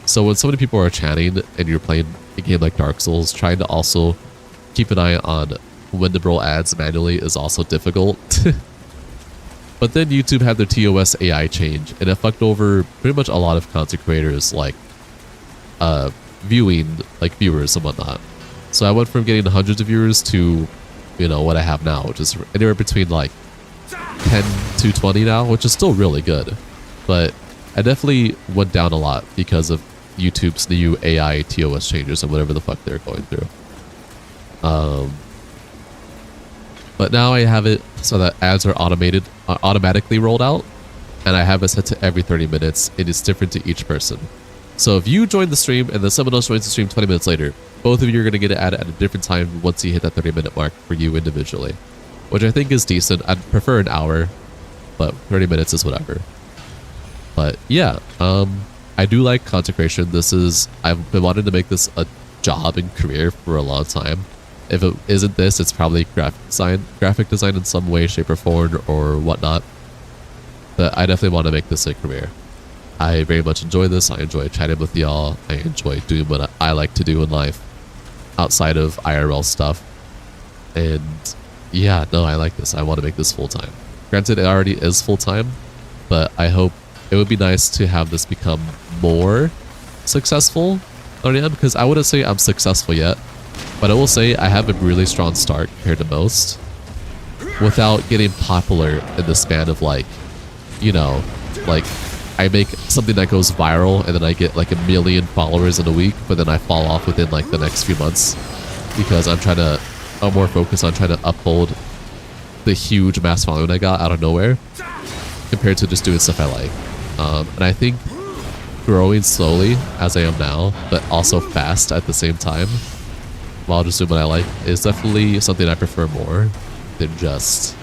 So when so many people are chatting and you're playing a game like Dark Souls, trying to also keep an eye on when to roll ads manually is also difficult. But then YouTube had their TOS AI change, and it fucked over pretty much a lot of content creators like viewing, like viewers and whatnot. So I went from getting hundreds of viewers to, you know, what I have now, which is anywhere between like 10 to 20 now, which is still really good. But I definitely went down a lot because of YouTube's new AI TOS changes and whatever the fuck they're going through. But now I have it so that ads are automatically rolled out, and I have it set to every 30 minutes. It is different to each person. So if you join the stream and then someone else joins the stream 20 minutes later, both of you are going to get an ad at a different time once you hit that 30-minute mark for you individually, which I think is decent. I'd prefer an hour, but 30 minutes is whatever. But yeah, I do like content creation. I've been wanting to make this a job and career for a long time. If it isn't this, it's probably graphic design in some way, shape, or form, or whatnot. But I definitely want to make this a career. I very much enjoy this. I enjoy chatting with y'all. I enjoy doing what I like to do in life outside of IRL stuff. And yeah, no, I like this. I want to make this full-time. Granted, it already is full-time, but I hope it would be nice to have this become more successful than I am, because I wouldn't say I'm successful yet, but I will say I have a really strong start compared to most without getting popular in the span of like, you know, like I make something that goes viral and then I get like 1 million followers in a week, but then I fall off within like the next few months because I'm more focused on trying to uphold the huge mass following I got out of nowhere compared to just doing stuff I like. And I think growing slowly as I am now, but also fast at the same time, while just doing what I like, is definitely something I prefer more than just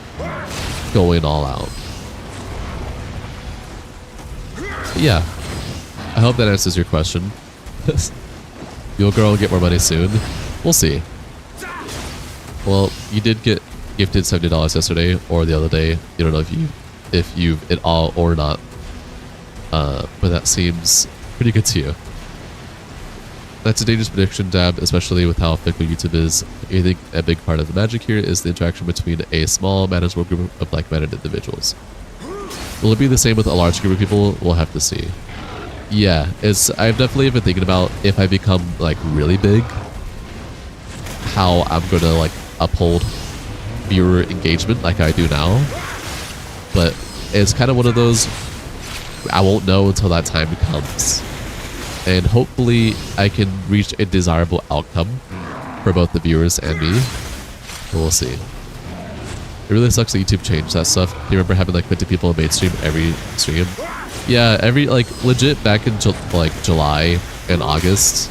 going all out. But yeah, I hope that answers your question. You'll grow and get more money soon. We'll see. Well, you did get gifted $70 yesterday or the other day. You don't know if you it all or not. But that seems pretty good to you. That's a dangerous prediction, Dab, especially with how fickle YouTube is. I think a big part of the magic here is the interaction between a small, manageable group of like-minded individuals. Will it be the same with a large group of people? We'll have to see. Yeah, I've definitely been thinking about if I become like really big, how I'm gonna like uphold viewer engagement like I do now. But it's kind of one of those, I won't know until that time comes. And hopefully I can reach a desirable outcome for both the viewers and me. But we'll see. It really sucks that YouTube changed that stuff. Do you remember having like 50 people in mainstream every stream? Yeah, every like legit back in July and August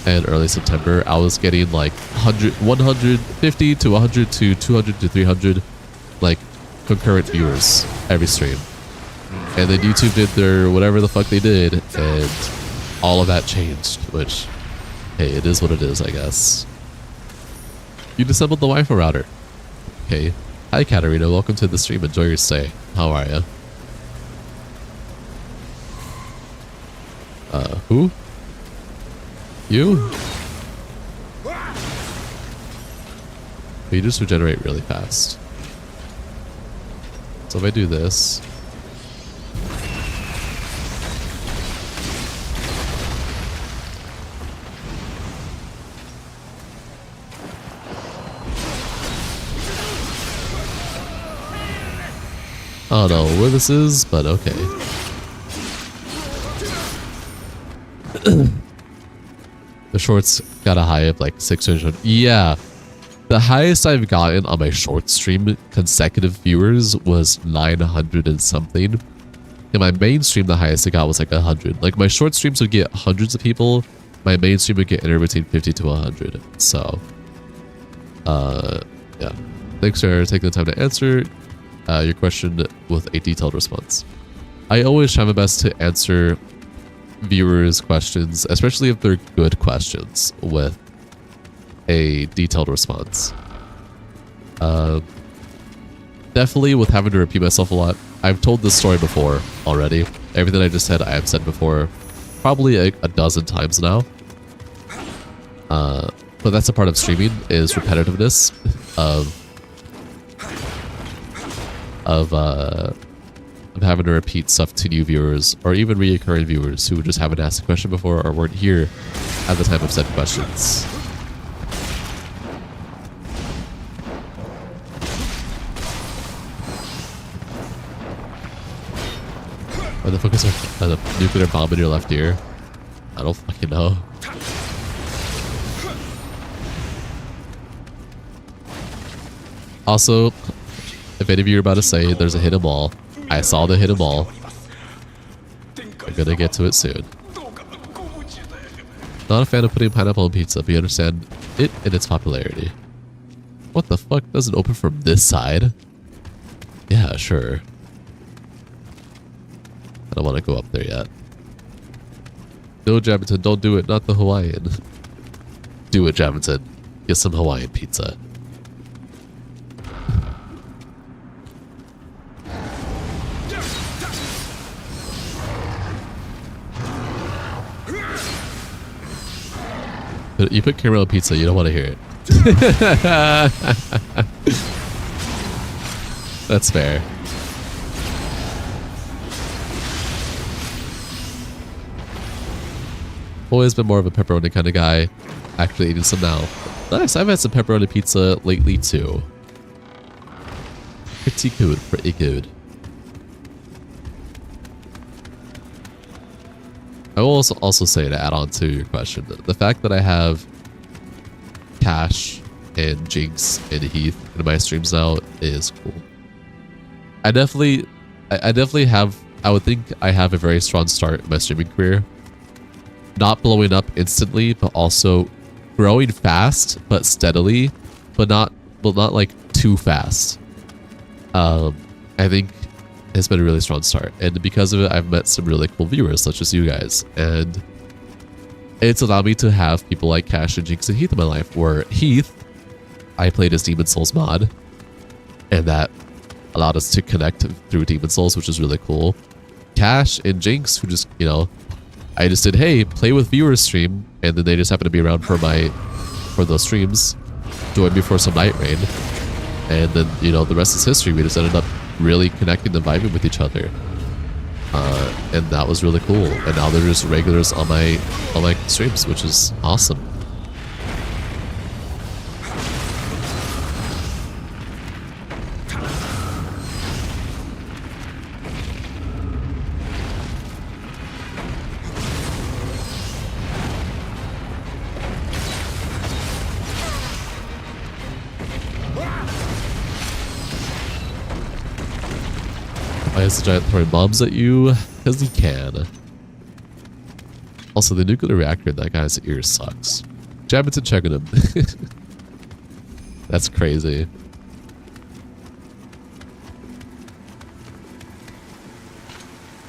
and early September, I was getting like 150 to 100 to 200 to 300 like concurrent viewers every stream. And then YouTube did their whatever the fuck they did, and all of that changed, which, hey, it is what it is, I guess. You disassembled the Wi-Fi router. Okay. Hi, Katarina. Welcome to the stream. Enjoy your stay. How are ya? Who? You? You just regenerate really fast. So if I do this... I don't know where this is, but okay. The shorts got a high of like 600. Yeah. The highest I've gotten on my short stream consecutive viewers was 900 and something. In my main stream, the highest I got was like 100. Like my short streams would get hundreds of people. My main stream would get anywhere between 50 to 100. So, yeah. Thanks for taking the time to answer your question with a detailed response. I always try my best to answer viewers' questions, especially if they're good questions, with a detailed response. Definitely with having to repeat myself a lot. I've told this story before already. Everything I just said, I have said before probably a dozen times now. But that's a part of streaming, is repetitiveness of I'm having to repeat stuff to new viewers or even reoccurring viewers who just haven't asked a question before or weren't here at the time of said questions. Where the fuck is a nuclear bomb in your left ear? I don't fucking know. Also, if any of you are about to say there's a hidden wall, I saw the hidden wall. I'm gonna get to it soon. Not a fan of putting pineapple on pizza, but you understand it and its popularity. What the fuck? Doesn't open from this side? Yeah, sure. I don't want to go up there yet. No, Jamington, don't do it. Not the Hawaiian. Do it, Jamington. Get some Hawaiian pizza. You put caramel pizza, you don't want to hear it. That's fair. Always been more of a pepperoni kind of guy. Actually eating some now. Nice, I've had some pepperoni pizza lately too. Pretty good, pretty good. I will also say, to add on to your question, the fact that I have Cash and Jinx and Heath in my streams now is cool. I definitely have, I would think I have a very strong start in my streaming career. Not blowing up instantly, but also growing fast, but steadily, but not like too fast. I think it's been a really strong start, and because of it, I've met some really cool viewers, such as you guys, and it's allowed me to have people like Cash and Jinx and Heath in my life, where Heath, I played as Demon Souls mod, and that allowed us to connect through Demon Souls, which is really cool. Cash and Jinx, who just, you know, I just did, hey, play with viewers stream, and then they just happened to be around for those streams, joined me for some Night Rain, and then, you know, the rest is history. We just ended up really connecting and vibing with each other, and that was really cool. And now they're just regulars on my streams, which is awesome. Why is the giant throwing bombs at you? Because he can. Also, the nuclear reactor in that guy's ear sucks. Jamington checking him. That's crazy.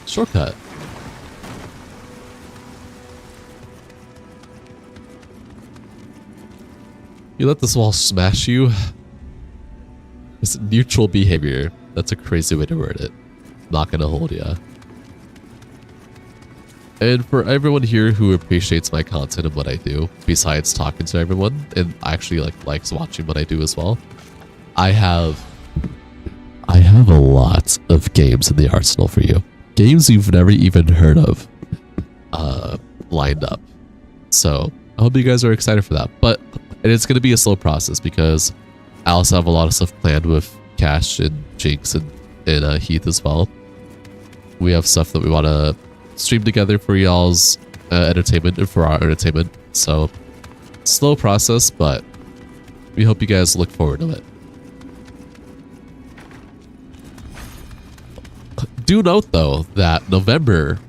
Shortcut. You let this wall smash you? It's neutral behavior. That's a crazy way to word it. Not gonna hold ya. And for everyone here who appreciates my content and what I do, besides talking to everyone, and actually likes watching what I do as well, I have a lot of games in the arsenal for you. Games you've never even heard of lined up. So I hope you guys are excited for that. But it's gonna be a slow process because I also have a lot of stuff planned with Cash and Jinx and Heath as well. We have stuff that we want to stream together for y'all's entertainment and for our entertainment. So, slow process, but we hope you guys look forward to it. Do note though that November,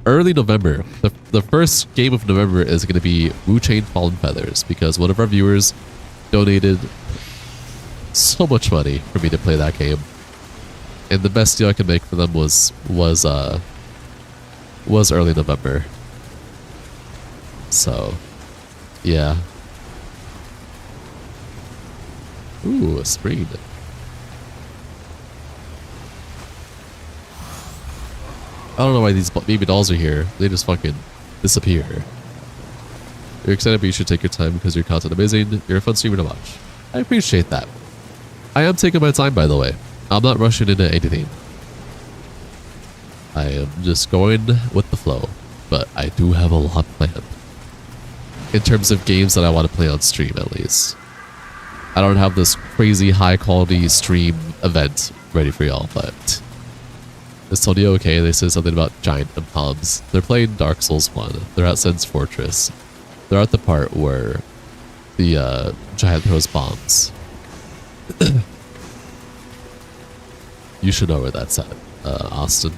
early November, the first game of November is going to be Wu Chain Fallen Feathers, because one of our viewers donated so much money for me to play that game, and the best deal I could make for them was early November. So, yeah. Ooh, a screen. I don't know why these baby dolls are here. They just fucking disappear. You're excited, but you should take your time because your content amazing. You're a fun streamer to watch. I appreciate that. I am taking my time, by the way. I'm not rushing into anything. I am just going with the flow, but I do have a lot planned. In terms of games that I want to play on stream, at least. I don't have this crazy high quality stream event ready for y'all, but it's totally okay. They said something about giant impalms. They're playing Dark Souls 1. They're at Sen's Fortress. They're at the part where the giant throws bombs. You should know where that's at, Austin.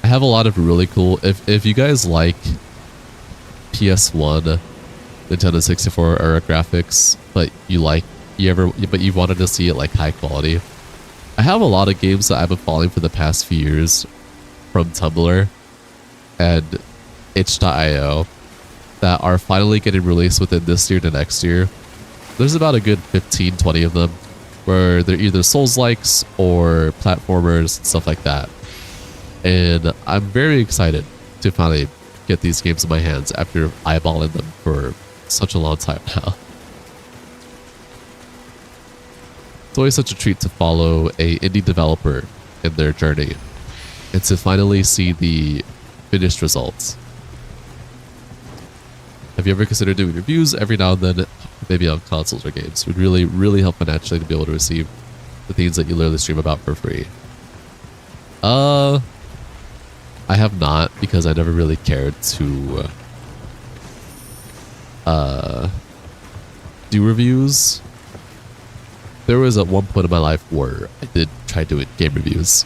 I have a lot of really cool, if you guys like PS1 Nintendo 64 era graphics, but you wanted to see it like high quality, I have a lot of games that I've been following for the past few years from Tumblr and itch.io that are finally getting released within this year to next year. There's about a good 15, 20 of them where they're either Souls-likes or platformers and stuff like that. And I'm very excited to finally get these games in my hands after eyeballing them for such a long time now. It's always such a treat to follow a indie developer in their journey and to finally see the finished results. Have you ever considered doing reviews every now and then, maybe on consoles or games? It would really, really help financially to be able to receive the things that you literally stream about for free. I have not, because I never really cared to do reviews. There was at one point in my life where I did try doing game reviews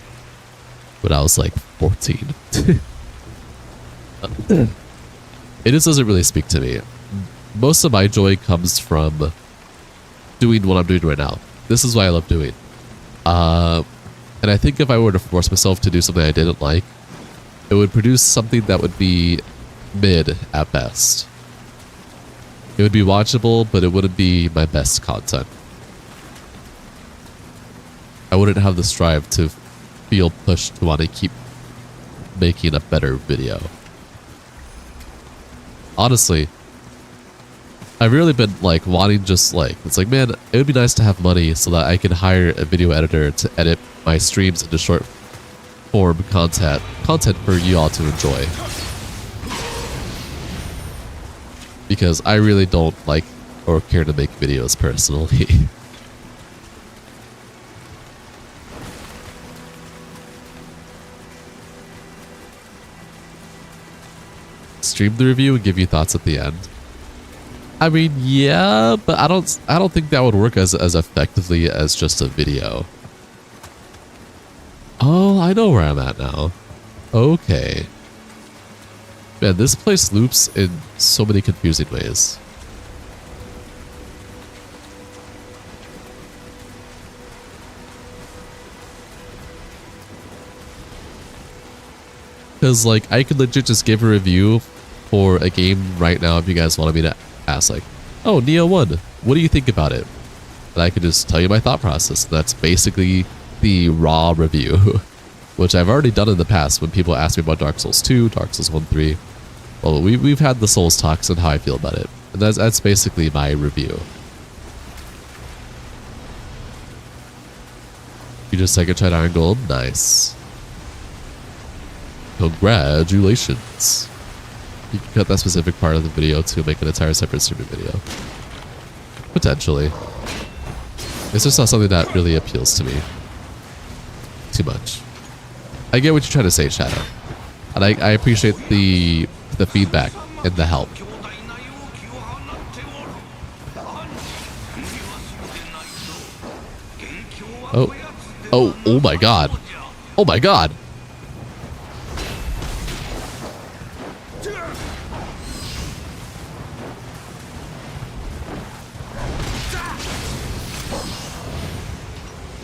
when I was like 14. It just doesn't really speak to me. Most of my joy comes from doing what I'm doing right now. This is what I love doing. And I think if I were to force myself to do something I didn't like, it would produce something that would be mid at best. It would be watchable, but it wouldn't be my best content. I wouldn't have the strive to feel pushed to want to keep making a better video. Honestly, I've really been like wanting it's like, man, it would be nice to have money so that I could hire a video editor to edit my streams into short form content for you all to enjoy. Because I really don't like or care to make videos personally. Stream the review and give you thoughts at the end. I mean, yeah, but I don't think that would work as effectively as just a video. Oh, I know where I'm at now. Okay. Man, this place loops in so many confusing ways. Because, like, I could legit just give a review for a game right now if you guys wanted me to ask, like, oh, Neo 1, what do you think about it? And I could just tell you my thought process. That's basically the raw review, which I've already done in the past when people ask me about Dark Souls 2, Dark Souls 1, 3. Well, we've had the Souls talks and how I feel about it. And that's basically my review. You just second tried Iron Gold? Nice. Congratulations. You can cut that specific part of the video to make an entire separate streaming video. Potentially. It's just not something that really appeals to me too much. I get what you're trying to say, Shadow. And I appreciate the feedback and the help. Oh my god. Oh my god.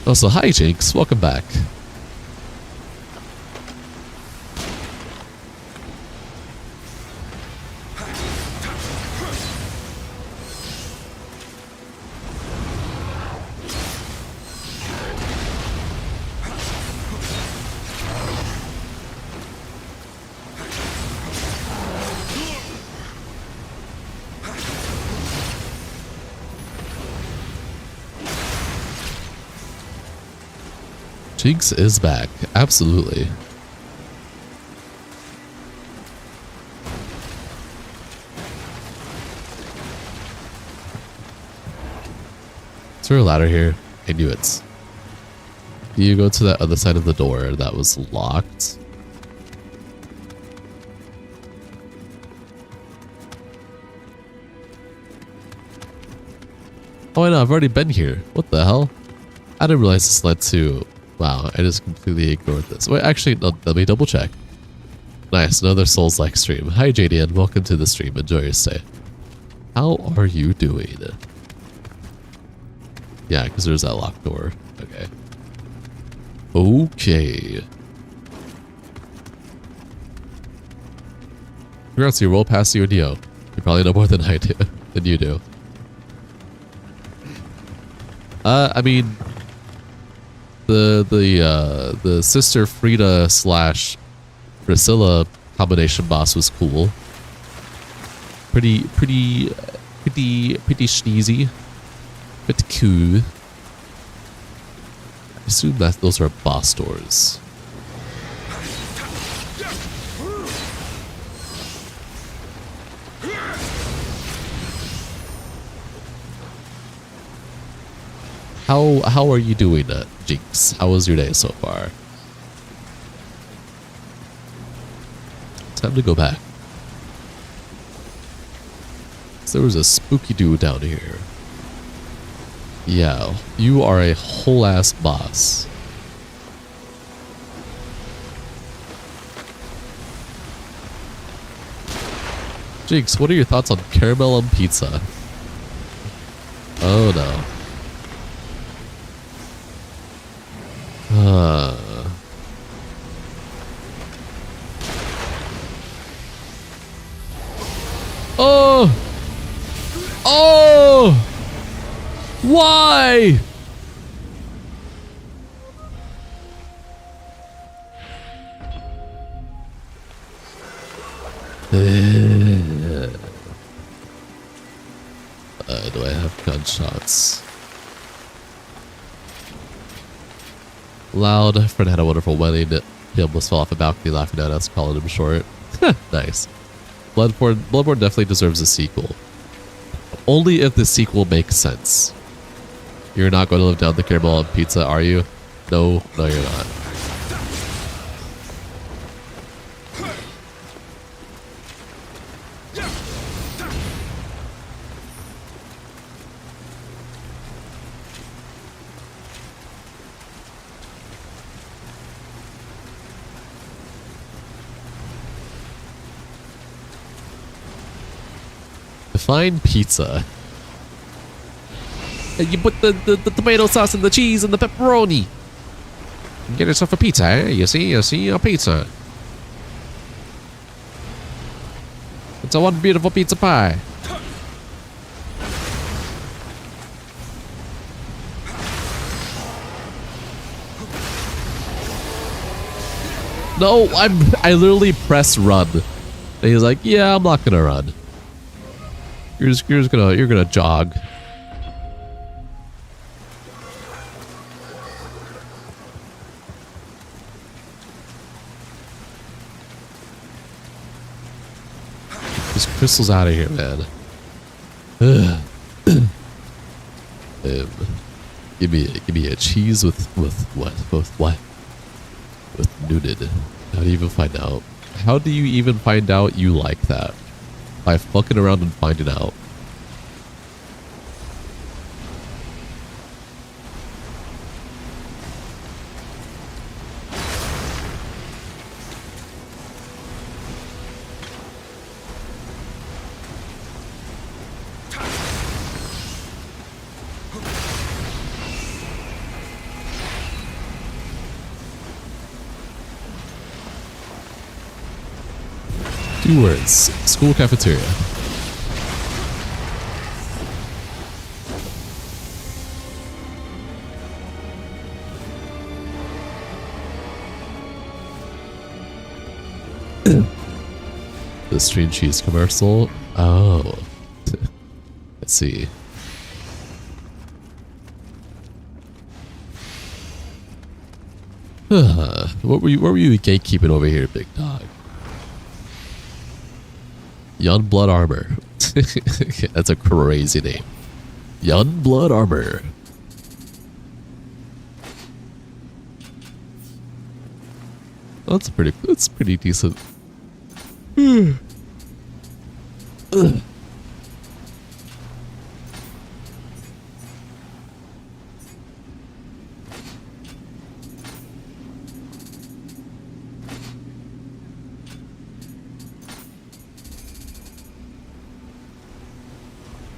Also, hi Jinx, welcome back. Jinx is back. Absolutely. Is there a ladder here? I knew it. You go to that other side of the door that was locked. Oh, I know. I've already been here. What the hell? I didn't realize this led to... Wow, I just completely ignored this. Wait, actually, no, let me double check. Nice, another Souls-like stream. Hi, JDN. Welcome to the stream. Enjoy your stay. How are you doing? Yeah, because there's that locked door. Okay. Okay. Congrats, you roll past you and Neo. You probably know more than I do. Than you do. I mean, the sister Frida slash Priscilla combination boss was cool. Pretty sneezy. Pretty cool. I assume that those are boss doors. How are you doing, Jinx? How was your day so far? Time to go back. So there was a spooky dude down here. Yeah, you are a whole ass boss. Jinx, what are your thoughts on caramel on pizza? Oh no. Oh! Oh! Why? Do I have gunshots? Loud. Friend had a wonderful wedding. He almost fell off a balcony laughing at us, calling him short. Nice. Bloodborne definitely deserves a sequel. Only if the sequel makes sense. You're not going to live down the caramel on pizza, are you? No, no you're not. Define pizza. You put the tomato sauce and the cheese and the pepperoni. Get yourself a pizza, eh? You see a pizza. It's a one beautiful pizza pie. No, I literally press run. And he's like, yeah, I'm not gonna run. You're gonna jog. These crystals out of here, man. Give me a cheese with what? With what? With nooted. How do you even find out? How do you even find out you like that? By fucking around and finding out. Two words. School cafeteria. The string cheese commercial. Oh. Let's see. What were you gatekeeping over here, big dog? Young Blood Armor. That's a crazy name. Young Blood Armor. That's pretty decent. I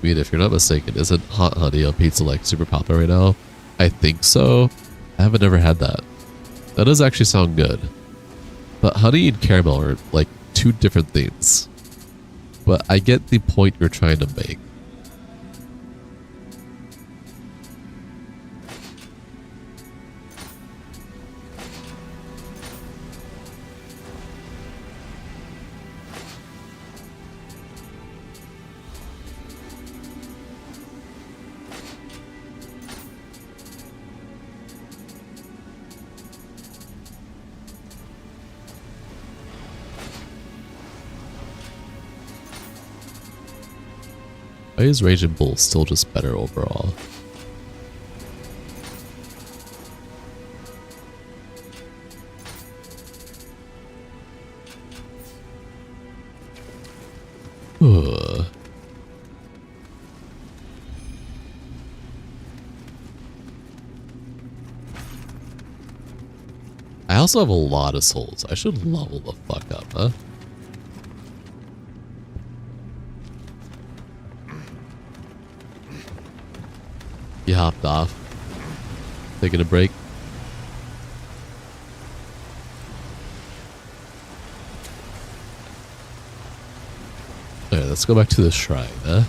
mean, if you're not mistaken, isn't hot honey on pizza like super popular right now? I think so. I haven't ever had that. That does actually sound good. But honey and caramel are like two different things. But I get the point you're trying to make. Why is Raging Bull still just better overall? I also have a lot of souls. I should level the fuck up, huh? He hopped off. Taking a break. Alright, let's go back to the shrine, huh?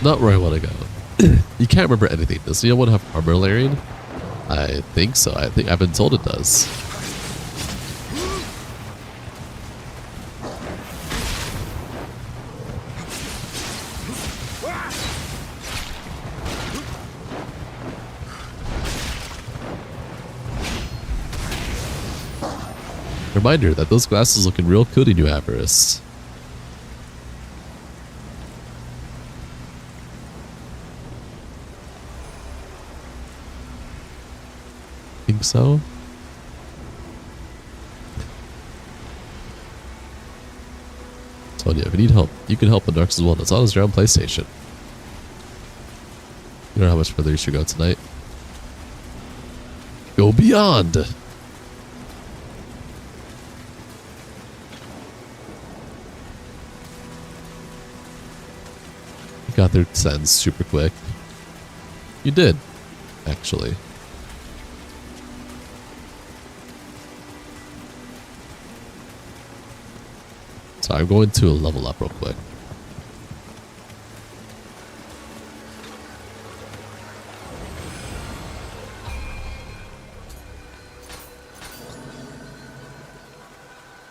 Not where I want to go. You can't remember anything. Does anyone have armor layering? I think so. I've been told it does. Reminder that those glasses looking real good in you, Avarice. Think so? Told you, if you need help, you can help in Darks as well. That's on your own PlayStation. You know how much further you should go tonight? Go beyond! Got their sentence super quick. You did, actually. So I'm going to level up real quick.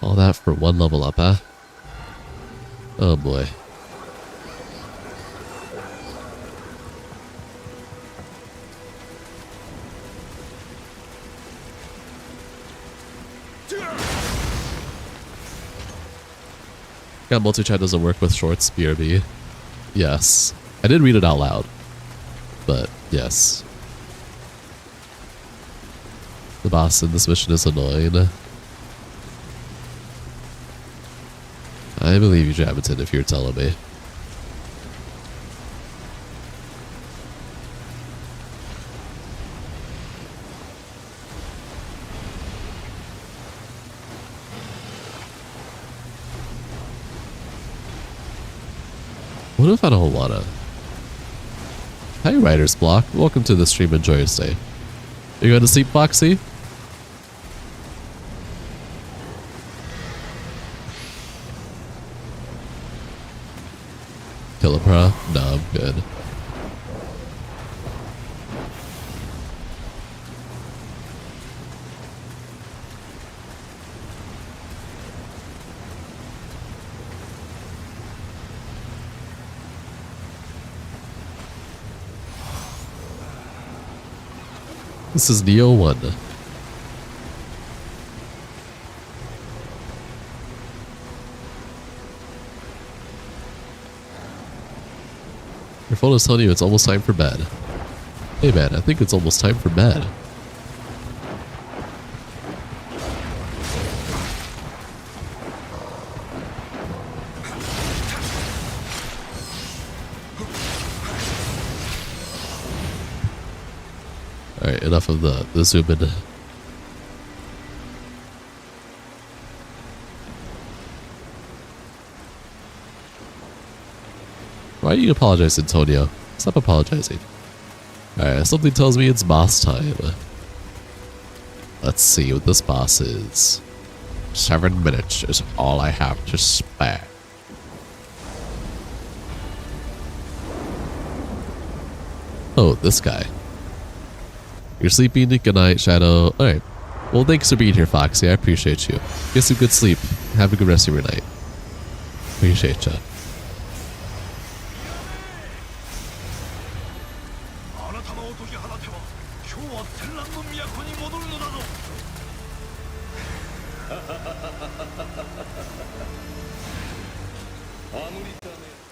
All that for one level up, huh? Oh boy. Got multi-chat doesn't work with shorts, BRB. Yes. I did read it out loud. But, yes. The boss in this mission is annoying. I believe you, Jameton, if you're telling me. What if I don't wanna? Hi, Writer's Block. Welcome to the stream. Enjoy your stay. Are you going to sleep, Foxy? Killapra? No, I'm good. This is Neo 1. Your phone is telling you it's almost time for bed. Hey man, I think it's almost time for bed. Alright, enough of the zoom in. Why are you apologizing, Antonio? Stop apologizing. Alright, something tells me it's boss time. Let's see what this boss is. 7 minutes is all I have to spare. Oh, this guy. You're sleeping? Good night, Shadow. Alright. Well, thanks for being here, Foxy. I appreciate you. Get some good sleep. Have a good rest of your night. Appreciate ya.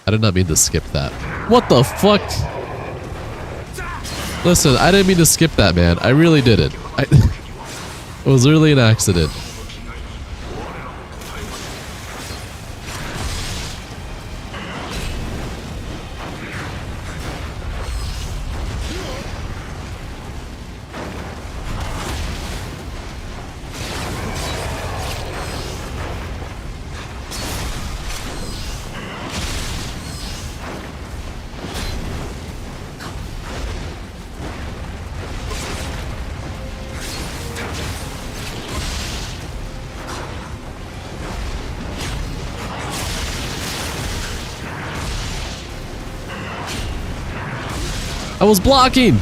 I did not mean to skip that. What the fuck? Listen, I didn't mean to skip that, man. I really didn't. It was really an accident. I was blocking!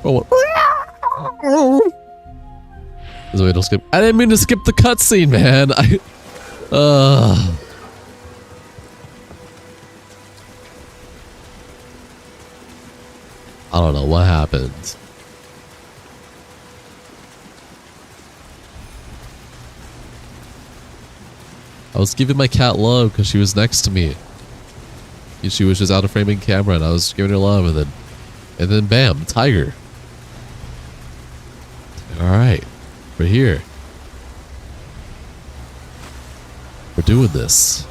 Oh, what? Skip. I didn't mean to skip the cutscene, man. I don't know what happened. I was giving my cat love because she was next to me. She was just out of framing camera and I was giving her love and then bam, tiger. Alright, we're here. We're doing this.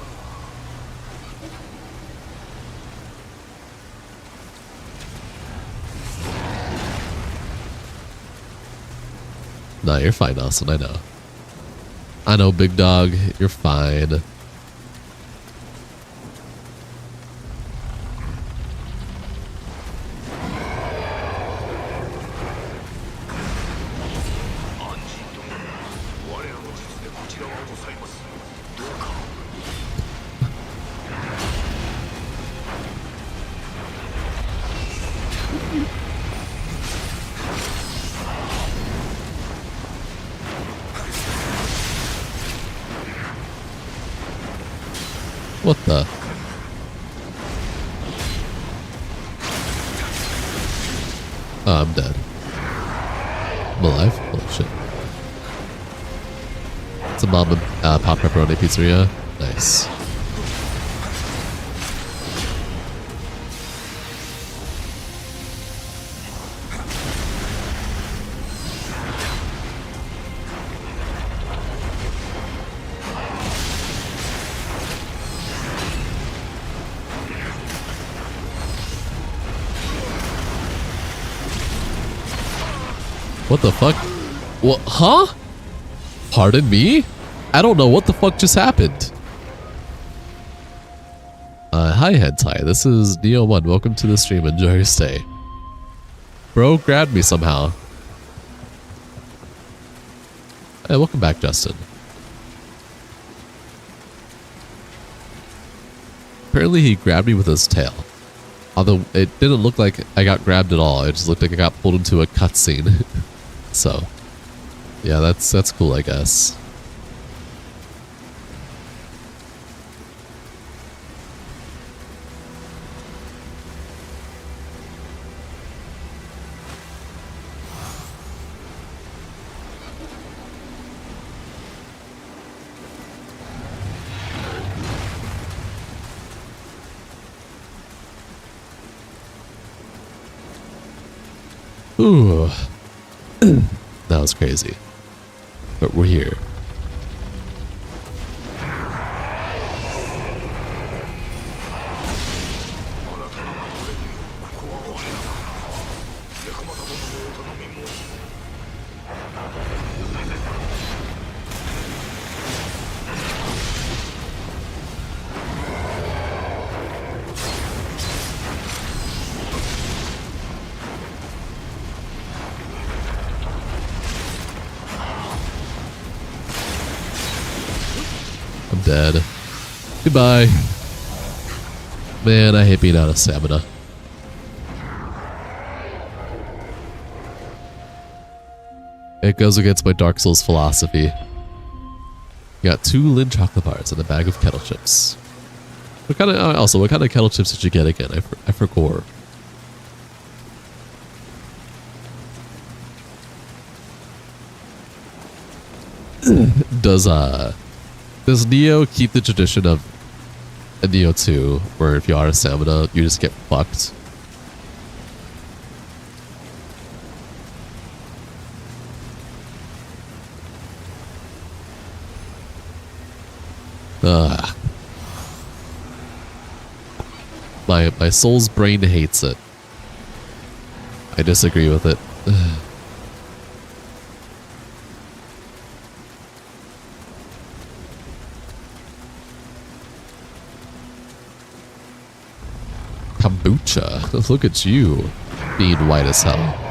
Nah, you're fine, Austin, I know. I know, big dog. You're fine. What the? Oh, I'm dead. I'm alive? Holy shit. It's a mom and pop pepperoni pizzeria. Nice. What the fuck? What? Huh? Pardon me? I don't know what the fuck just happened. Hi Hentai, this is Neo1. Welcome to the stream. Enjoy your stay. Bro grabbed me somehow. Hey, welcome back, Justin. Apparently he grabbed me with his tail. Although it didn't look like I got grabbed at all. It just looked like I got pulled into a cutscene. So, yeah, that's cool, I guess. Ooh. That was crazy. But we're here. I'm dead. Goodbye. Man, I hate being out of stamina. It goes against my Dark Souls philosophy. Got 2 Lin chocolate bars and a bag of kettle chips. What kind of kettle chips did you get again? I forgot. Does Neo keep the tradition of in Neo 2 where if you are a stamina, you just get fucked? My soul's brain hates it. I disagree with it. Kombucha. Look at you, being white as hell.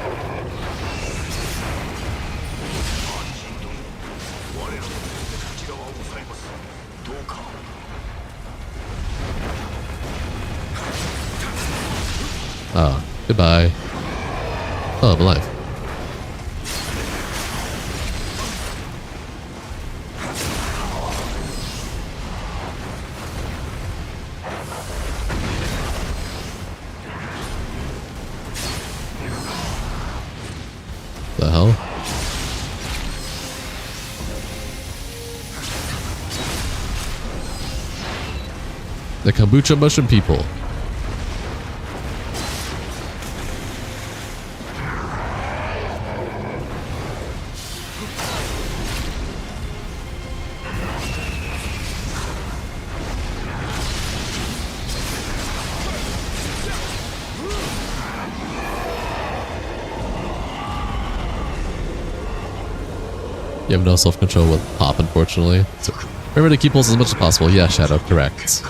Oh, goodbye. Oh, I'm alive. The hell? The kombucha mushroom people. You have no self-control with pop, unfortunately. So remember to keep pulls as much as possible. Yeah, Shadow, correct.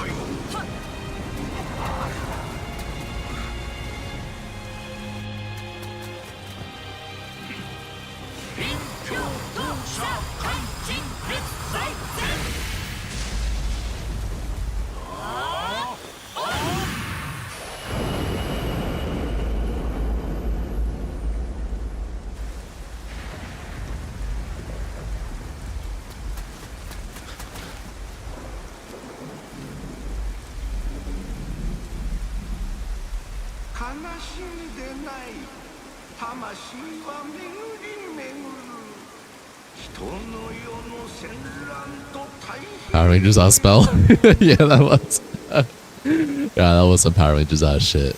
Power Rangers out spell? Yeah, that was. Yeah, that was some Power Rangers out shit.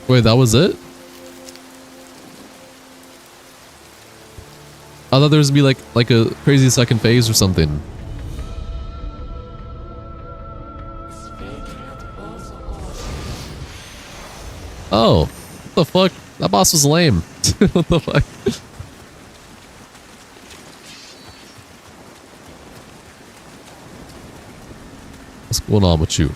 Wait, that was it? I thought there was gonna be like a crazy second phase or something. Oh, what the fuck? That boss was lame. What the fuck? What's going on with you?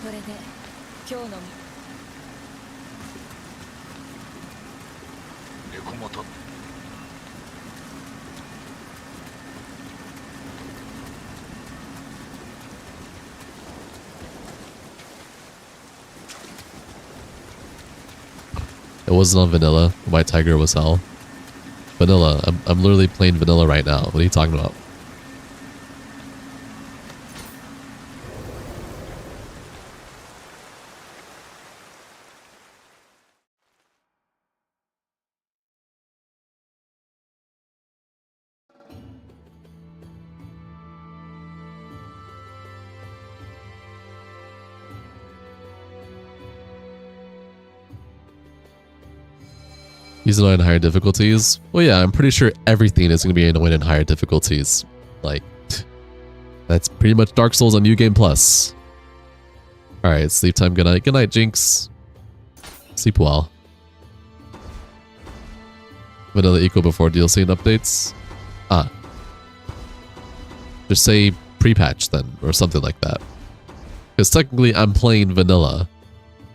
It wasn't on vanilla. White Tiger was hell. Vanilla. I'm literally playing vanilla right now. What are you talking about? He's annoying in higher difficulties. Well, yeah, I'm pretty sure everything is going to be annoying in higher difficulties. Like, that's pretty much Dark Souls on New Game Plus. All right, sleep time. Good night. Good night, Jinx. Sleep well. Vanilla equal before DLC and updates. Just say pre-patch then, or something like that. Because technically I'm playing vanilla.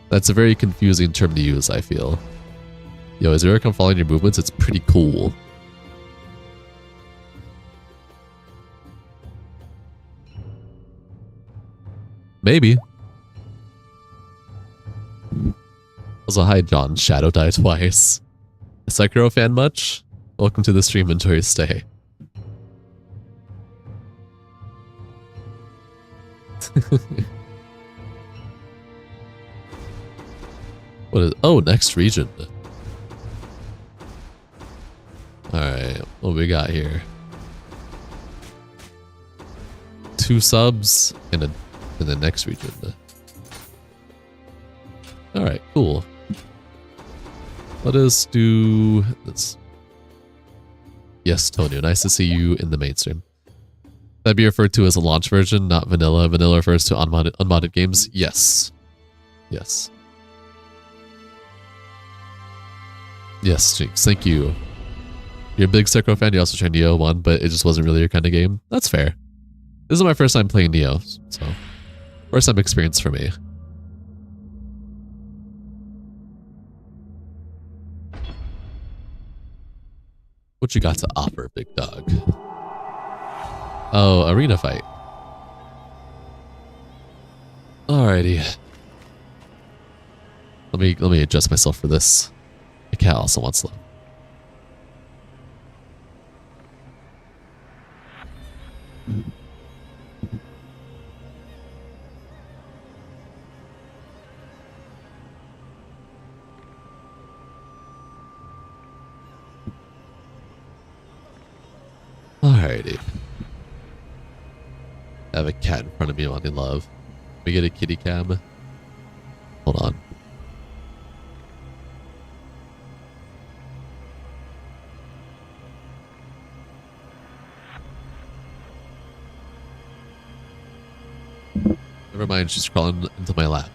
That's a very confusing term to use, I feel. Yo, is Zeracon following your movements? It's pretty cool. Maybe. Also, hi John. Shadow died twice. A Sekiro fan much? Welcome to the stream. Enjoy your stay. What is... Oh, next region. Alright, what do we got here? 2 subs in the next region. Alright, cool. Let us do this. Yes, Tonio, nice to see you in the mainstream. That'd be referred to as a launch version, not vanilla. Vanilla refers to unmodded games. Yes. Yes. Yes, Jinx, thank you. You're a big Sekiro fan, you also tried Neo 1, but it just wasn't really your kind of game. That's fair. This is my first time playing Neo, so first time experience for me. What you got to offer, big dog? Oh, arena fight. Alrighty. Let me adjust myself for this. The cat also wants love. Alrighty. I have a cat in front of me wanting love. We get a kitty cam. Hold on. Never mind, she's crawling into my lap.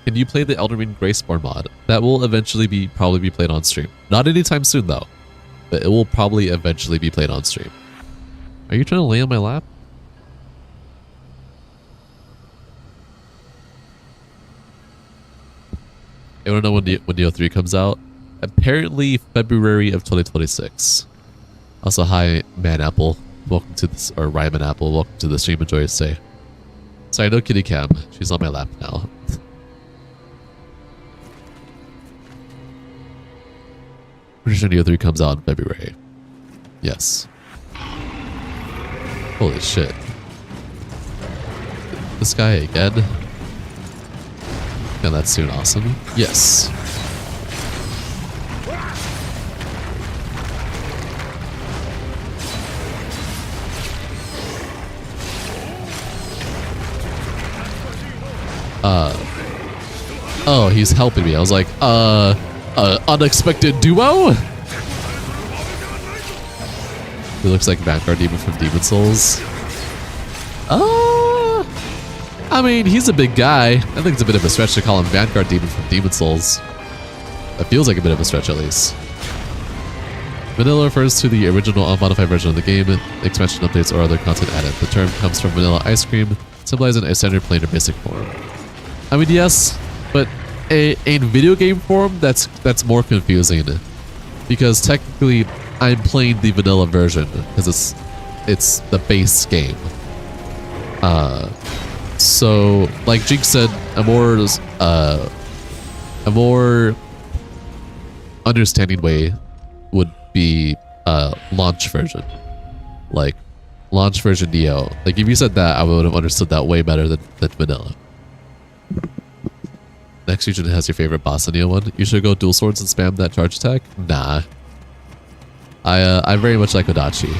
Can you play the Elden Ring Graceborn mod? That will eventually probably be played on stream. Not anytime soon though, but it will probably eventually be played on stream. Are you trying to lay on my lap? I want to know when Neo 3 comes out. Apparently February of 2026. Also, hi Man Apple. Welcome to this, or Ryman Apple. Welcome to the stream. Enjoy your stay. Sorry, no kitty cam. She's on my lap now. Pretty sure Neo 3 comes out in February. Yes. Holy shit. This guy again? Yeah, that's soon awesome. Yes. Oh, he's helping me. I was like, unexpected duo? He looks like Vanguard Demon from Demon Souls. I mean, he's a big guy. I think it's a bit of a stretch to call him Vanguard Demon from Demon Souls. That feels like a bit of a stretch, at least. Vanilla refers to the original unmodified version of the game, expansion updates or other content added. The term comes from vanilla ice cream, symbolizing a standard plain or basic form. I mean, yes, but in video game form, that's more confusing. Because technically, I'm playing the vanilla version, because it's the base game. So, like Jinx said, a more understanding way would be launch version. Like, launch version Neo. Like, if you said that, I would have understood that way better than vanilla. Next region has your favorite boss in Neo 1. You should go dual swords and spam that charge attack? Nah. I very much like Odachi.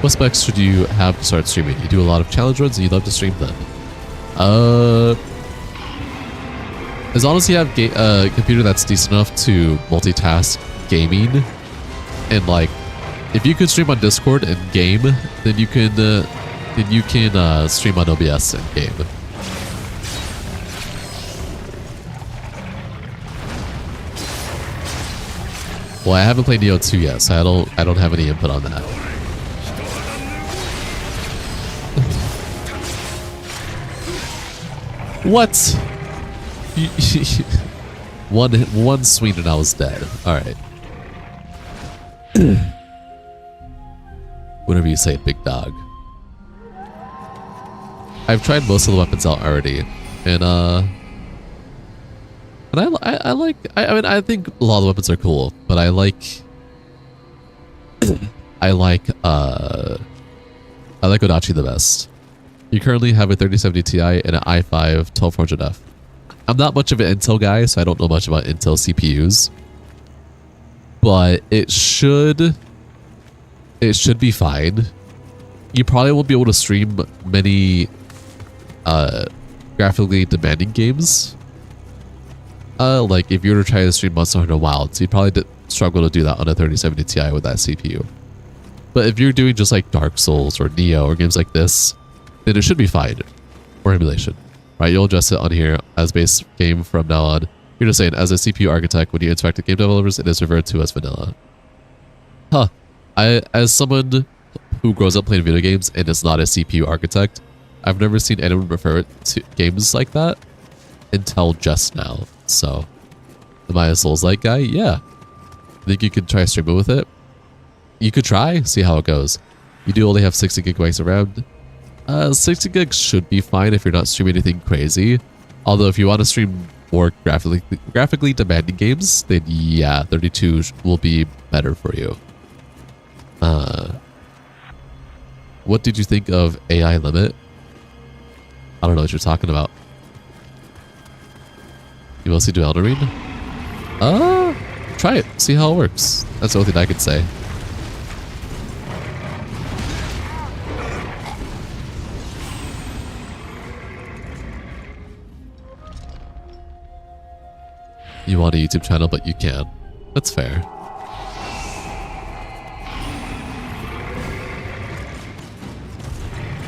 What specs should you have to start streaming? You do a lot of challenge runs and you love to stream them. As long as you have a computer that's decent enough to multitask gaming, and like, if you can stream on Discord and game, then you can stream on OBS and game. Well, I haven't played Neo 2 yet, so I don't have any input on that. What? One swing and I was dead. Alright. Whatever you say, big dog. I've tried most of the weapons out already. And I like, I mean, I think a lot of the weapons are cool, but I like Odachi the best. You currently have a 3070 Ti and an i5 12400F. I'm not much of an Intel guy, so I don't know much about Intel CPUs, but it should be fine. You probably won't be able to stream many graphically demanding games. Like if you were to try to stream Monster Hunter Wilds, you'd probably struggle to do that on a 3070 Ti with that CPU. But if you're doing just like Dark Souls or Neo or games like this, then it should be fine. Or emulation, right? You'll adjust it on here as base game from now on. You're just saying, as a CPU architect, when you interact with game developers, it is referred to as vanilla. Huh. As someone who grows up playing video games and is not a CPU architect, I've never seen anyone refer to games like that until just now. So, am I a Souls-like guy? Yeah. Think you could try streaming with it? You could try, see how it goes. You do only have 60 gigabytes around. 60 gigs should be fine if you're not streaming anything crazy. Although if you want to stream more graphically demanding games, then yeah, 32 will be better for you. What did you think of AI Limit? I don't know what you're talking about. You mostly do Elden Ring? Try it. See how it works. That's the only thing I could say. You want a YouTube channel, but you can't. That's fair.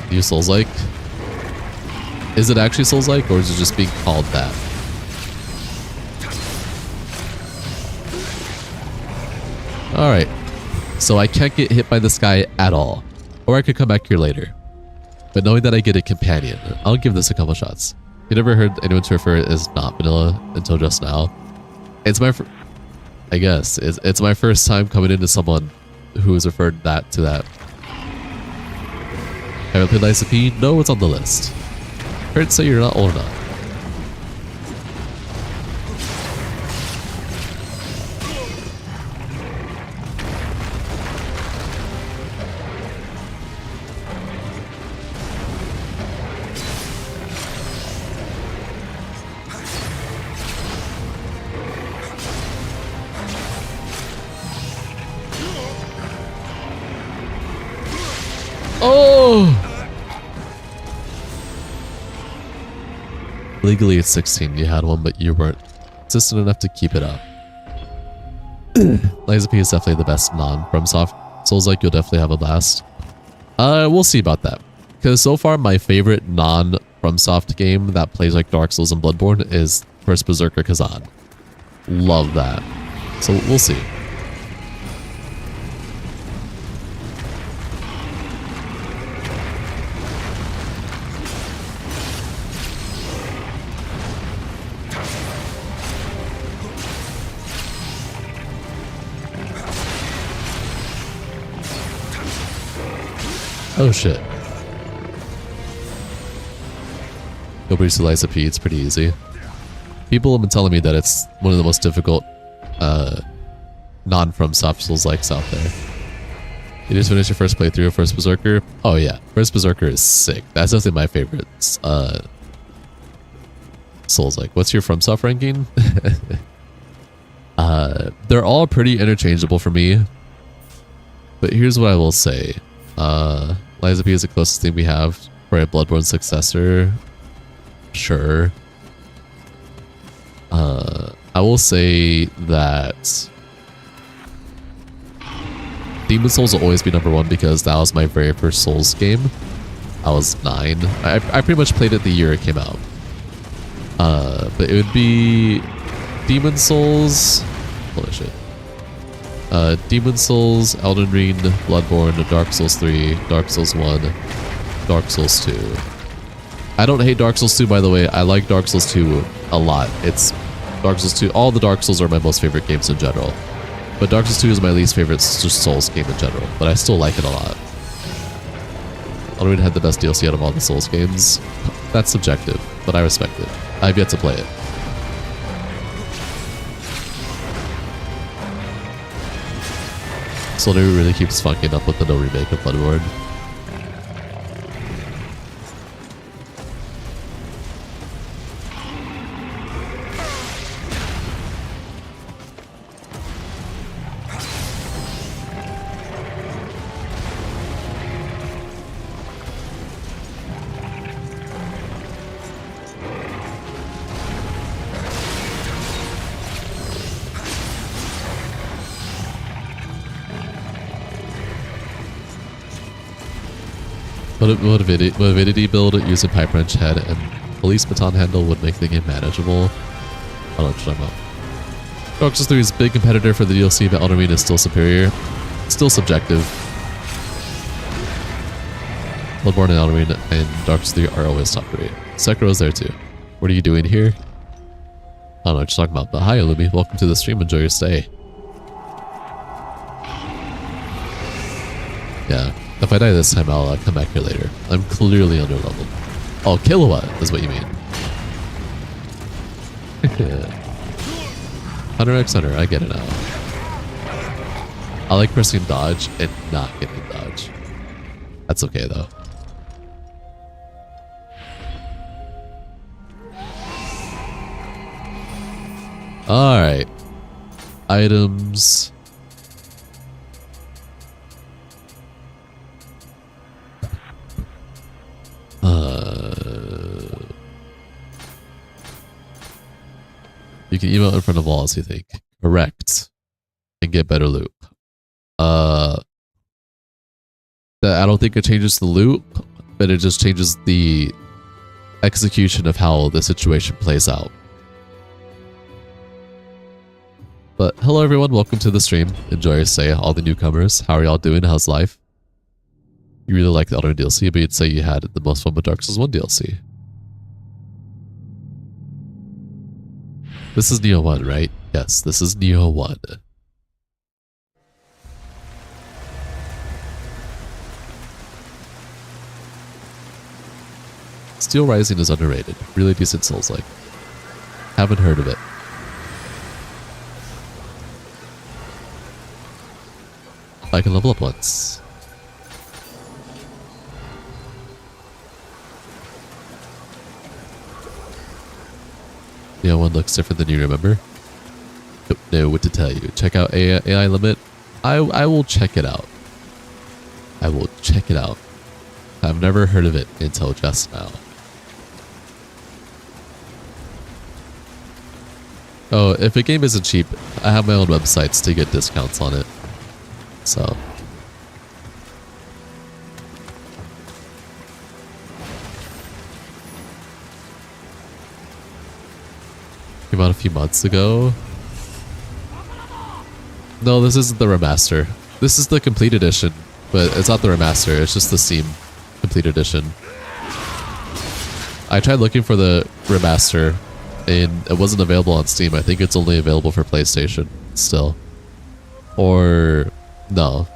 You Souls-like? Is it actually Souls-like, or is it just being called that? Alright. So I can't get hit by this guy at all. Or I could come back here later. But knowing that I get a companion, I'll give this a couple shots. You never heard anyone to refer it as not vanilla until just now. It's my, I guess, it's my first time coming into someone who has referred that to that. Haven't played Lies of P? No, it's on the list. Heard say you're not old enough. Oh! Legally it's 16. You had one, but you weren't consistent enough to keep it up. Lies of P is definitely the best non-FromSoft Souls-like. You'll definitely have a blast. We'll see about that. Because so far, my favorite non-FromSoft game that plays like Dark Souls and Bloodborne is First Berserker Kazan. Love that. So we'll see. Oh shit. Go breach the Lies of P, it's pretty easy. People have been telling me that it's one of the most difficult non-FromSoft Souls-likes out there. You just finished your first playthrough of First Berserker? Oh yeah, First Berserker is sick. That's definitely my favorite Souls-like. What's your FromSoft ranking? They're all pretty interchangeable for me. But here's what I will say. Lies of P is the closest thing we have for a Bloodborne successor. Sure. I will say that Demon Souls will always be number one because that was my very first Souls game. I was 9. I pretty much played it the year it came out. But it would be Demon Souls. Holy shit. Demon Souls, Elden Ring, Bloodborne, Dark Souls 3, Dark Souls 1, Dark Souls 2. I don't hate Dark Souls 2, by the way. I like Dark Souls 2 a lot. It's Dark Souls 2. All the Dark Souls are my most favorite games in general. But Dark Souls 2 is my least favorite Souls game in general. But I still like it a lot. Elden Ring had the best DLC out of all the Souls games. That's subjective, but I respect it. I've yet to play it. Soldier really keeps fucking up with the no remake of Bloodborne. Mobility build using pipe wrench head and police baton handle would make the game manageable. I don't know what you're talking about. Dark Souls 3 is a big competitor for the DLC, but Elden Ring is still superior. Still subjective. Bloodborne and Elden Ring and Dark Souls 3 are always top 3. Sekiro's there too. What are you doing here? I don't know what you're talking about, but hi Illumi, welcome to the stream, enjoy your stay. Yeah. If I die this time, I'll come back here later. I'm clearly underleveled. Oh, Killua is what you mean. Hunter x Hunter, I get it now. I like pressing dodge and not getting dodge. That's okay though. Alright. Items. You can emote in front of walls, you think. Correct. And get better loot. I don't think it changes the loot, but it just changes the execution of how the situation plays out. But hello everyone, welcome to the stream. Enjoy your stay, all the newcomers. How are y'all doing? How's life? You really like the Elden Ring DLC, but you'd say you had the most fun with Dark Souls 1 DLC. This is Neo 1, right? Yes, this is Neo 1. Steel Rising is underrated. Really decent Souls-like. Haven't heard of it. I can level up once. Yeah, one looks different than you remember. Don't know what to tell you. Check out AI limit. I will check it out. I will check it out. I've never heard of it until just now. Oh, if a game isn't cheap, I have my own websites to get discounts on it. So. Came out a few months ago. No, this isn't the remaster. This is the complete edition, but it's not the remaster. It's just the Steam complete edition. I tried looking for the remaster, and it wasn't available on Steam. I think it's only available for PlayStation still. Or no.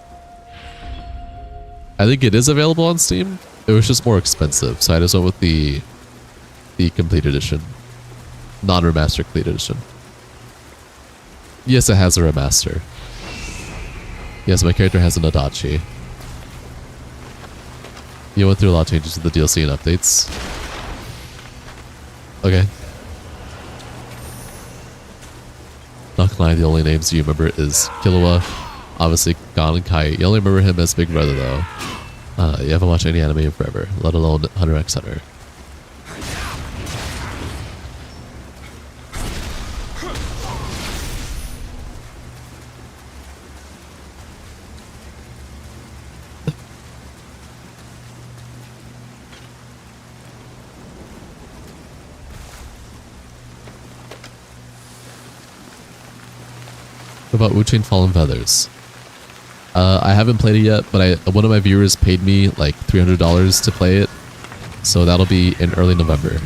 I think it is available on Steam. It was just more expensive, so I just went with the complete edition. Non-remaster complete edition. Yes, it has a remaster. Yes, my character has an Adachi. You went through a lot of changes to the DLC and updates. Okay. Not gonna lie, the only names you remember is Killua, obviously Gon and Kai. You only remember him as Big Brother though. You haven't watched any anime in forever, let alone Hunter x Hunter. What about Wu-Chain Fallen Feathers? I haven't played it yet, but one of my viewers paid me like $300 to play it, so that'll be in early November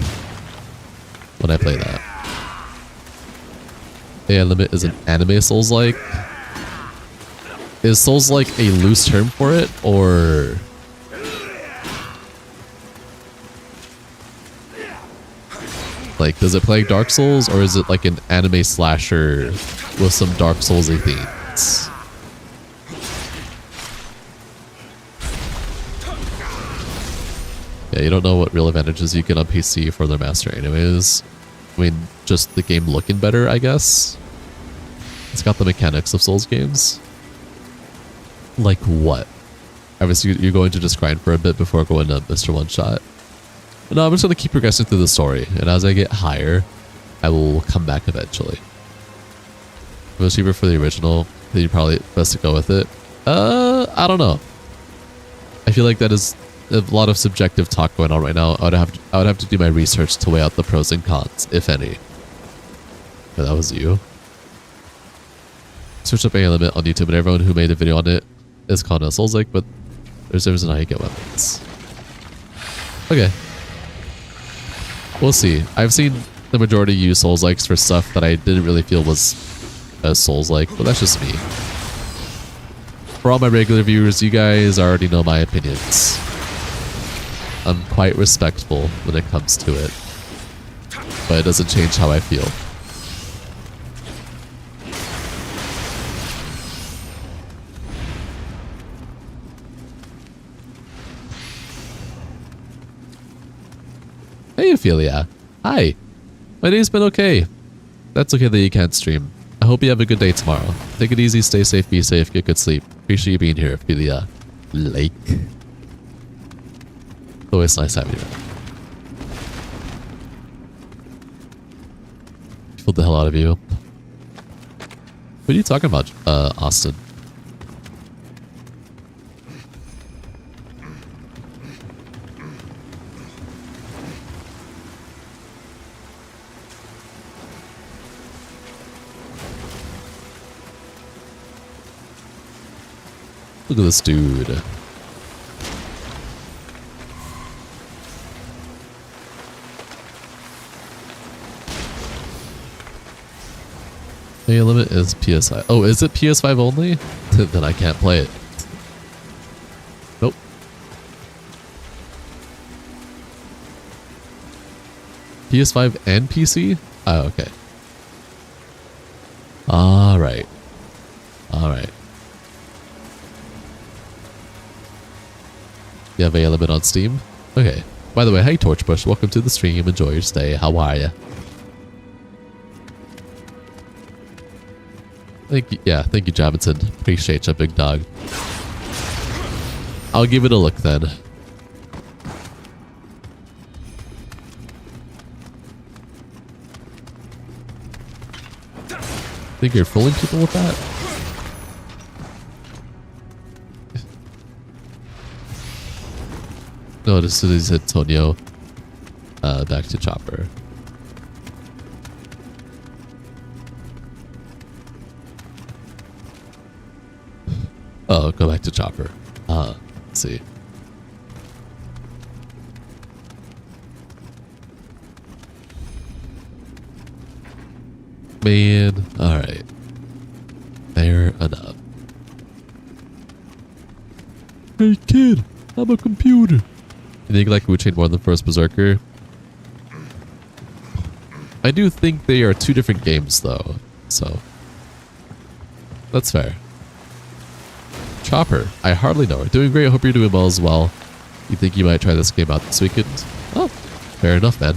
when I play that. AI Limit is an anime Souls-like. Is Souls-like a loose term for it, or like does it play like Dark Souls, or is it like an anime slasher with some Dark Souls-y themes? Yeah, you don't know what real advantages you get on PC for their master anyways. I mean, just the game looking better, I guess. It's got the mechanics of Souls games. Like what? Obviously, you're going to just grind for a bit before going to Mr. One Shot. But no, I'm just going to keep progressing through the story, and as I get higher, I will come back eventually. If it was cheaper for the original, then you're probably best to go with it. I don't know. I feel like that is a lot of subjective talk going on right now. I would have to do my research to weigh out the pros and cons, if any. Yeah, that was you. Search up AI Limit on YouTube, and everyone who made a video on it is calling it Souls-like, but there's a reason how you get weapons. Okay. We'll see. I've seen the majority use Souls-likes for stuff that I didn't really feel was as Souls-like, but that's just me. For all my regular viewers, you guys already know my opinions. I'm quite respectful when it comes to it, but it doesn't change how I feel. Hey, Ophelia. Hi. My day's been okay. That's okay that you can't stream. I hope you have a good day tomorrow. Take it easy, stay safe, be safe, get good sleep. Appreciate you being here, Ophelia. Lake. Always nice having you around. Fooled the hell out of you. What are you talking about, Austin? Look at this dude. AI Limit is PS5. Oh, is it PS5 only? Then I can't play it. Nope. PS5 and PC? Oh, okay. Alright. Alright. You have AI Limit on Steam? Okay. By the way, hey Torchbush, welcome to the stream. Enjoy your stay. How are ya? Thank you, Jamison. Appreciate you, big dog. I'll give it a look then. Think you're fooling people with that? No, as soon as hit Tonio, back to Chopper. Oh, go back to Chopper. Let's see. Man, alright. Fair enough. Hey kid, I'm a computer. You think you like Wu-Chain more than First Berserker? I do think they are two different games though, so that's fair. Chopper, I hardly know her. Doing great, I hope you're doing well as well. You think you might try this game out this weekend? Oh, fair enough, man.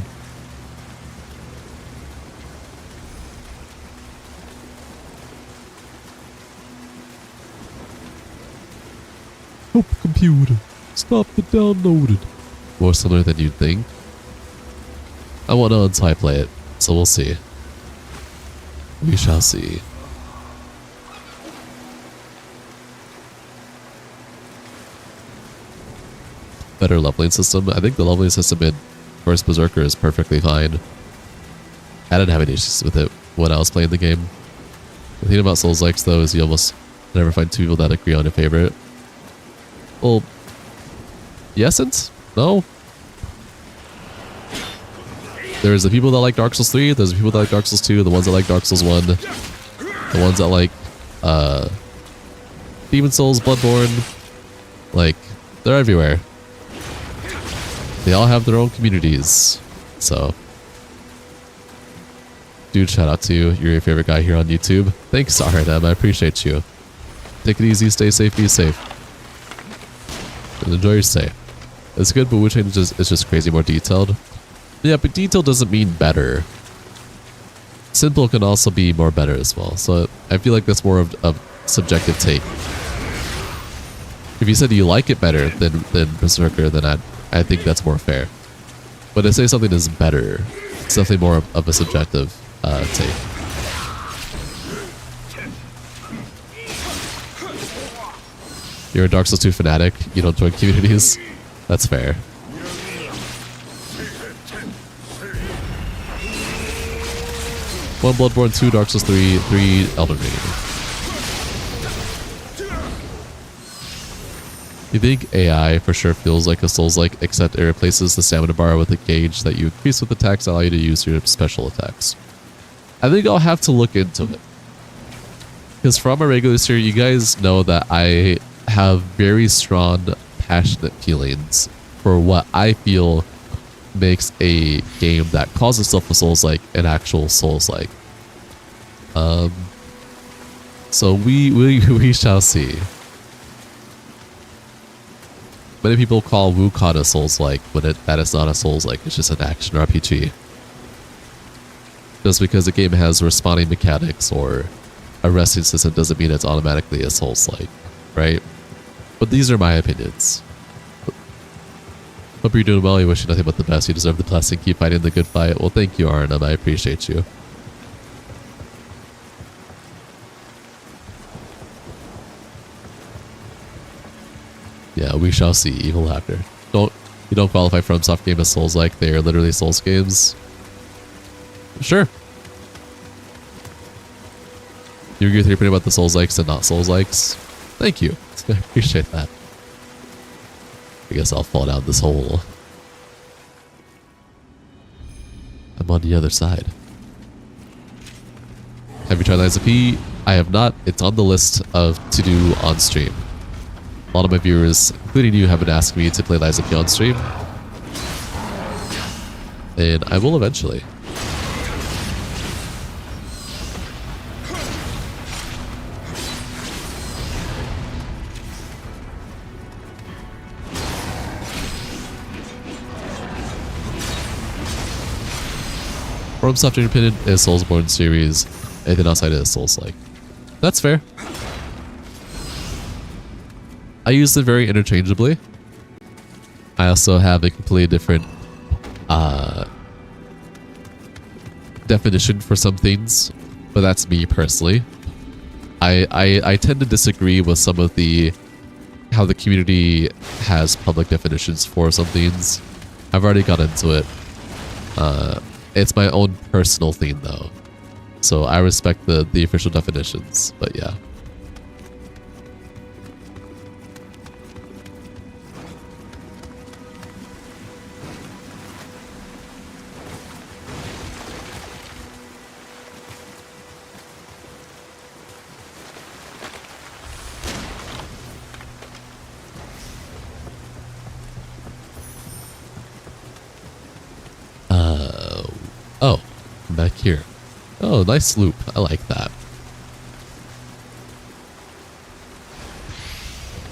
Hope computer. Stop the downloaded. More similar than you'd think. I want to until I play it, so we'll see. We shall see. Better leveling system. I think the leveling system in First Berserker is perfectly fine. I didn't have any issues with it when I was playing the game. The thing about Souls-likes though is you almost never find two people that agree on a favorite. Well, yes, no. There's the people that like Dark Souls 3, there's the people that like Dark Souls 2, the ones that like Dark Souls 1, the ones that like Demon Souls, Bloodborne, like, they're everywhere. They all have their own communities, so. Dude, shout out to you. You're your favorite guy here on YouTube. Thanks, RNM. I appreciate you. Take it easy, stay safe, be safe. And enjoy your stay. It's good, but Wu Chain is just crazy more detailed. Yeah, but detail doesn't mean better. Simple can also be more better as well. So I feel like that's more of a subjective take. If you said you like it better than Berserker, then I think that's more fair. But to say something is better, it's definitely more of a subjective take. You're a Dark Souls 2 fanatic, you don't join communities. That's fair. One Bloodborne, 2 Dark Souls 3, 3 Elden Ring. You think AI for sure feels like a Souls-like, except it replaces the stamina bar with a gauge that you increase with attacks that allow you to use your special attacks. I think I'll have to look into it. Because from my regular series, you guys know that I have very strong, passionate feelings for what I feel makes a game that calls itself a Souls-like an actual Souls-like. So we shall see. Many people call Wukong a Souls-like, but that is not a Souls-like, it's just an action RPG. Just because a game has respawning mechanics or a resting system doesn't mean it's automatically a Souls-like, right? But these are my opinions. Hope you're doing well, you wish you nothing but the best, you deserve the blessing, keep fighting the good fight. Well, thank you, Arnhem, I appreciate you. Yeah, we shall see. Evil Laughter. You don't qualify from soft game as Souls-like. They are literally Souls games. Sure. You agree with your opinion about the Souls-likes and not Souls-likes? Thank you. I appreciate that. I guess I'll fall down this hole. I'm on the other side. Have you tried Lies of P? I have not. It's on the list of to do on stream. A lot of my viewers, including you, have been asking me to play Lies of P on stream. And I will eventually. From Soft Independent is Soulsborne series. Anything outside is Souls-like. That's fair. I use it very interchangeably. I also have a completely different definition for some things, but that's me personally. I tend to disagree with some of how the community has public definitions for some things. I've already got into it. It's my own personal thing though, so I respect the official definitions, but yeah. Oh, I'm back here. Oh, nice loop. I like that.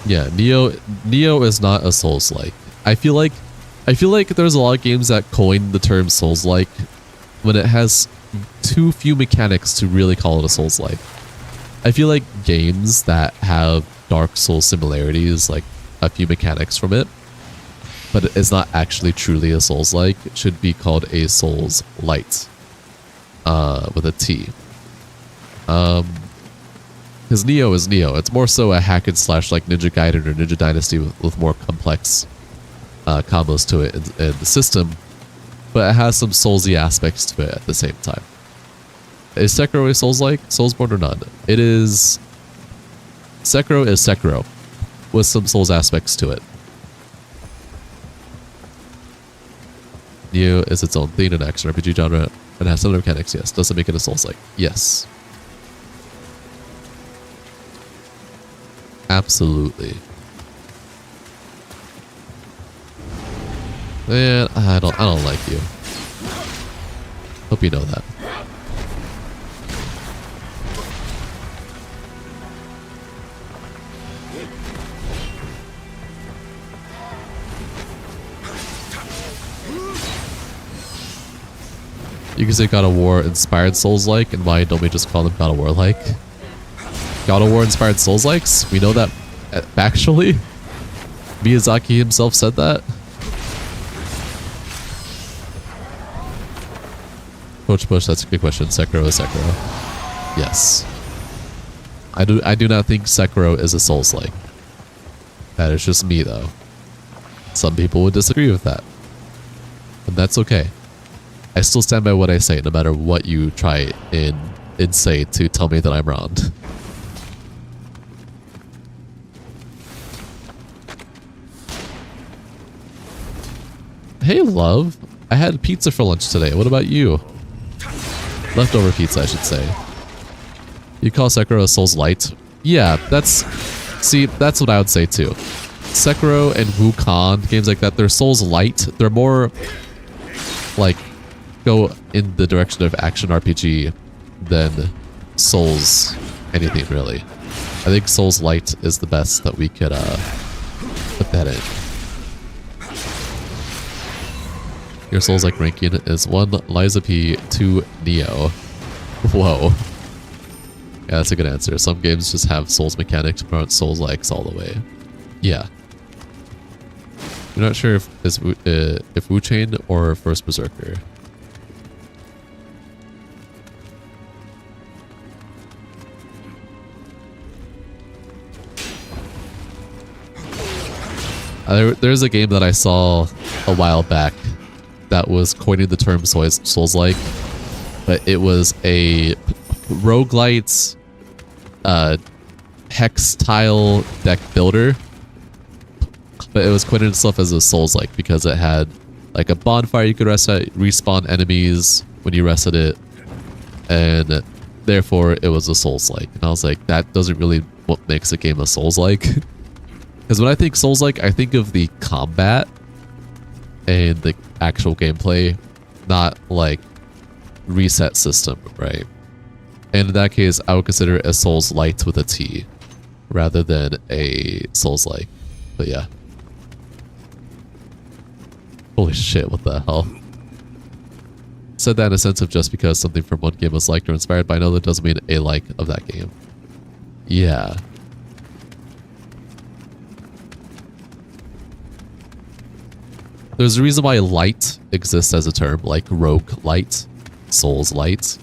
Yeah, Nioh is not a Souls-like. I feel like there's a lot of games that coin the term Souls-like when it has too few mechanics to really call it a Souls-like. I feel like games that have Dark Souls similarities, like a few mechanics from it, but it's not actually truly a Souls-like. It should be called a Souls-light, with a T. Because Neo is Neo. It's more so a hack and slash like Ninja Gaiden or Ninja Dynasty with more complex combos to it in the system, but it has some Soulsy aspects to it at the same time. Is Sekiro a Souls-like? Soulsborne or none? It is... Sekiro is Sekiro, with some Souls aspects to it. Neo is its own thing in action RPG genre and has similar mechanics, yes. Doesn't make it a Souls-like. Yes. Absolutely. Man, I don't like you. Hope you know that. You can say God of War inspired Souls-like, and why don't we just call them God of War-like? God of War inspired Souls-likes? We know that factually. Miyazaki himself said that. Coach Bush, that's a good question. Sekiro is Sekiro. Yes. I do not think Sekiro is a Souls-like. That is just me, though. Some people would disagree with that. And that's okay. I still stand by what I say, no matter what you try and say to tell me that I'm wrong. Hey, love. I had pizza for lunch today. What about you? Leftover pizza, I should say. You call Sekiro a Souls-light? Yeah, that's what I would say too. Sekiro and Wukong, games like that, they're Souls-light. They're more like go in the direction of action RPG than Souls anything really. I think Souls-light is the best that we could put that in. Your Souls-like ranking is 1 Liza P, 2 Neo. Whoa. Yeah, that's a good answer. Some games just have Souls mechanics, but aren't Souls-likes all the way. Yeah. I'm not sure if Wu Chain or First Berserker. There's a game that I saw a while back that was coining the term Souls-like, but it was a roguelite hex tile deck builder, but it was coining itself as a Souls-like because it had like a bonfire you could rest at, respawn enemies when you rested it, and therefore it was a Souls-like. And I was like, that doesn't really what makes a game a Souls-like. Because when I think Souls-like, I think of the combat and the actual gameplay, not like reset system, right? And in that case, I would consider it a Souls-light with a T rather than a Souls-like. But yeah. Holy shit, what the hell? Said that in a sense of just because something from one game was liked or inspired by another doesn't mean a like of that game. Yeah. There's a reason why light exists as a term, like rogue light, Souls light.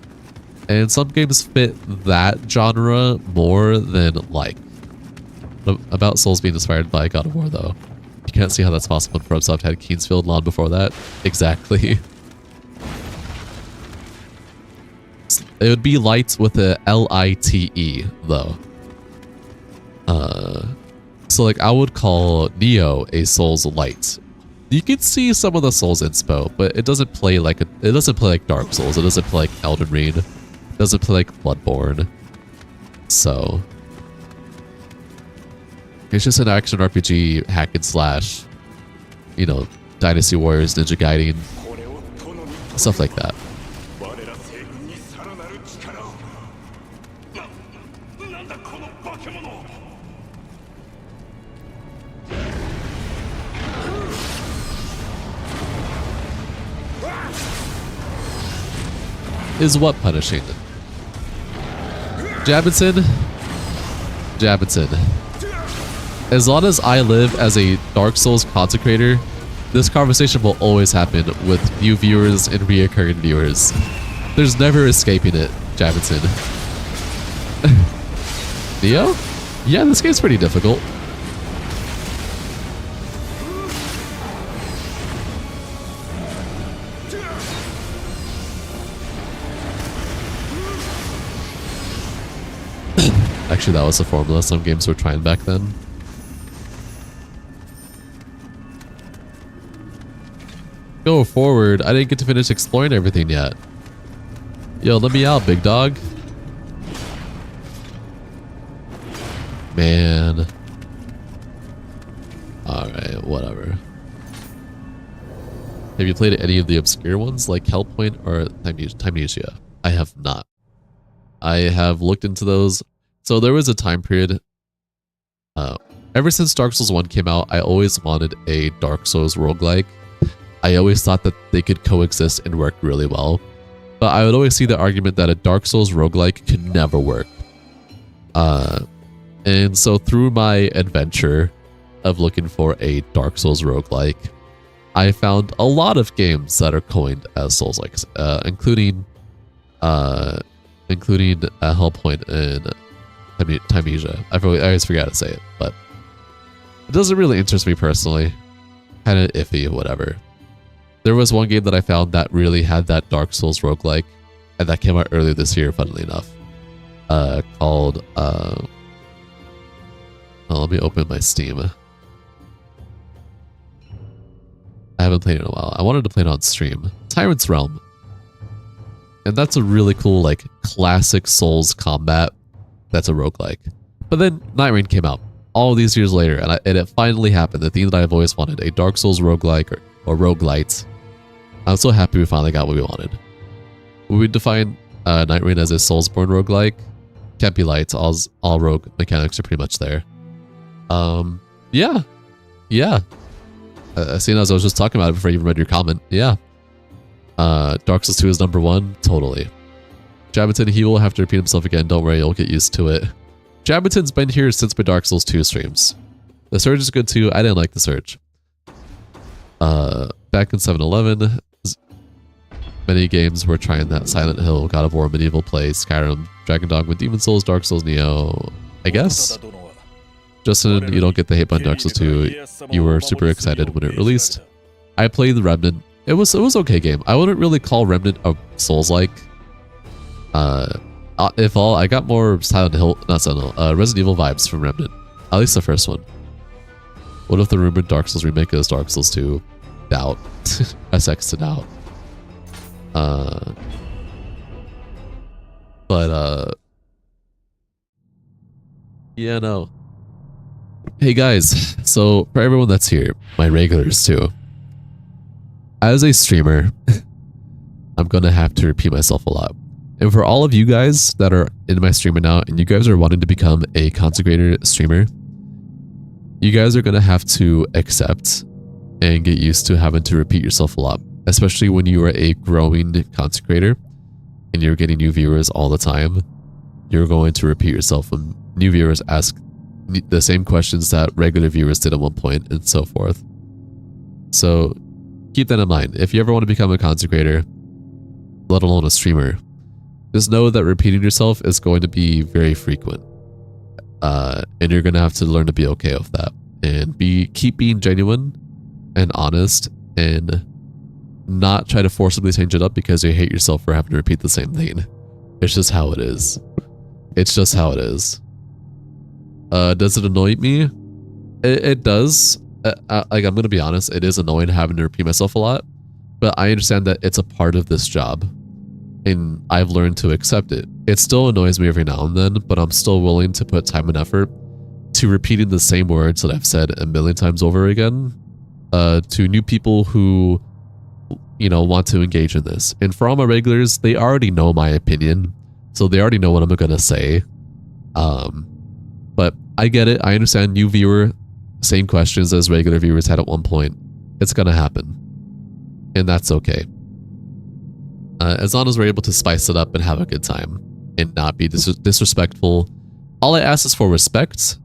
And some games fit that genre more than like. About Souls being inspired by God of War though. You can't see how that's possible when FromSoft had Kingsfield long before that. Exactly. It would be light with a L-I-T-E though. So like I would call Neo a Souls light. You can see some of the Souls inspo, but it doesn't play like Dark Souls. It doesn't play like Elden Ring. It doesn't play like Bloodborne. So it's just an action RPG hack and slash. You know, Dynasty Warriors, Ninja Gaiden, stuff like that. Is what punishing? Jabinson? Jabinson. As long as I live as a Dark Souls consecrator, this conversation will always happen with new viewers and reoccurring viewers. There's never escaping it, Javinson. Neo? Yeah, this game's pretty difficult. Actually, that was the formula some games were trying back then. Go forward. I didn't get to finish exploring everything yet. Yo, let me out, big dog. Man. Alright, whatever. Have you played any of the obscure ones like Hellpoint or Timnesia? I have not. I have looked into those. So there was a time period, ever since Dark Souls 1 came out, I always wanted a Dark Souls roguelike. I always thought that they could coexist and work really well. But I would always see the argument that a Dark Souls roguelike could never work. And so through my adventure of looking for a Dark Souls roguelike, I found a lot of games that are coined as Souls-likes, including Hellpoint and Timnesia. I always forget how to say it, but it doesn't really interest me personally. Kind of iffy, whatever. There was one game that I found that really had that Dark Souls roguelike, and that came out earlier this year, funnily enough. Called oh, let me open my Steam. I haven't played it in a while. I wanted to play it on stream. Tyrant's Realm. And that's a really cool, like, classic Souls combat that's a roguelike. But then Night Rain came out all these years later, and it finally happened. The thing that I've always wanted, a Dark Souls roguelike or roguelite. I'm so happy we finally got what we wanted. Would we define Night Rain as a Soulsborne roguelike? Can't be light. All rogue mechanics are pretty much there. Yeah. Seeing as I was just talking about it before you even read your comment. Yeah. Dark Souls 2 is #1. Totally. Jabberton, he will have to repeat himself again. Don't worry, you'll get used to it. Jabberton's been here since my Dark Souls 2 streams. The Surge is good too. I didn't like the Surge. Back in 7-Eleven, many games were trying that. Silent Hill, God of War, Medieval Play, Skyrim, Dragon Dogma, Demon Souls, Dark Souls, Neo. I guess. Justin, you don't get the hate on Dark Souls 2. You were super excited when it released. I played the Remnant. It was okay game. I wouldn't really call Remnant a Souls-like. If all, I got more Resident Evil vibes from Remnant. At least the first one. What if the rumored Dark Souls remake is Dark Souls 2? Doubt. SX to doubt. Yeah, no. Hey guys, so for everyone that's here, my regulars too. As a streamer, I'm gonna have to repeat myself a lot. And for all of you guys that are in my stream now and you guys are wanting to become a consecrated streamer, you guys are gonna have to accept and get used to having to repeat yourself a lot, especially when you are a growing consecrator and you're getting new viewers all the time. You're going to repeat yourself when new viewers ask the same questions that regular viewers did at one point and so forth. So keep that in mind. If you ever want to become a consecrator, let alone a streamer, just know that repeating yourself is going to be very frequent. And you're going to have to learn to be okay with that and keep being genuine and honest and not try to forcibly change it up because you hate yourself for having to repeat the same thing. It's just how it is. It's just how it is. Does it annoy me? It does. Like, I'm going to be honest, it is annoying having to repeat myself a lot, but I understand that it's a part of this job and I've learned to accept it. It still annoys me every now and then, but I'm still willing to put time and effort to repeating the same words that I've said a million times over again to new people who, you know, want to engage in this. And for all my regulars, they already know my opinion, so they already know what I'm going to say. But I get it. I understand. New viewer, same questions as regular viewers had at one point. It's going to happen. And that's okay. As long as we're able to spice it up and have a good time and not be disrespectful. All I ask is for respect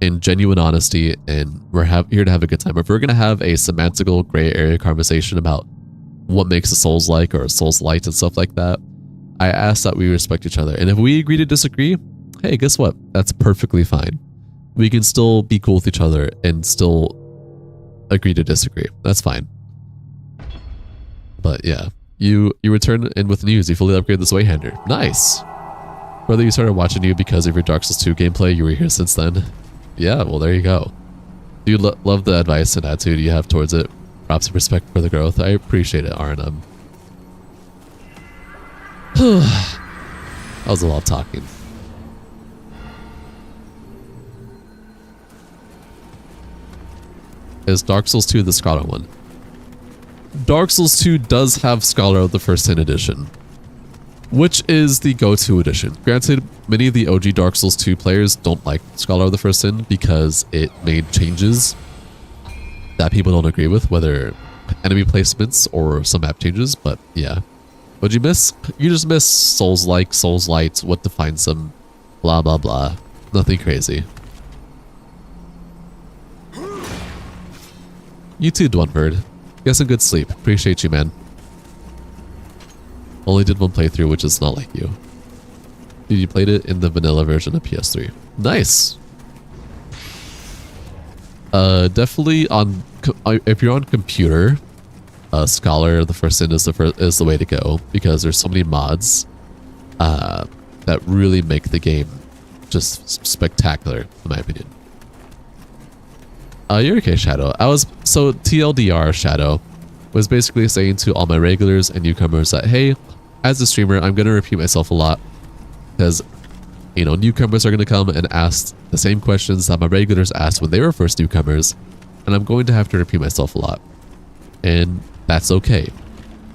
in genuine honesty, and we're here to have a good time. If we're going to have a semantical gray area conversation about what makes a Souls like or a Souls light and stuff like that, I ask that we respect each other. And if we agree to disagree, hey, guess what? That's perfectly fine. We can still be cool with each other and still agree to disagree. That's fine. But yeah, you return in with news. You fully upgraded the Swayhander. Nice. Whether you started watching you because of your Dark Souls 2 gameplay, you were here since then. Yeah, well, there you go. Do you love the advice and attitude you have towards it? Props and respect for the growth. I appreciate it, RNM. That was a lot of talking. Is Dark Souls 2 the Scholar one? Dark Souls 2 does have Scholar of the First Sin edition, which is the go-to edition. Granted, many of the OG Dark Souls 2 players don't like Scholar of the First Sin because it made changes that people don't agree with, whether enemy placements or some map changes, but yeah. What'd you miss? You just miss Souls-like, Souls-light, what defines them, blah blah blah. Nothing crazy. You too, Dwunbird. Get some good sleep. Appreciate you, man. Only did one playthrough, which is not like you. Dude, you played it in the vanilla version of PS3. Nice. Definitely on if you're on computer, Scholar the First Sin is the way to go, because there's so many mods that really make the game just spectacular, in my opinion. You're okay, Shadow. So TLDR, Shadow was basically saying to all my regulars and newcomers that, hey, as a streamer, I'm going to repeat myself a lot because, you know, newcomers are going to come and ask the same questions that my regulars asked when they were first newcomers, and I'm going to have to repeat myself a lot, and that's okay.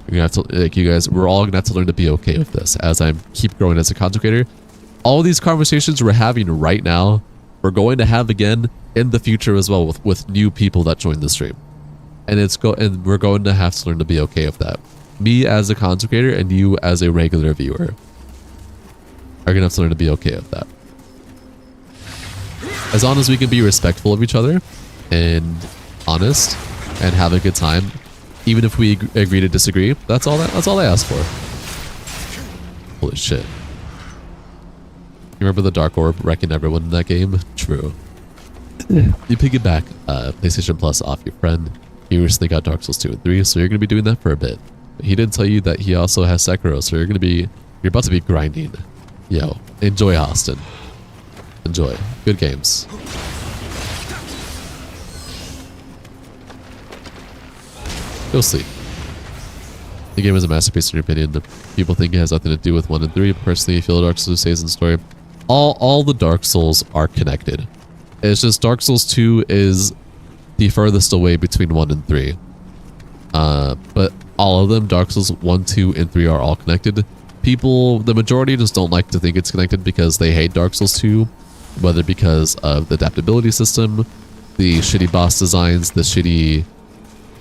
You're gonna have to, like, you guys, we're all going to have to learn to be okay with this as I keep growing as a content creator. All these conversations we're having right now, we're going to have again in the future as well with new people that join the stream, and we're going to have to learn to be okay with that. Me as a content creator and you as a regular viewer are gonna have to learn to be okay with that. As long as we can be respectful of each other and honest and have a good time, even if we agree to disagree, that's all I ask for. Holy shit. You remember the Dark Orb wrecking everyone in that game? True. You piggyback PlayStation Plus off your friend. He recently got Dark Souls 2 and 3, so you're going to be doing that for a bit. But he didn't tell you that he also has Sekiro, so you're about to be grinding. Yo, enjoy Austin. Enjoy. Good games. Go sleep. The game is a masterpiece in your opinion. The people think it has nothing to do with 1 and 3. Personally, I feel Dark Souls stays in the story. All the Dark Souls are connected. It's just Dark Souls 2 is the furthest away between 1 and 3. But all of them, Dark Souls 1, 2, and 3 are all connected. People, the majority just don't like to think it's connected because they hate Dark Souls 2, whether because of the adaptability system, the shitty boss designs, the shitty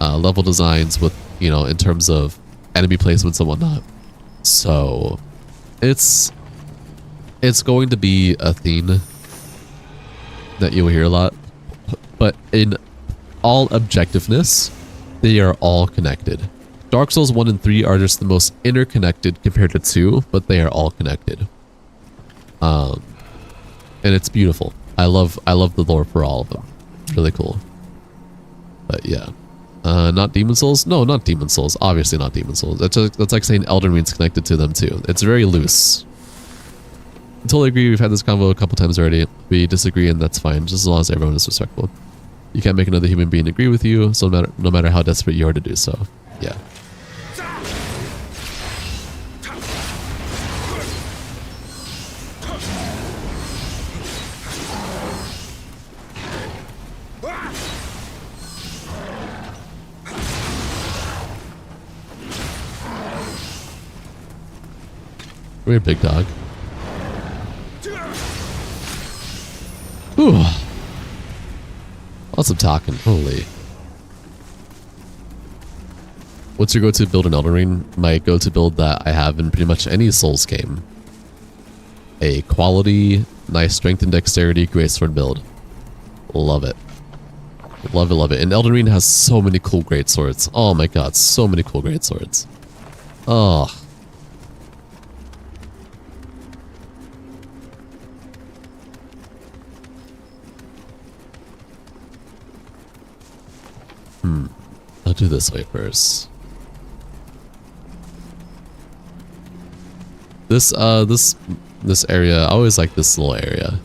level designs with, you know, in terms of enemy placements and whatnot. So it's going to be a theme that you will hear a lot, but in all objectiveness, they are all connected. Dark Souls 1 and 3 are just the most interconnected compared to 2, but they are all connected. And it's beautiful. I love the lore for all of them. It's really cool. But yeah. Not Demon Souls? No, not Demon Souls. Obviously not Demon Souls. That's like saying Elden Ring's connected to them too. It's very loose. I totally agree. We've had this convo a couple times already. We disagree, and that's fine, just as long as everyone is respectful. You can't make another human being agree with you, so no matter how desperate you are to do so. Yeah. We're a big dog. Whew. Lots of talking. Holy. What's your go-to build in Elden Ring? My go-to build that I have in pretty much any Souls game. A quality, nice strength and dexterity, great sword build. Love it. Love it, love it. And Elden Ring has so many cool great swords. Oh my god, so many cool great swords. Oh. I'll do this way first. This area, I always like this little area.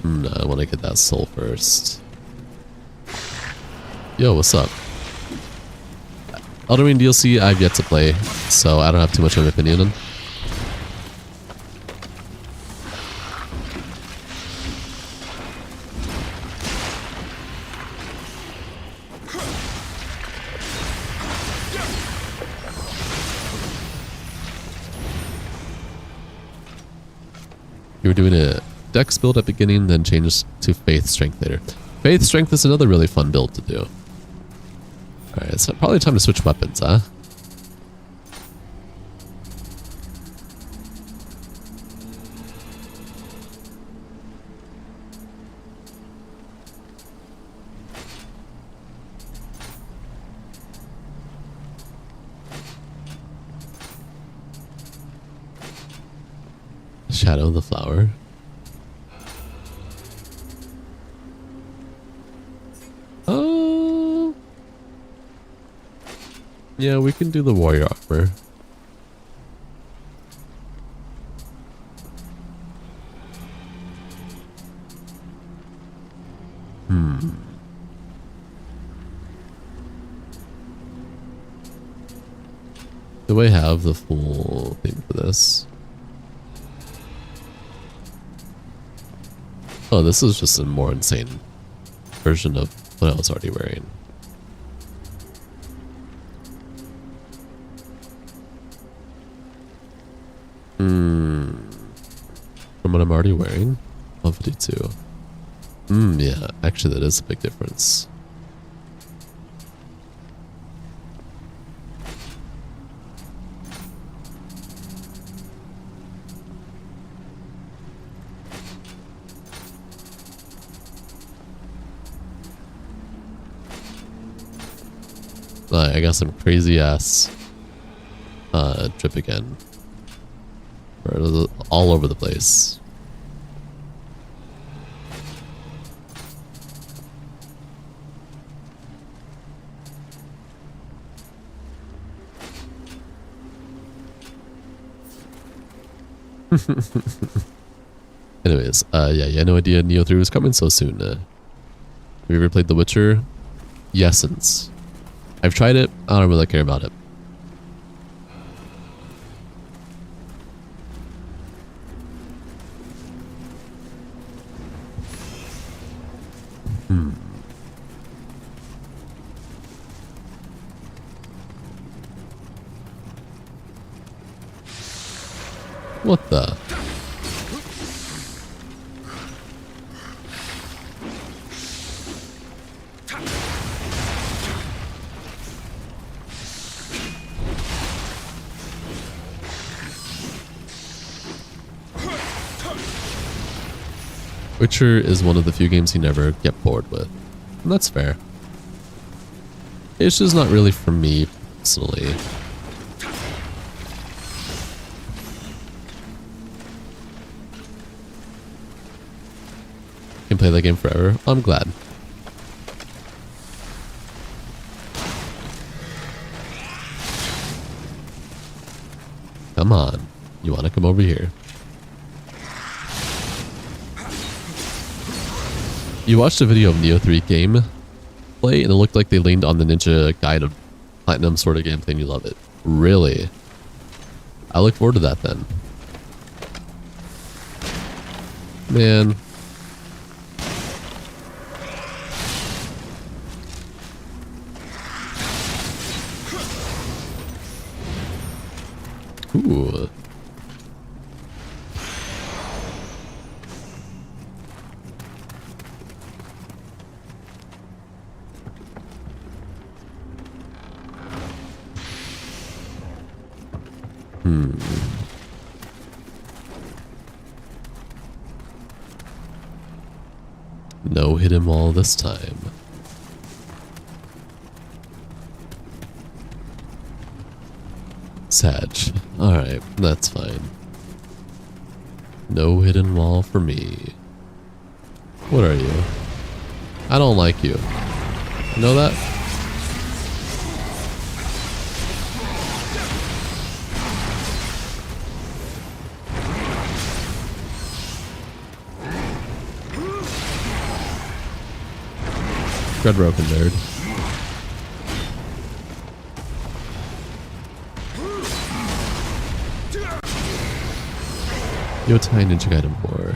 No, I want to get that soul first. Yo, what's up? Elden Ring DLC I've yet to play, so I don't have too much of an opinion on. You were doing a dex build at beginning, then changed to faith strength later. Faith strength is another really fun build to do. Alright, it's probably time to switch weapons, huh? Shadow of the flower. Oh. Yeah, we can do the warrior armor. Do I have the full thing for this? Oh, this is just a more insane version of what I was already wearing. From what I'm already wearing? 152. Yeah, actually that is a big difference. I got some crazy ass drip again. All over the place. Anyways, yeah, you had no idea Neo 3 was coming so soon. Have you ever played The Witcher? Yesence. I've tried it. I don't really care about it. What the? Witcher is one of the few games you never get bored with. And that's fair. It's just not really for me personally. Can play that game forever. I'm glad. Come on. You want to come over here? You watched a video of Neo 3 game play and it looked like they leaned on the Ninja Guide of Platinum sort of gameplay and you love it. Really? I look forward to that then. Man. Ooh. No hidden wall this time. Sag. Alright, that's fine. No hidden wall for me. What are you? I don't like you. You know that? Red broken nerd. Yotai Ninja Gaiden 4.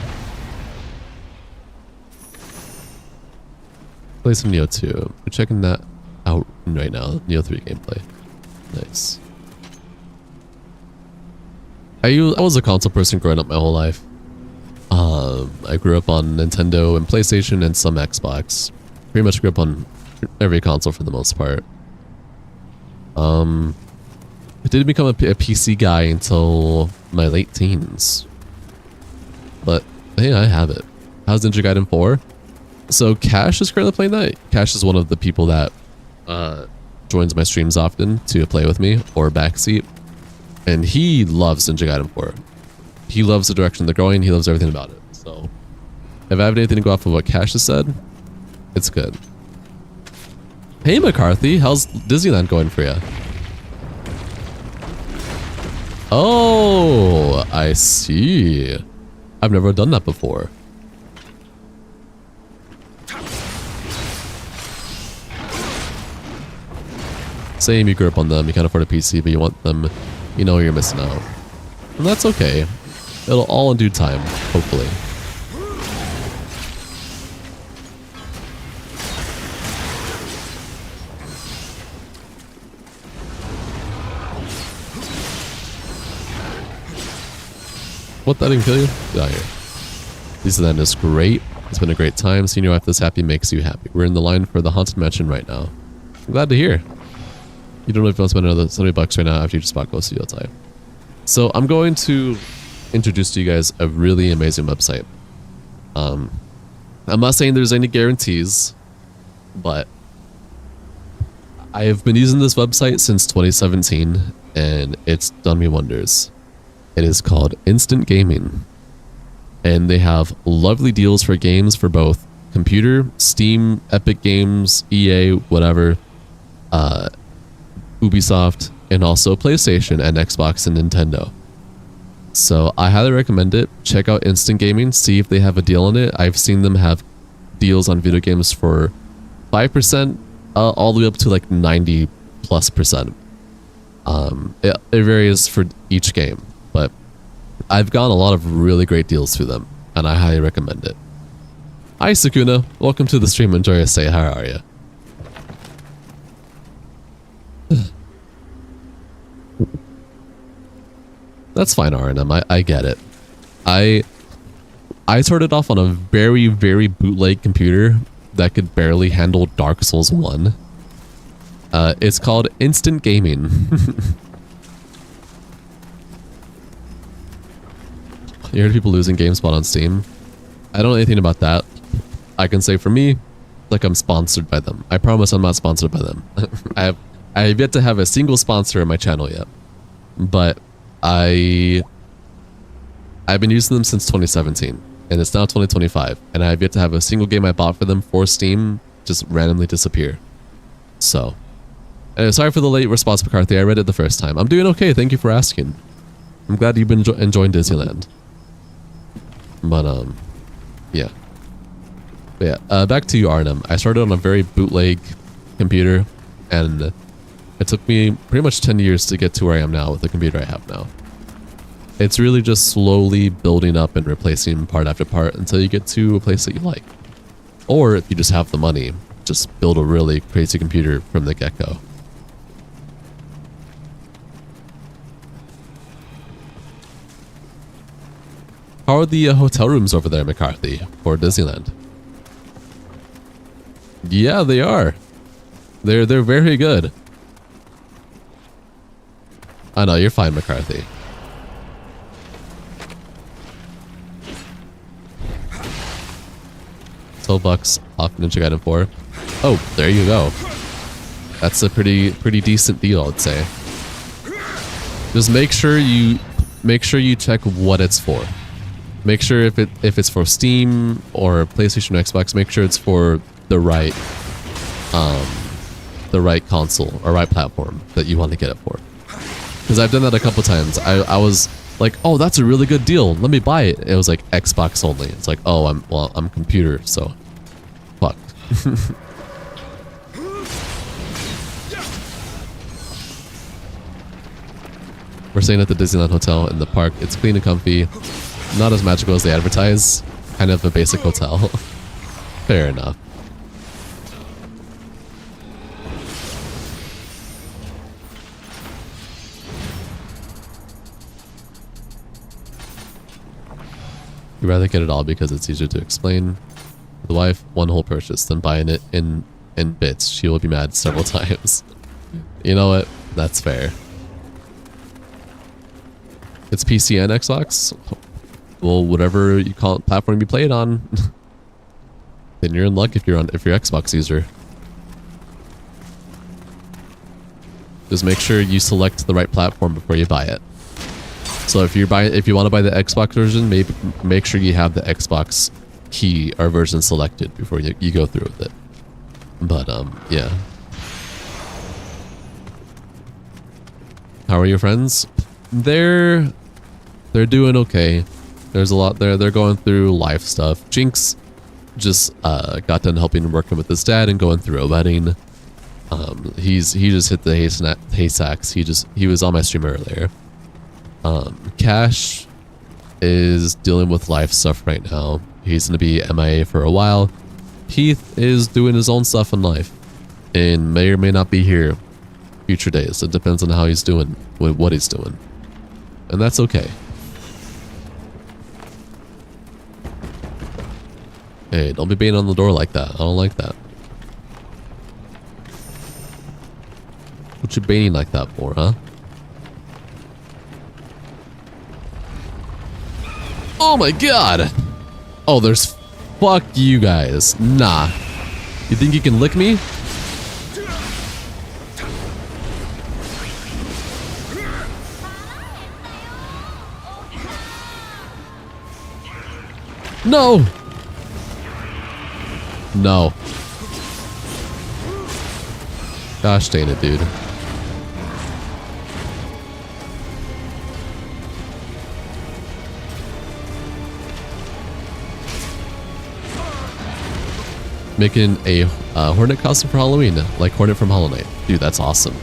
Play some Neo 2. We're checking that out right now. Neo 3 gameplay. Nice. I was a console person growing up my whole life. I grew up on Nintendo and PlayStation and some Xbox. Pretty much grew up on every console for the most part. I didn't become a PC guy until my late teens. But hey, I have it. How's Ninja Gaiden 4? So Cash is currently playing that. Cash is one of the people that joins my streams often to play with me, or backseat. And he loves Ninja Gaiden 4. He loves the direction they're going. He loves everything about it. So if I have anything to go off of what Cash has said, it's good. Hey McCarthy, how's Disneyland going for you? Oh, I see. I've never done that before. Same, you grew up on them, you can't afford a PC, but you want them, you know you're missing out. And that's okay. It'll all in due time, hopefully. What, that didn't kill you? Get out of here. Disneyland is great. It's been a great time. Seeing your wife this happy makes you happy. We're in the line for the Haunted Mansion right now. I'm glad to hear. You don't know if you want to spend another 70 bucks right now after you just bought Ghost Yotai. So I'm going to introduce to you guys a really amazing website. I'm not saying there's any guarantees, but I have been using this website since 2017 and it's done me wonders. It is called Instant Gaming, and they have lovely deals for games for both computer, Steam, Epic Games, EA, whatever, Ubisoft, and also PlayStation and Xbox and Nintendo. So I highly recommend it. Check out Instant Gaming, see if they have a deal on it. I've seen them have deals on video games for 5%, all the way up to like 90+%. It varies for each game. But I've gotten a lot of really great deals through them, and I highly recommend it. Hi, Sakuna. Welcome to the stream. Enjoy your stay. How are you? That's fine, RNM. I get it. I started off on a very, very bootleg computer that could barely handle Dark Souls 1. It's called Instant Gaming. You heard people losing GameSpot on Steam? I don't know anything about that. I can say for me, like I'm sponsored by them. I promise I'm not sponsored by them. I have yet to have a single sponsor in my channel yet. But I've been using them since 2017, and it's now 2025, and I have yet to have a single game I bought for them for Steam just randomly disappear. So, sorry for the late response, McCarthy. I read it the first time. I'm doing okay. Thank you for asking. I'm glad you've been enjoying Disneyland. But, yeah. But yeah, back to you, Arnhem. I started on a very bootleg computer, and it took me pretty much 10 years to get to where I am now with the computer I have now. It's really just slowly building up and replacing part after part until you get to a place that you like. Or if you just have the money, just build a really crazy computer from the get-go. How are the hotel rooms over there, McCarthy, for Disneyland? Yeah, they are. They're very good. I know, you're fine, McCarthy. $12 off Ninja Gaiden 4. Oh, there you go. That's a pretty decent deal, I'd say. Just make sure you check what it's for. Make sure if it's for Steam or PlayStation or Xbox, make sure it's for the right console or right platform that you want to get it for. Because I've done that a couple times. I was like, oh, that's a really good deal. Let me buy it. It was like Xbox only. It's like, oh, I'm computer, so fuck. We're staying at the Disneyland Hotel in the park. It's clean and comfy. Not as magical as they advertise. Kind of a basic hotel. Fair enough. You'd rather get it all because it's easier to explain to the wife one whole purchase than buying it in bits. She will be mad several times. You know what? That's fair. It's PC and Xbox? Well, whatever you call it, platform you play it on, then you're in luck if you're Xbox user. Just make sure you select the right platform before you buy it. So if you want to buy the Xbox version, maybe make sure you have the Xbox key or version selected before you go through with it. But yeah. How are your friends? They're doing okay. There's a lot there. They're going through life stuff. Jinx just got done helping working with his dad and going through a wedding. He just hit the hay sacks. He was on my stream earlier. Cash is dealing with life stuff right now. He's gonna be MIA for a while. Heath is doing his own stuff in life and may or may not be here future days. It depends on how he's doing with what he's doing, and that's okay. Hey, don't be banging on the door like that. I don't like that. What you banging like that for, huh? Oh my god! Oh, there's... Fuck you guys. Nah. You think you can lick me? No! No. Gosh dang it, dude. Making a Hornet costume for Halloween, like Hornet from Hollow Knight. Dude, that's awesome.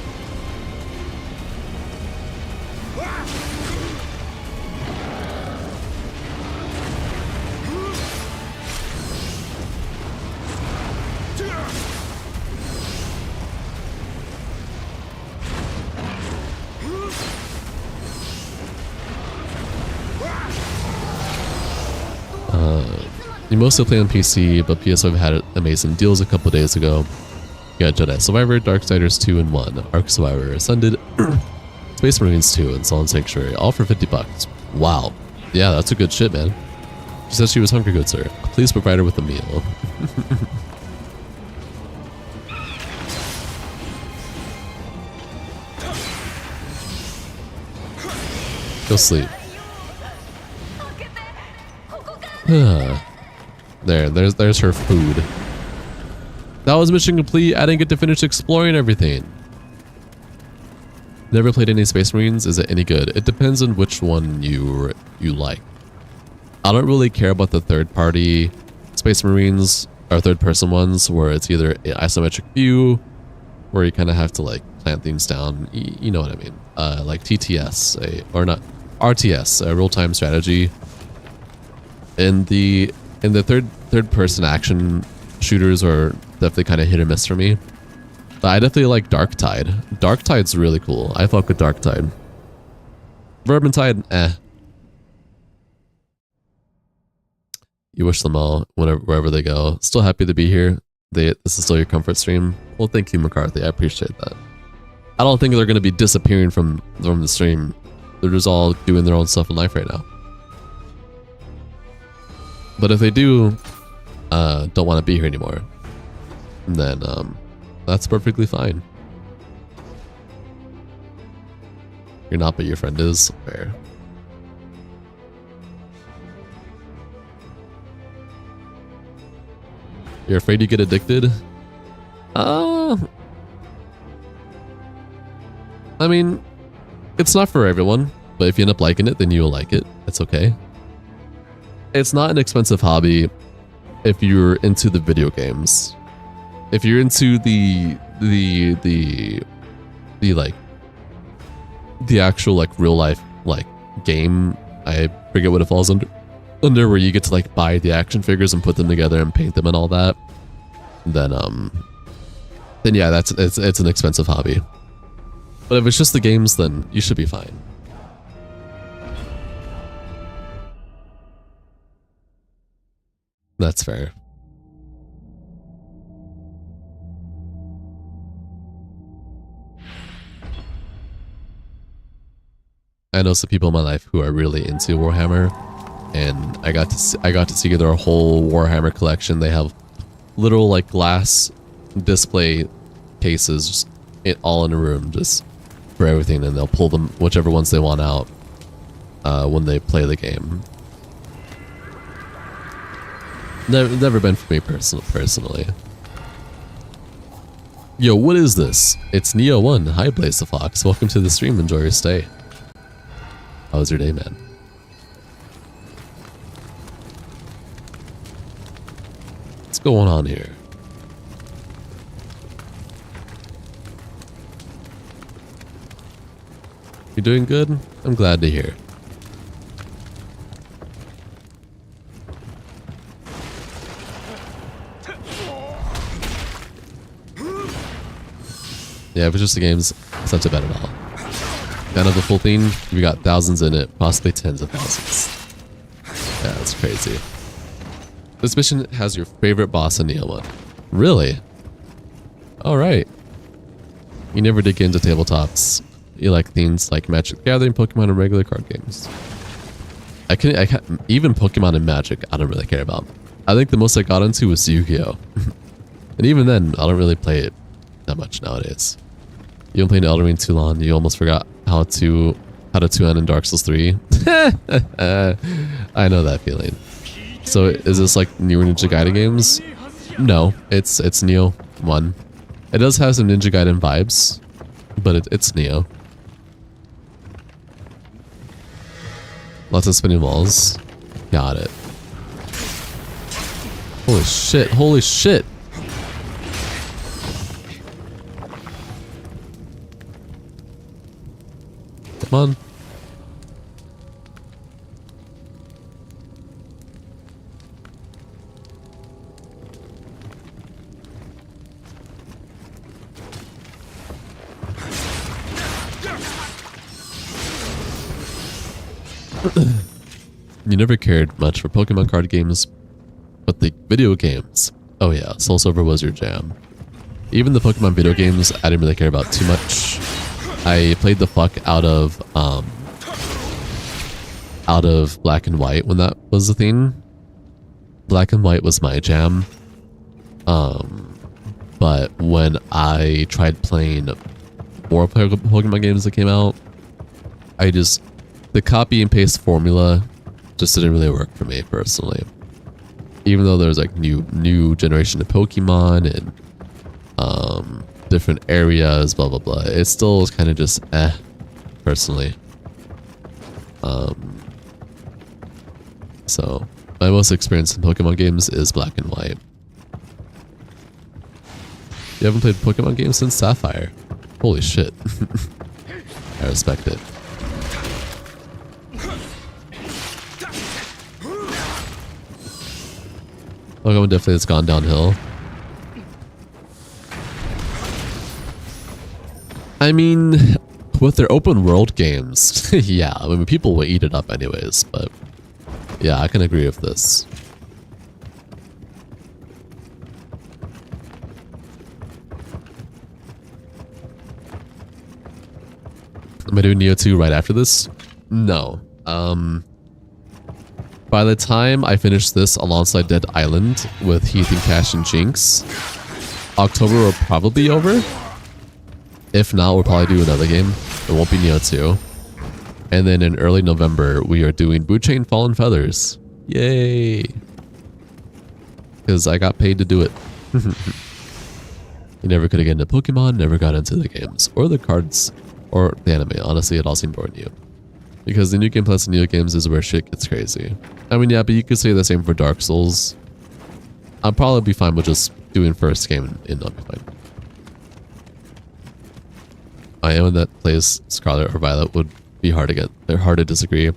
You mostly play on PC, but PS5 had amazing deals a couple days ago. You got Jedi Survivor, Darksiders 2 and 1, Ark Survivor Ascended, Space Marines 2, and Solid Sanctuary, all for $50. Wow. Yeah, that's a good shit, man. She said she was hungry, good sir. Please provide her with a meal. Go sleep. There's her food. That was mission complete. I didn't get to finish exploring everything. Never played any Space Marines. Is it any good? It depends on which one you like. I don't really care about the third-party Space Marines or third-person ones where it's either an isometric view, where you kind of have to like plant things down. You know what I mean? Like TTS, or not RTS, a real-time strategy. In the third person action shooters are definitely kind of hit or miss for me. But I definitely like Darktide. Darktide's really cool. I fuck with Darktide. Vermintide, eh. You wish them all wherever they go. Still happy to be here. This is still your comfort stream. Well, thank you, McCarthy. I appreciate that. I don't think they're going to be disappearing from the stream. They're just all doing their own stuff in life right now. But if they do, don't want to be here anymore, then that's perfectly fine. You're not, but your friend is. Fair. You're afraid you get addicted? I mean, it's not for everyone, but if you end up liking it, then you'll like it. It's okay. It's not an expensive hobby if you're into the video games. If you're into the like the actual like real life like game, I forget what it falls under where you get to like buy the action figures and put them together and paint them and all that, then yeah, it's an expensive hobby. But if it's just the games, then you should be fine. That's fair. I know some people in my life who are really into Warhammer, and I got to see their whole Warhammer collection. They have literal like glass display cases, just all in a room, just for everything, and they'll pull them whichever ones they want out when they play the game. Never been for me personally. Yo, what is this? It's Neo1. Hi, Blaze the Fox. Welcome to the stream. Enjoy your stay. How was your day, man? What's going on here? You doing good? I'm glad to hear. Yeah, if it's just the games, it's not too bad at all. Kind of the full thing, we got thousands in it, possibly tens of thousands. Yeah, that's crazy. This mission has your favorite boss in Neo 1. Really? Alright. You never did get into tabletops. You like things like Magic the Gathering, Pokemon, and regular card games. I can't, even Pokemon and Magic, I don't really care about. I think the most I got into was Yu-Gi-Oh! And even then, I don't really play it that much nowadays. You don't play Elden Ring too long, you almost forgot how to 2-end in Dark Souls 3. I know that feeling. So is this like newer Ninja Gaiden games? No, it's Neo 1. It does have some Ninja Gaiden vibes, but it's Neo. Lots of spinning walls. Got it. Holy shit, holy shit! Come on. You never cared much for Pokemon card games, but the video games. Oh yeah, Soul Silver was your jam. Even the Pokemon video games, I didn't really care about too much. I played the fuck out of Black and White when that was a thing. Black and White was my jam. But when I tried playing more Pokemon games that came out, the copy and paste formula just didn't really work for me personally. Even though there's like new generation of Pokemon and different areas, blah blah blah, it still was kind of just personally. So my most experience in Pokemon games is Black and White. You haven't played Pokemon games since Sapphire? Holy shit. I respect it. Pokemon definitely has gone downhill. I mean, with their open world games, yeah, I mean, people will eat it up anyways, but yeah, I can agree with this. Am I doing Neo 2 right after this? No. By the time I finish this alongside Dead Island with Heath and Cash and Jinx, October will probably be over. If not, we'll probably do another game. It won't be Neo 2. And then in early November, we are doing Boot Chain Fallen Feathers. Yay! Because I got paid to do it. You never could have gotten into Pokemon, never got into the games, or the cards, or the anime. Honestly, it all seemed boring to you. Because the New Game Plus and New Games is where shit gets crazy. I mean, yeah, but you could say the same for Dark Souls. I'll probably be fine with just doing first game and I'll be fine. I am in that place, Scarlet or Violet would be hard to get. They're hard to disagree.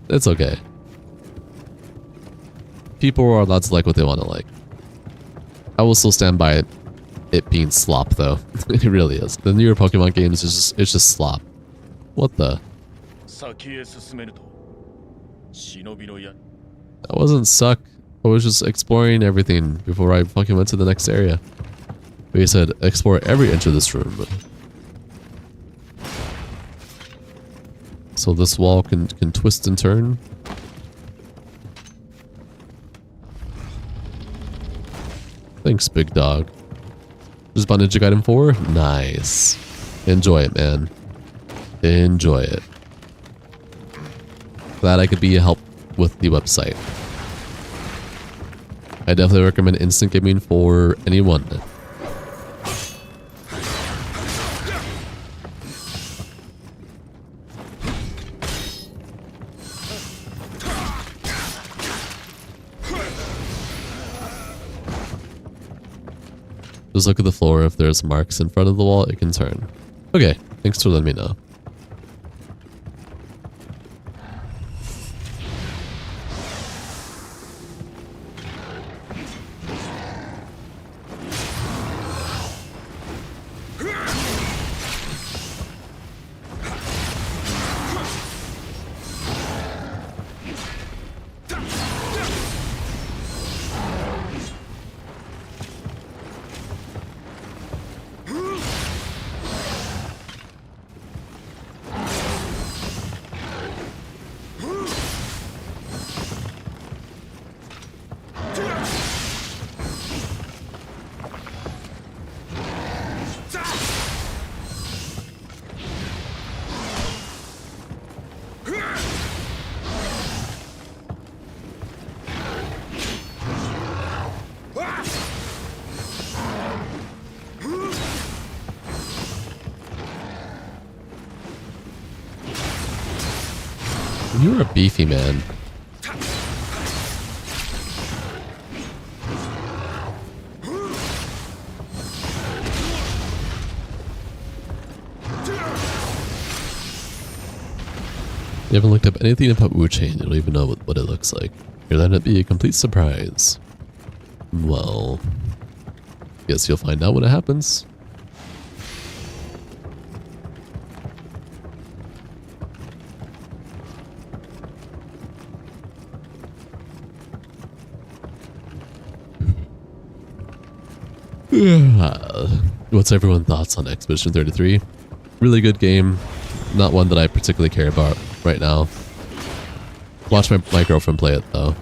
It's okay. People are allowed to like what they want to like. I will still stand by it being slop though. It really is. The newer Pokemon games is it's just slop. What the? That wasn't suck. I was just exploring everything before I fucking went to the next area. We said explore every inch of this room. So this wall can twist and turn. Thanks, big dog. Just bought Ninja Gaiden 4? Nice. Enjoy it, man. Enjoy it. Glad I could be a help with the website. I definitely recommend instant gaming for anyone. Just look at the floor. If there's marks in front of the wall, it can turn. Okay, thanks for letting me know. You're a beefy man. You haven't looked up anything about Wu Chain, you don't even know what it looks like. You're letting it be a complete surprise. Well, guess you'll find out when it happens. What's everyone's thoughts on Expedition 33? Really good game. Not one that I particularly care about right now. Watch my girlfriend play it though.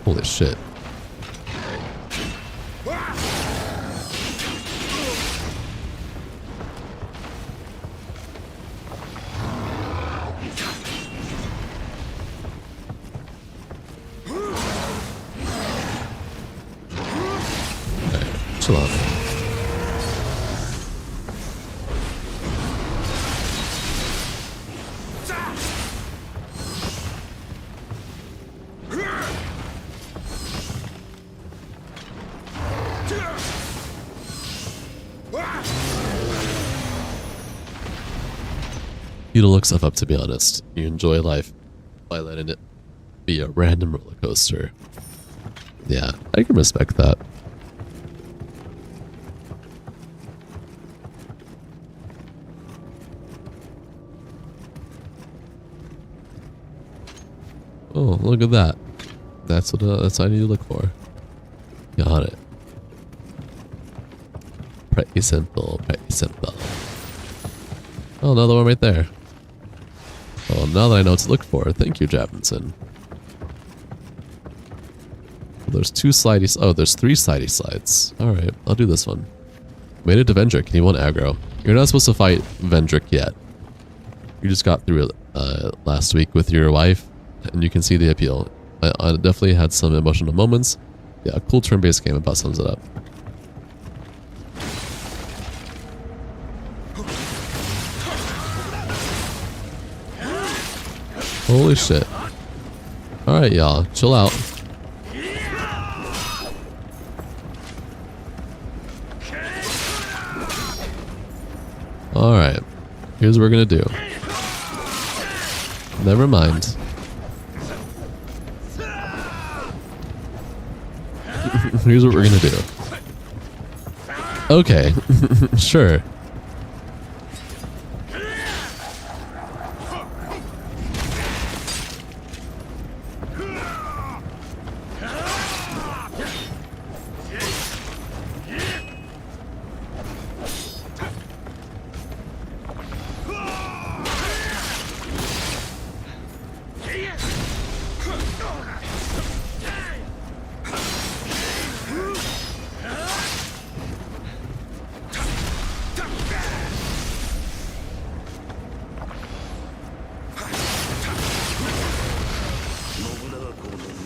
Holy shit. Chill out. You don't look stuff up, to be honest. You enjoy life by letting it be a random roller coaster. Yeah, I can respect that. Oh, look at that. That's what I need to look for. Got it. Pretty simple, pretty simple. Oh, another one right there. Well, now that I know what to look for, thank you, Javinson. There's two slidey... Oh, there's three slidey slides. Alright, I'll do this one. Made it to Vendrick, and you want aggro. You're not supposed to fight Vendrick yet. You just got through it last week with your wife, and you can see the appeal. I definitely had some emotional moments. Yeah, a cool turn-based game about sums it up. Holy shit. Alright, y'all. Chill out. Alright. Here's what we're gonna do. Never mind. Here's what we're gonna do. Okay. Sure.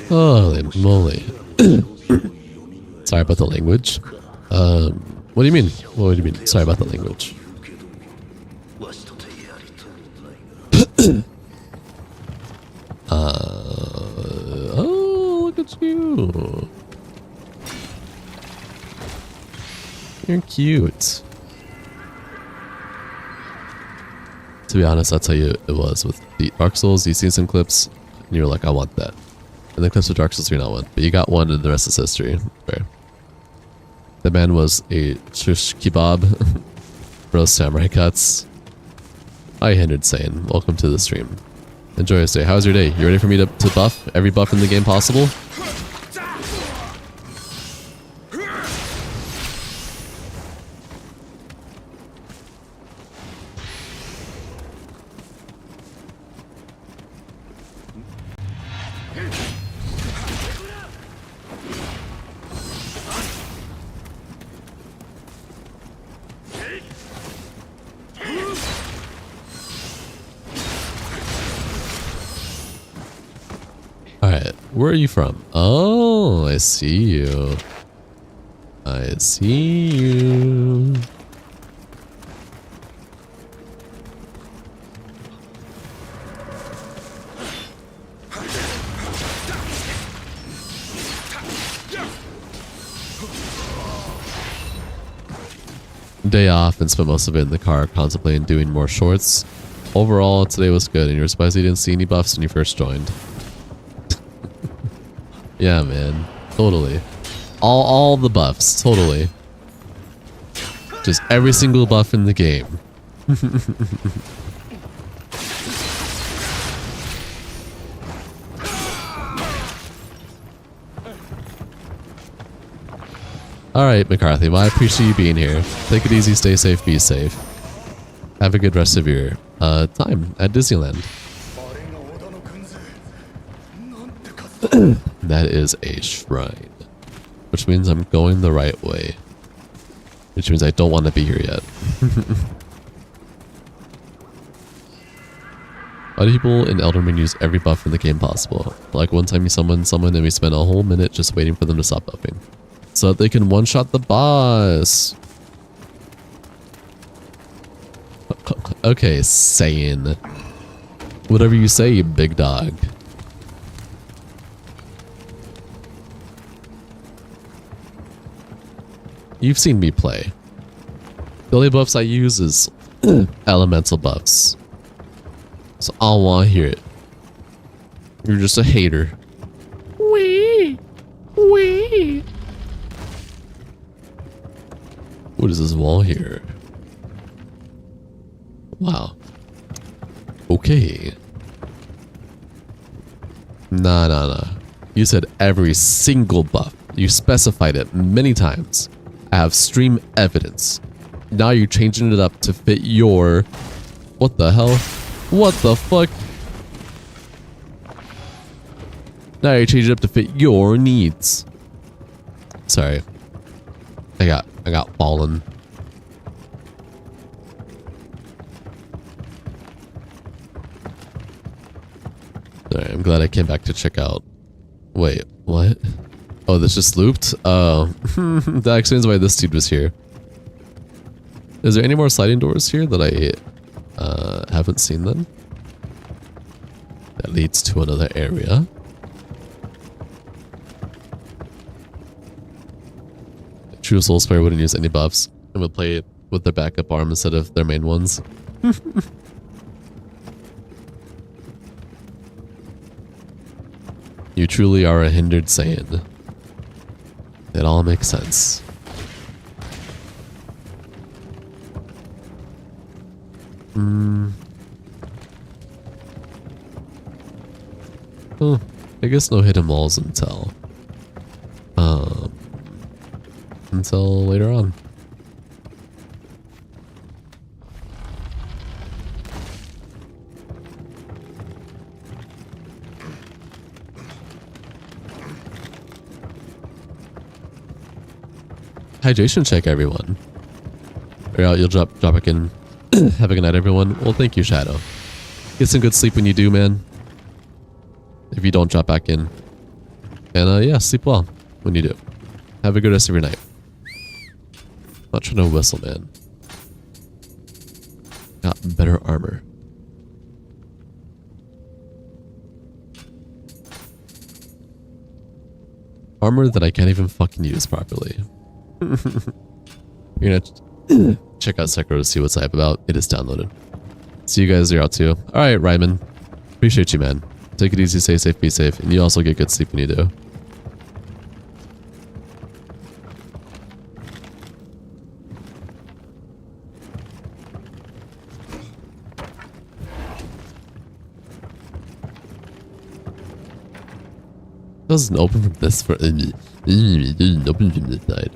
Holy moly. Sorry about the language. What do you mean? What do you mean? Sorry about the language. Oh, look at you. You're cute. To be honest, that's how it was with the Dark Souls. You seen some clips, and you're like, I want that. And the clips of Dark Souls 3 not one, but you got one, and the rest is history. Fair. The man was a shish kebab, roast samurai cuts. Hi, Hindered Sane. Welcome to the stream. Enjoy your stay. How's your day? You ready for me to buff every buff in the game possible? Alright, where are you from? Oh, I see you. I see you. Day off and spent most of it in the car contemplating doing more shorts. Overall, today was good, and you're surprised you didn't see any buffs when you first joined. Yeah, man. Totally. All the buffs. Totally. Just every single buff in the game. Alright, McCarthy. Well, I appreciate you being here. Take it easy, stay safe, be safe. Have a good rest of your time at Disneyland. That is a shrine. Which means I'm going the right way. Which means I don't want to be here yet. Why do people in Elderman use every buff in the game possible? Like one time you summon someone and we spent a whole minute just waiting for them to stop buffing. So that they can one-shot the boss. Okay, Saiyan. Whatever you say, you big dog. You've seen me play. The only buffs I use is elemental buffs. So I don't want to hear it. You're just a hater. Wee! Wee! What is this wall here? Wow. Okay. Nah. You said every single buff. You specified it many times. I have stream evidence. Now you're changing it up to fit your... What the hell? What the fuck? Now you're changing it up to fit your needs. Sorry. I got fallen. Sorry, I'm glad I came back to check out. Wait, what? Oh, this just looped? Oh, that explains why this dude was here. Is there any more sliding doors here that I haven't seen then? That leads to another area. True Soul Sprayer wouldn't use any buffs and would play with their backup arm instead of their main ones. You truly are a hindered Saiyan. It all makes sense. Oh, I guess no hidden walls until later on. Hydration check, everyone. Or you'll drop back in. Have a good night, everyone. Well, thank you, Shadow. Get some good sleep when you do, man. If you don't drop back in. And yeah, sleep well when you do. Have a good rest of your night. Not trying to whistle, man. Got better armor. Armor that I can't even fucking use properly. You're gonna check out Sekiro to see what's hype about. It is downloaded. See you guys there out too. Alright, Ryman. Appreciate you, man. Take it easy, stay safe, be safe. And you also get good sleep when you do. Doesn't open from this for open from this side.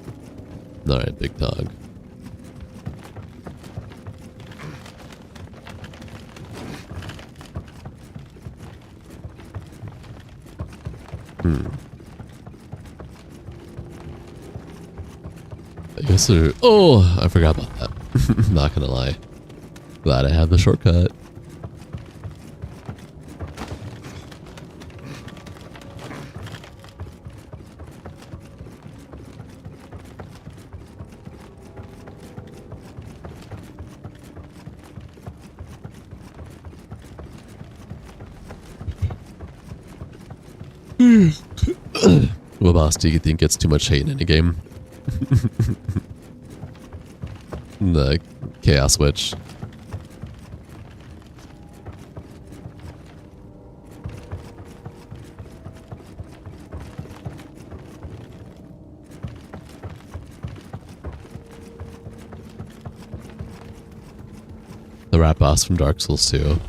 Alright, big dog. I guess there... Oh, I forgot about that. Not gonna lie. Glad I have the shortcut. What boss do you think gets too much hate in any game? The Chaos Witch. The rat boss from Dark Souls 2.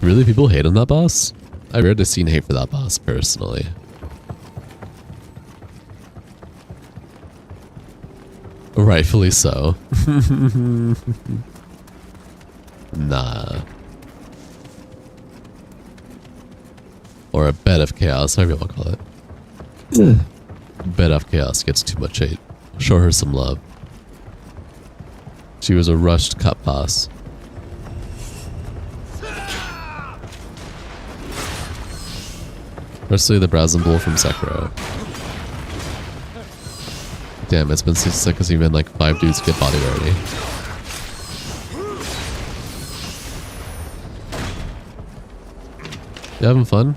Really, people hate on that boss? I've rarely seen hate for that boss, personally. Rightfully so. Nah. Or a bed of chaos, however you want to call it. Bed of chaos gets too much hate. Show her some love. She was a rushed cut boss. Especially the Brazen Bull from Sekiro. Damn, it's been 6 seconds, even like 5 dudes get bodied already. You having fun?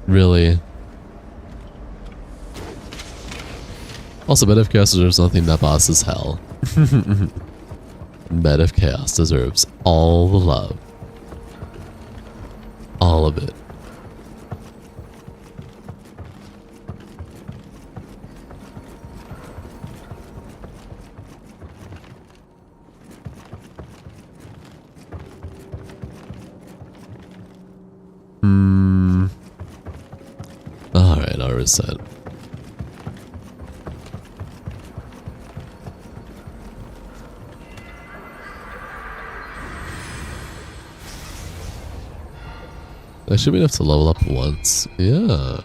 Really? Also, Bed of Chaos deserves nothing that boss is hell. Bed of Chaos deserves all the love. All of it. Alright, I'll reset. That should be enough to level up once. Yeah.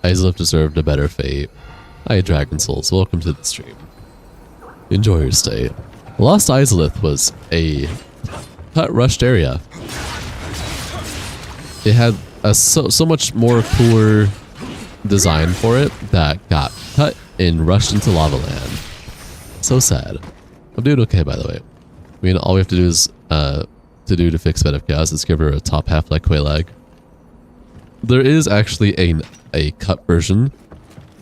Islip deserved a better fate. Hi, Dragon Souls. Welcome to the stream. Enjoy your stay. Lost Izalith was a cut-rushed area. It had a so much more cooler design for it that got cut and rushed into Lava Land. So sad. I'm doing okay, by the way. I mean, all we have to do is to fix Bed of Chaos is give her a top half like Quelaag. There is actually a cut version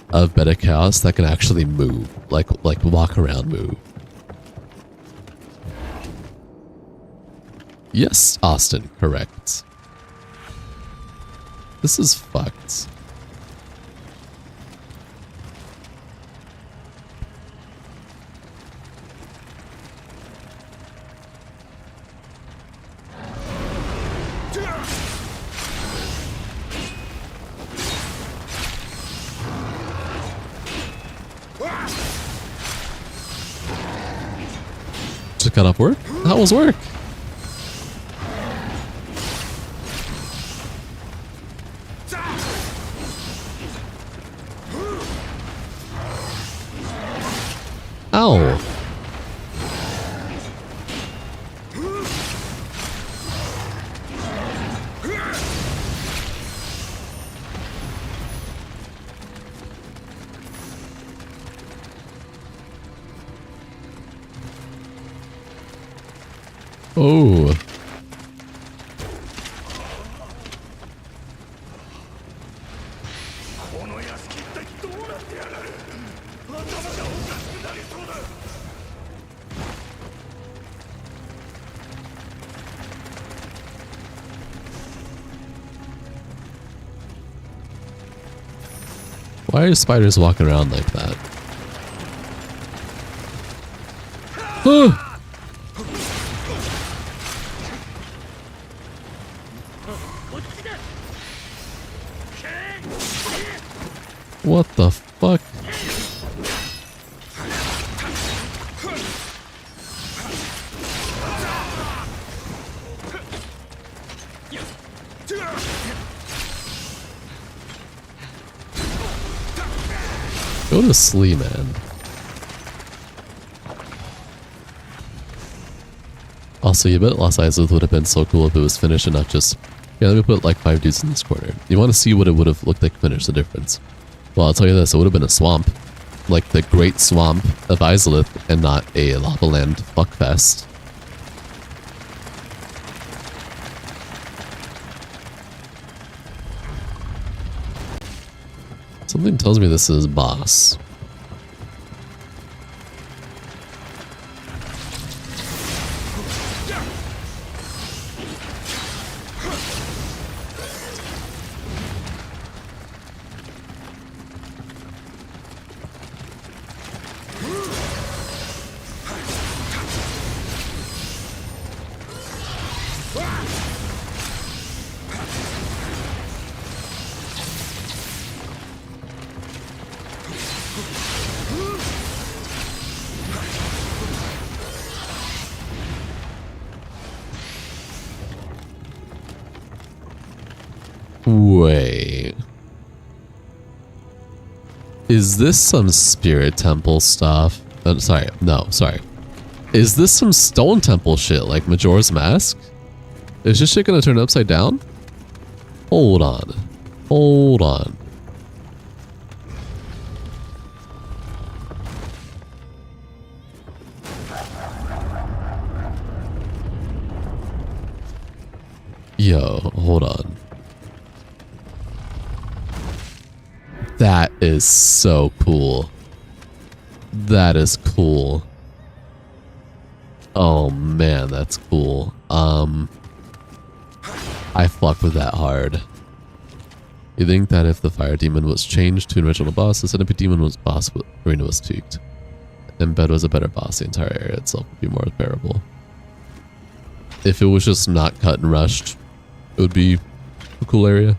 of Bed of Chaos that can actually move, like walk around move. Yes, Austin, correct. This is fucked. Just got off work? How was work? Ow. Oh. Why are spiders walking around like that? What the fuck? Go to sleep, man. Also, you bet Lost Izalith would have been so cool if it was finished and not just... Yeah, let me put like 5 dudes in this corner. You want to see what it would have looked like finished, the difference. Well, I'll tell you this, it would have been a swamp. Like the Great Swamp of Izalith and not a Lava Land fuckfest. Something tells me this is boss. Wait. Is this some spirit temple stuff? Sorry. Is this some stone temple shit like Majora's Mask? Is this shit gonna turn upside down? Hold on. Hold on. Yo, hold on. That is so cool. That is cool. Oh man, that's cool. I fuck with that hard. You think that if the fire demon was changed to an original boss, the centipede demon was boss, arena was tweaked. And Bed was a better boss. The entire area itself would be more bearable. If it was just not cut and rushed, it would be a cool area.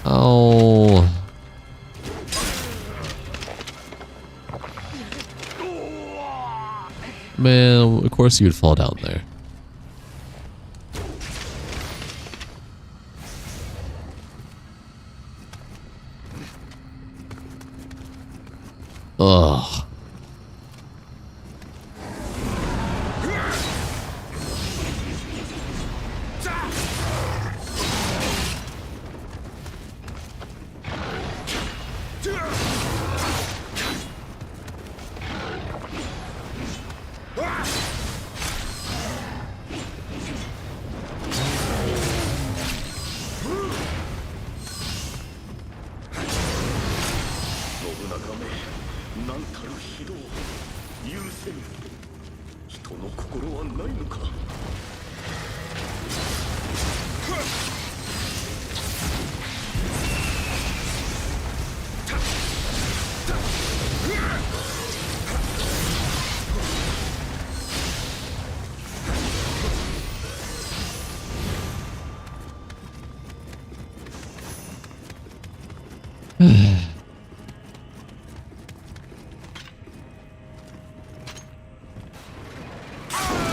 Oh. Man, of course you'd fall down there. Ugh.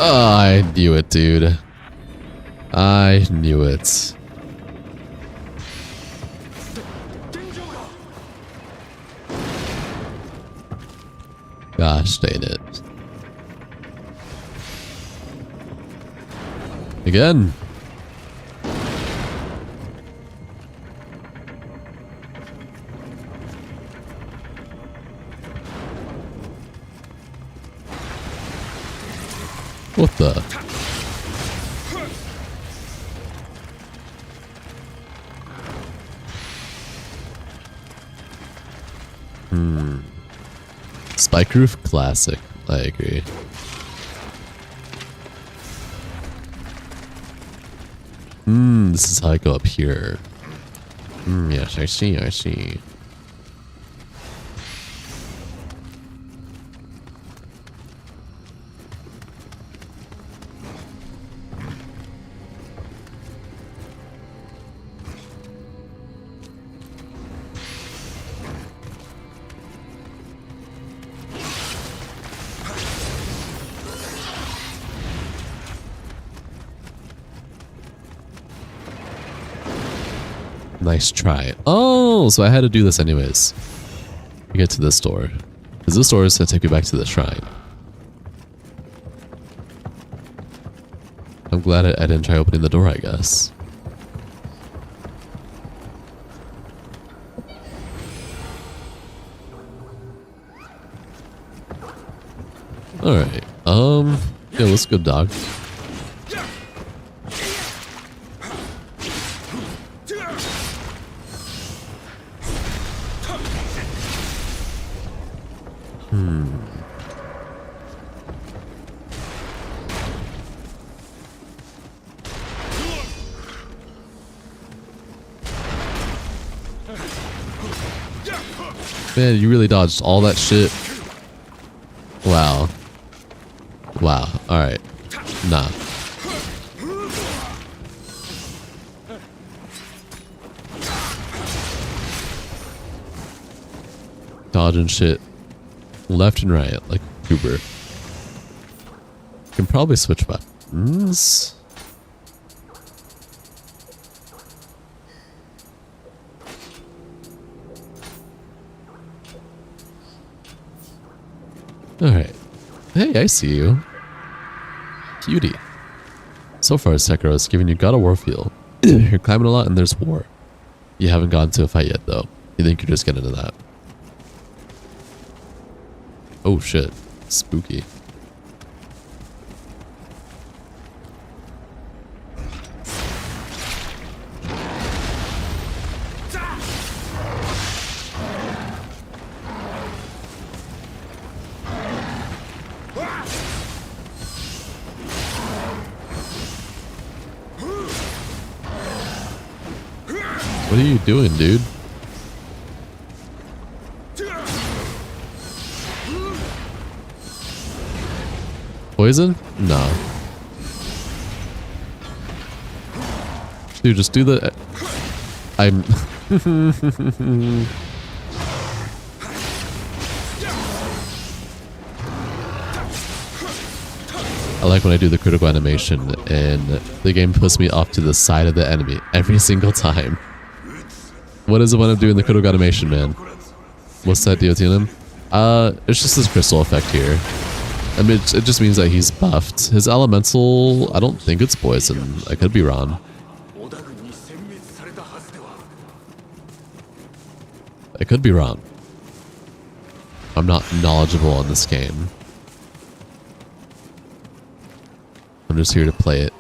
Oh, I knew it, dude. I knew it. Gosh dang it. Again. What the? Spike Roof classic. I agree. This is how I go up here. Yes, I see, I see. Nice try. Oh, so I had to do this anyways. To get to this door. Because this door is going to take me back to the shrine. I'm glad I didn't try opening the door, I guess. Alright. Yeah, let's go, dog. Man, you really dodged all that shit. Wow. Wow. Alright. Nah. Dodging shit left and right like Uber. Can probably switch buttons. Alright. Hey, I see you. Cutie. So far, Sekiro is giving you God of War feel. You're climbing a lot and there's war. You haven't gotten to a fight yet, though. You think you're just getting into that. Oh shit. Spooky. What are you doing, dude? Poison? No. Dude, just do the... I'm... I like when I do the critical animation and the game puts me off to the side of the enemy every single time. What is it when I'm doing the critical animation, man? What's that DOT on him? It's just this crystal effect here. I mean, it just means that he's buffed. His elemental, I don't think it's poison. I could be wrong. I could be wrong. I'm not knowledgeable on this game. I'm just here to play it.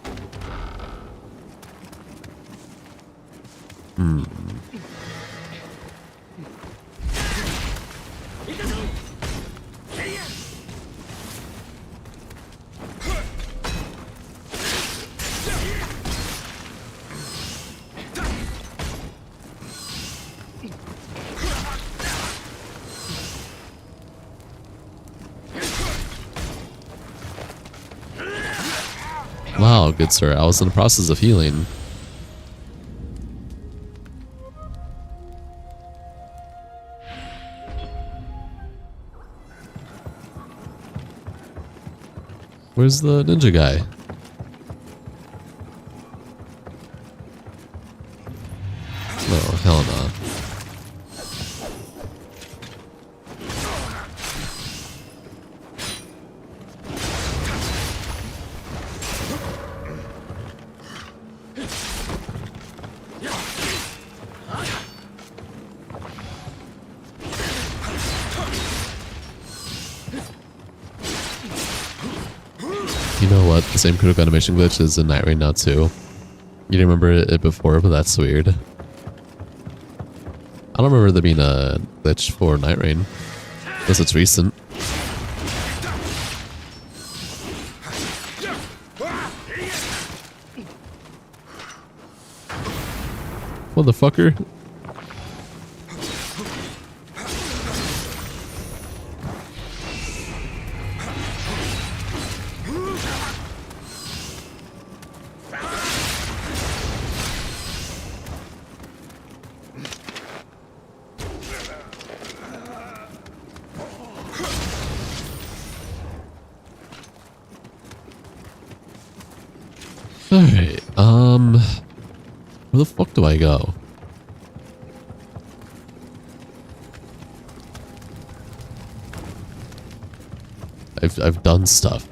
Wow, good sir. I was in the process of healing. Where's the ninja guy? Oh, hell no. You know what? The same critical animation glitch is in Night Rain now too. You didn't remember it before, but that's weird. I don't remember there being a glitch for Night Rain. Unless it's recent. Motherfucker. Alright, where the fuck do I go? I've done stuff.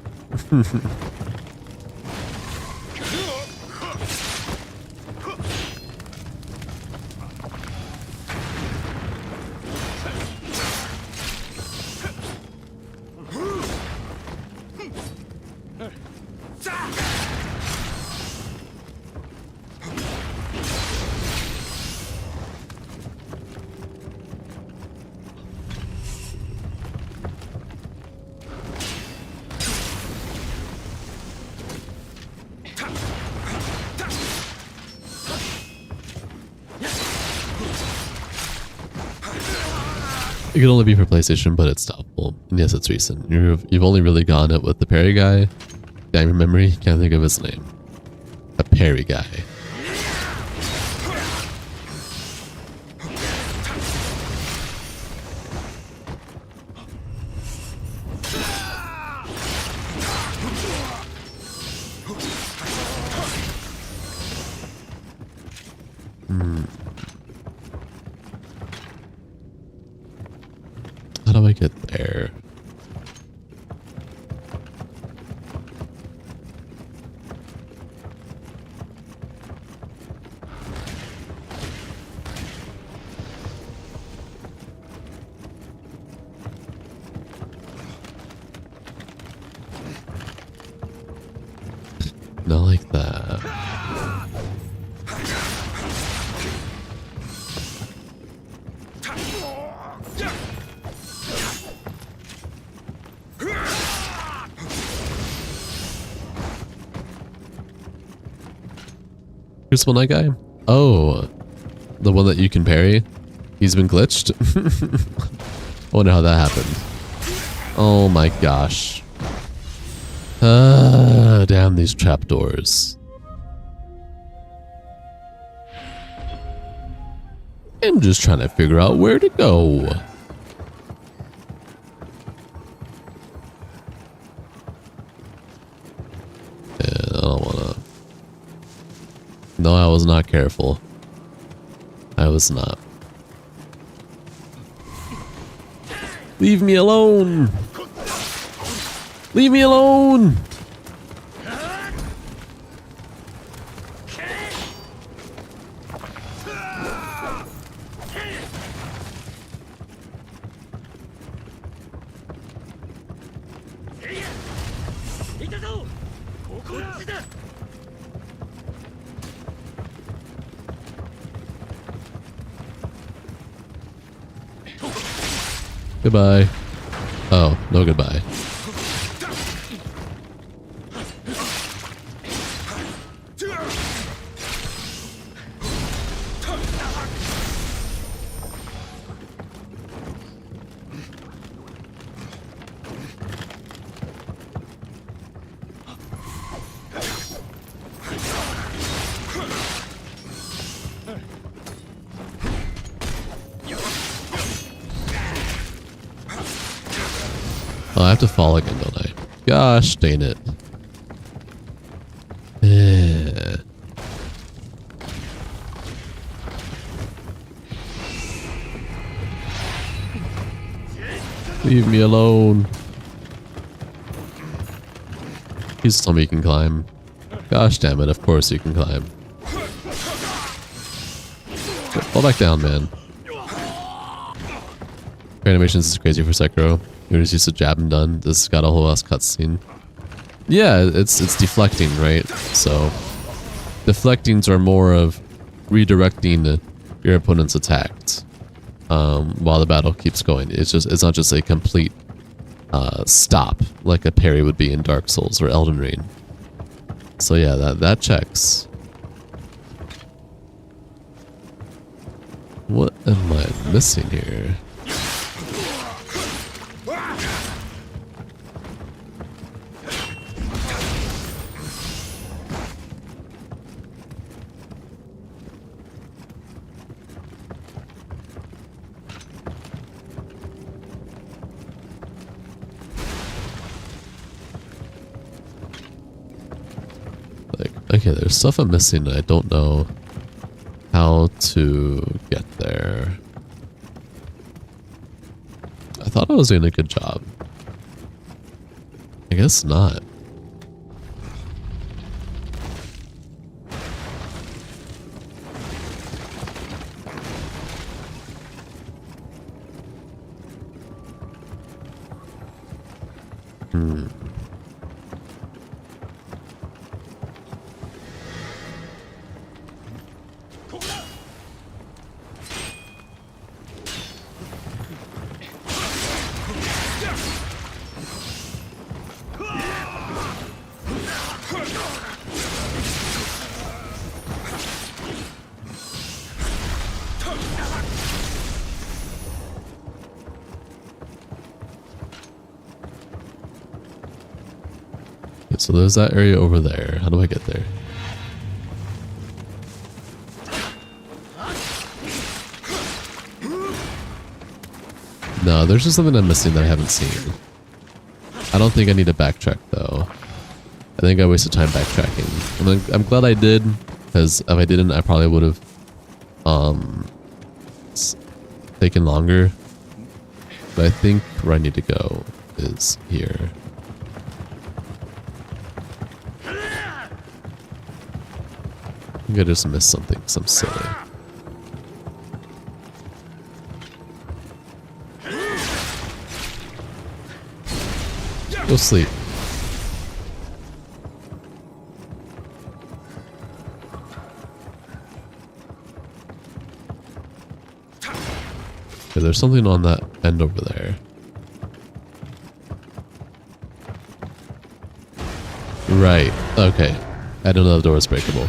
It can only be for PlayStation, but it's doubtful. And yes, it's recent. You've only really gone it with the parry guy. Damn your memory, can't think of his name. A parry guy. How do I get there? Not like that. Here's one, that guy. Oh, The one that you can parry? He's been glitched? I wonder how that happened. Oh my gosh. Damn these trapdoors. I'm just trying to figure out where to go. Yeah, I don't wanna. No, I was not careful. I was not. Leave me alone! Leave me alone! Goodbye. Oh, no goodbye. Oh, I have to fall again, don't I? Gosh, dang it. Yeah. Leave me alone. Please tell me you can climb. Gosh damn it, of course you can climb. Fall back down, man. Animations is crazy for Sekiro. You're just used to jab and done. This has got a whole ass cutscene. Yeah, it's deflecting, right? So deflectings are more of redirecting your opponent's attacks while the battle keeps going. It's not just a complete stop like a parry would be in Dark Souls or Elden Ring. So yeah, that checks. What am I missing here? Okay, there's stuff I'm missing and I don't know how to get there. I thought I was doing a good job. I guess not. So there's that area over there. How do I get there? No, there's just something I'm missing that I haven't seen. I don't think I need to backtrack though. I think I wasted time backtracking. I'm glad I did, because if I didn't, I probably would have taken longer. But I think where I need to go is here. I think I just missed something, some silly. Go sleep. Okay, there's something on that end over there. Right, okay. I didn't know the door was breakable.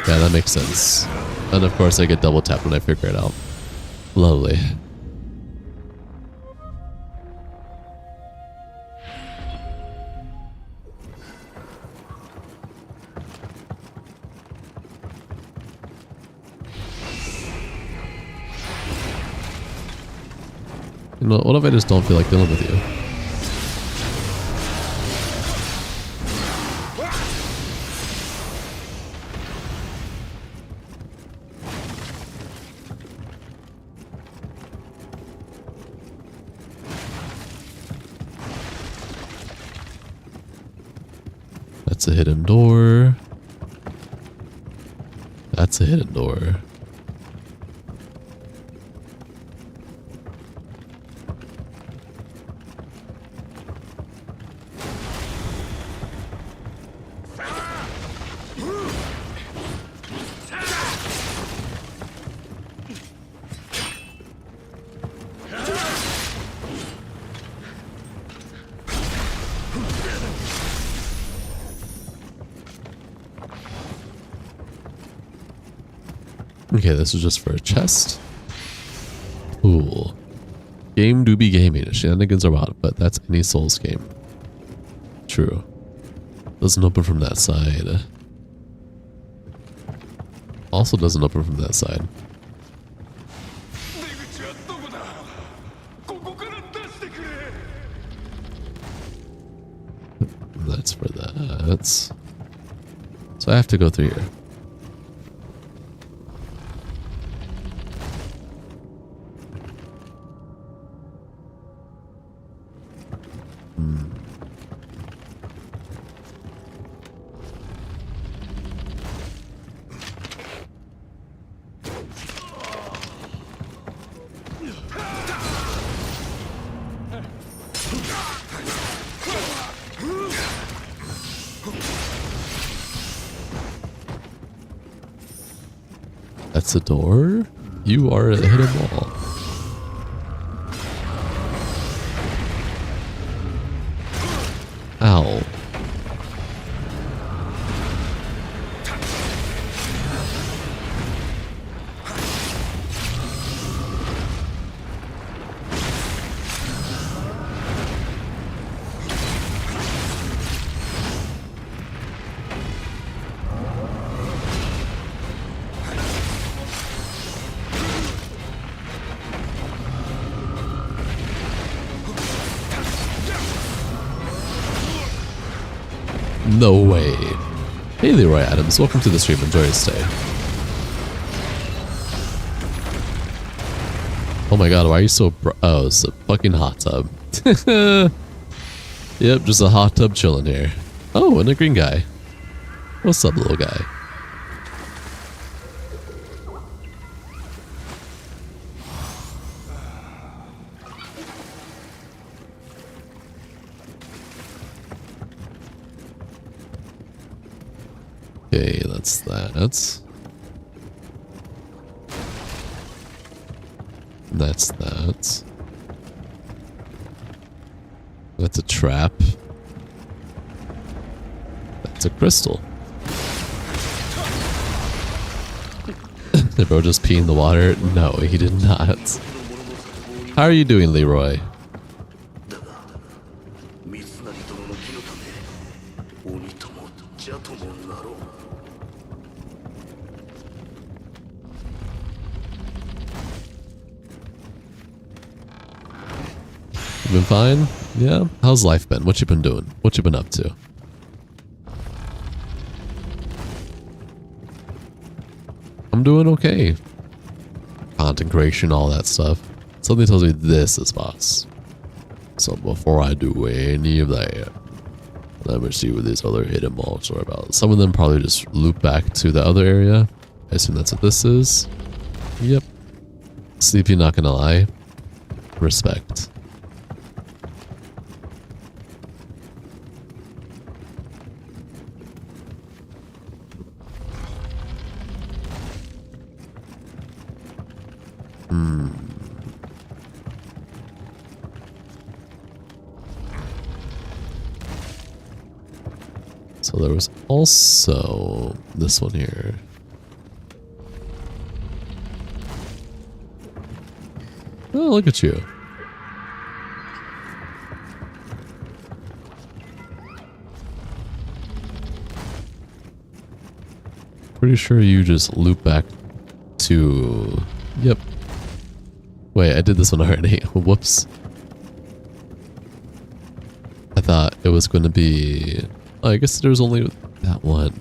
Yeah, that makes sense. And of course I get double tapped when I figure it out. Lovely. You know, what if I just don't feel like dealing with you? That's a hidden door. That's a hidden door. Okay, this is just for a chest. Cool. Game do be gaming. Shenanigans are wild, but that's any Souls game. True. Doesn't open from that side. Also doesn't open from that side. That's for that. So I have to go through here. That's a door? You are a hidden wall. Ow. No way. Hey Leroy Adams, welcome to the stream. Enjoy your stay. Oh my god, why are you so oh, it's a fucking hot tub. Yep, just a hot tub chilling here. Oh, and a green guy. What's up, little guy? Okay, that's that. That's that. That's a trap. That's a crystal. Did bro just pee in the water? No, he did not. How are you doing, Leroy? You been fine? Yeah? How's life been? What you been doing? What you been up to? I'm doing okay. Content creation, all that stuff. Something tells me this is boss. So before I do any of that, let me see what these other hidden malls are about. Some of them probably just loop back to the other area. I assume that's what this is. Yep. Sleepy, not gonna lie. Respect. So there was also this one here. Oh, look at you. Pretty sure you just loop back to... Yep. Wait, I did this one already. Whoops. I thought it was going to be... Oh, I guess there's only that one.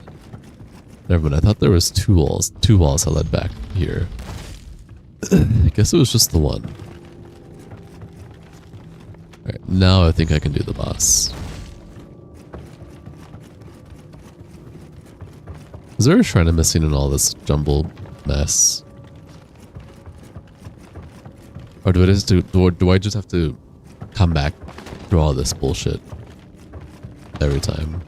Never mind, I thought there was two walls that led back here. I guess it was just the one. Alright, now I think I can do the boss. Is there a shrine I'm missing in all this jumbled mess? Or do I just have to come back through all this bullshit every time?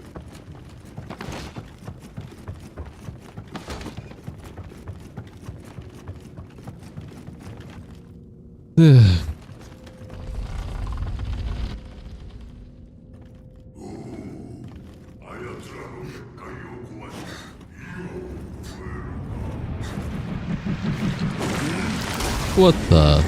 What the?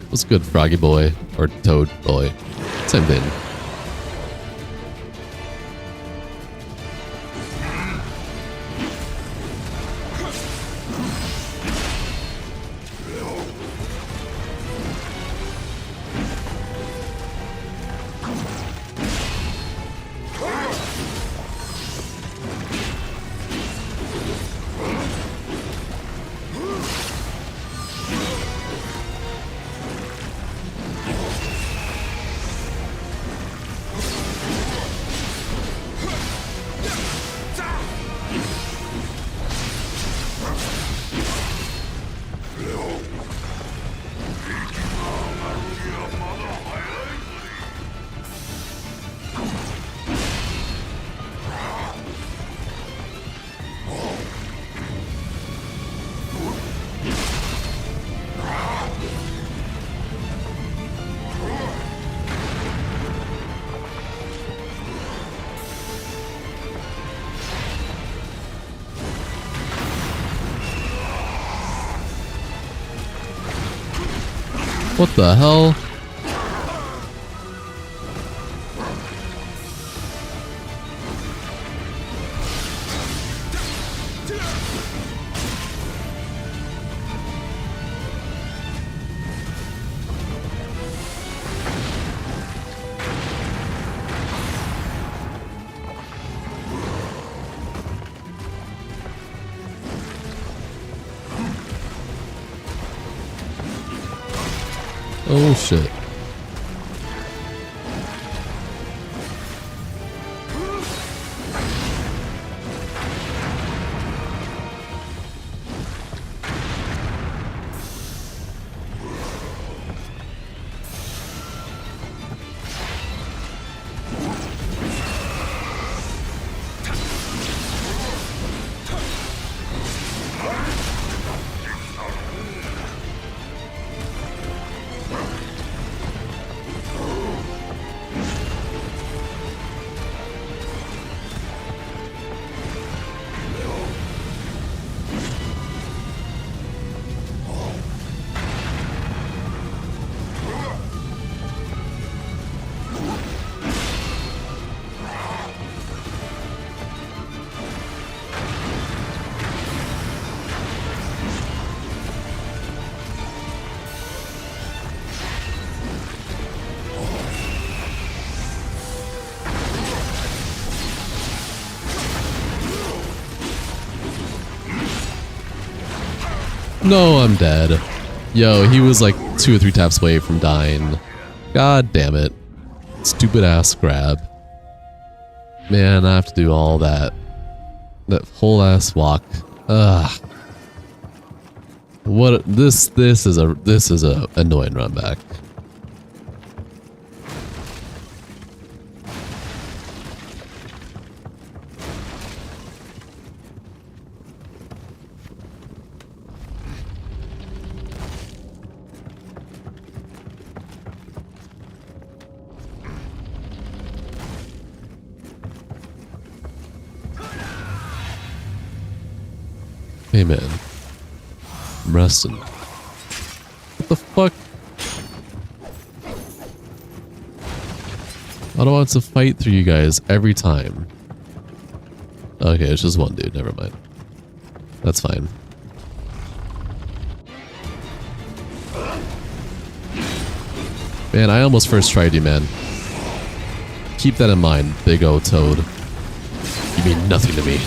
What's good, Froggy Boy? Or Toad Boy? Same thing. What the hell? Oh shit. No, I'm dead. Yo, he was like 2 or 3 taps away from dying. God damn it. Stupid ass grab. Man, I have to do all that. That whole ass walk. Ugh. What this is a annoying run back. Hey man. I'm resting. What the fuck? I don't want to fight through you guys every time. Okay, it's just one dude. Never mind. That's fine. Man, I almost first tried you, man. Keep that in mind, big O toad. You mean nothing to me.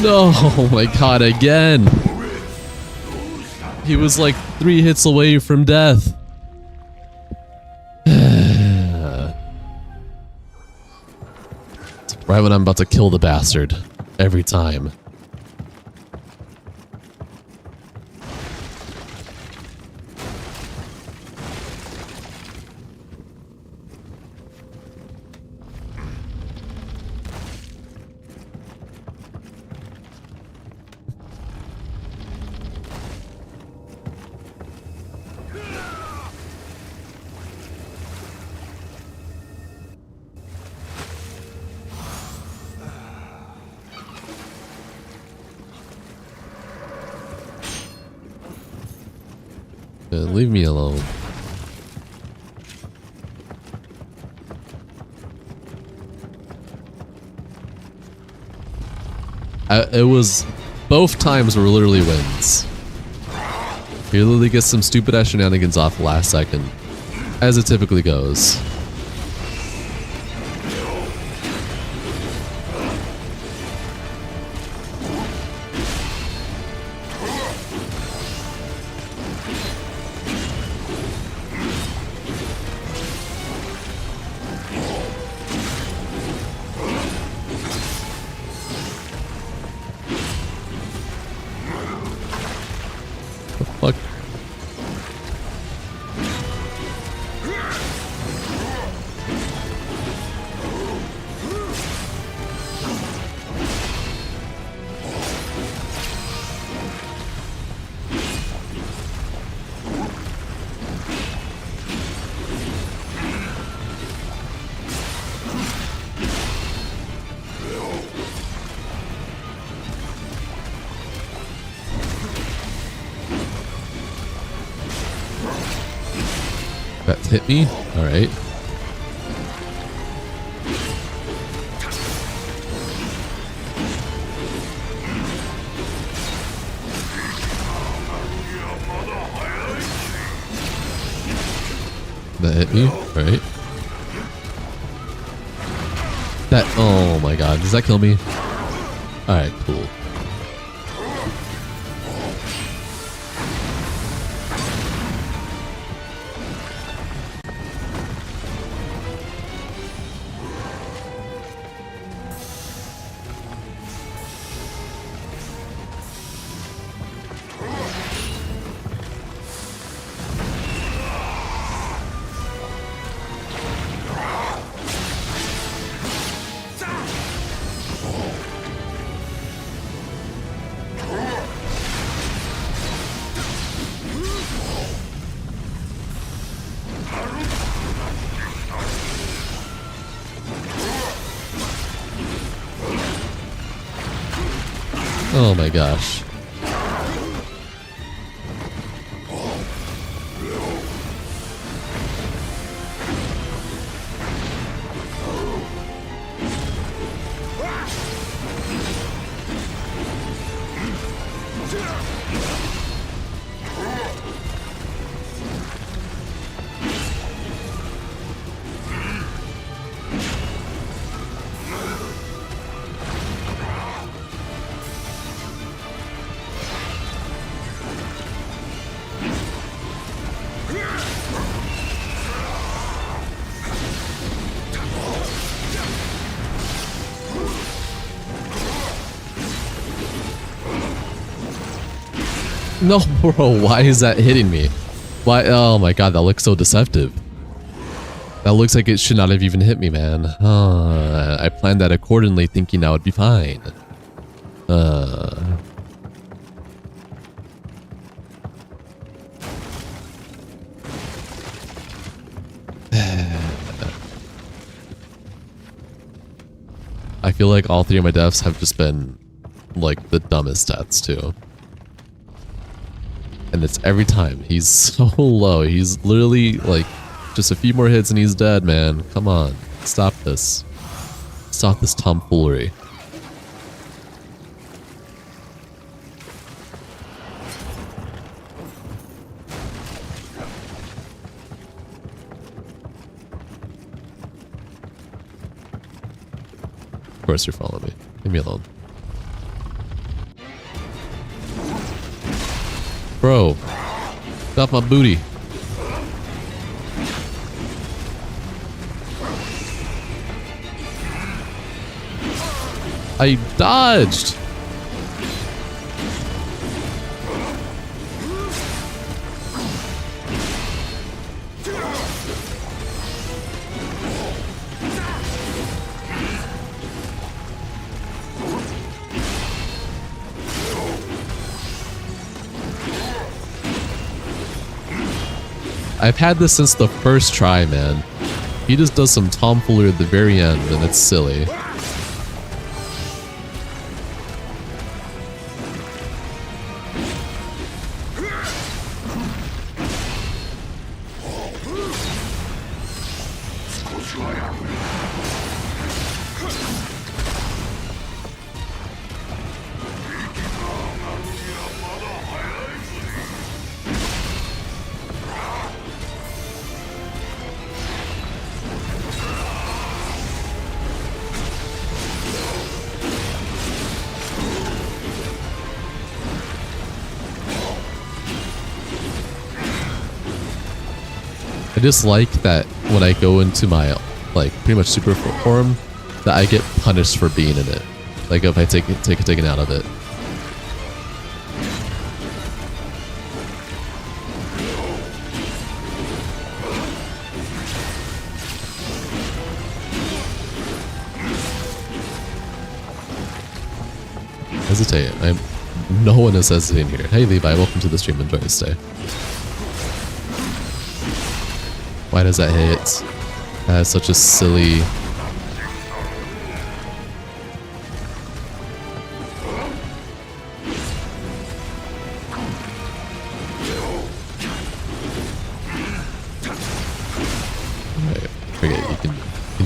No, oh my god, again. He was like 3 hits away from death. It's right when I'm about to kill the bastard. Every time. Leave me alone. It was... both times were literally wins. You literally get some stupid ass shenanigans off last second. As it typically goes. hit me? Alright. That hit me? Alright. That, oh my god, does that kill me? Alright, cool. Oh my gosh. No, bro, why is that hitting me? Why? Oh my god, that looks so deceptive. That looks like it should not have even hit me, man. I planned that accordingly, thinking I would be fine. I feel like all three of my deaths have just been, like, the dumbest deaths, too. And it's every time. He's so low. He's literally, like, just a few more hits and he's dead, man. Come on. Stop this. Stop this tomfoolery. Of course you're following me. Leave me alone. Bro. Get off my booty. I dodged. I've had this since the first try, man. He just does some tomfoolery at the very end, and it's silly. I just like that when I go into my, like, pretty much super form, that I get punished for being in it. Like, if I take it taken out of it. Hesitate. No one is hesitating here. Hey Levi, welcome to the stream. Enjoy your stay. Why does that hit? That's such a silly...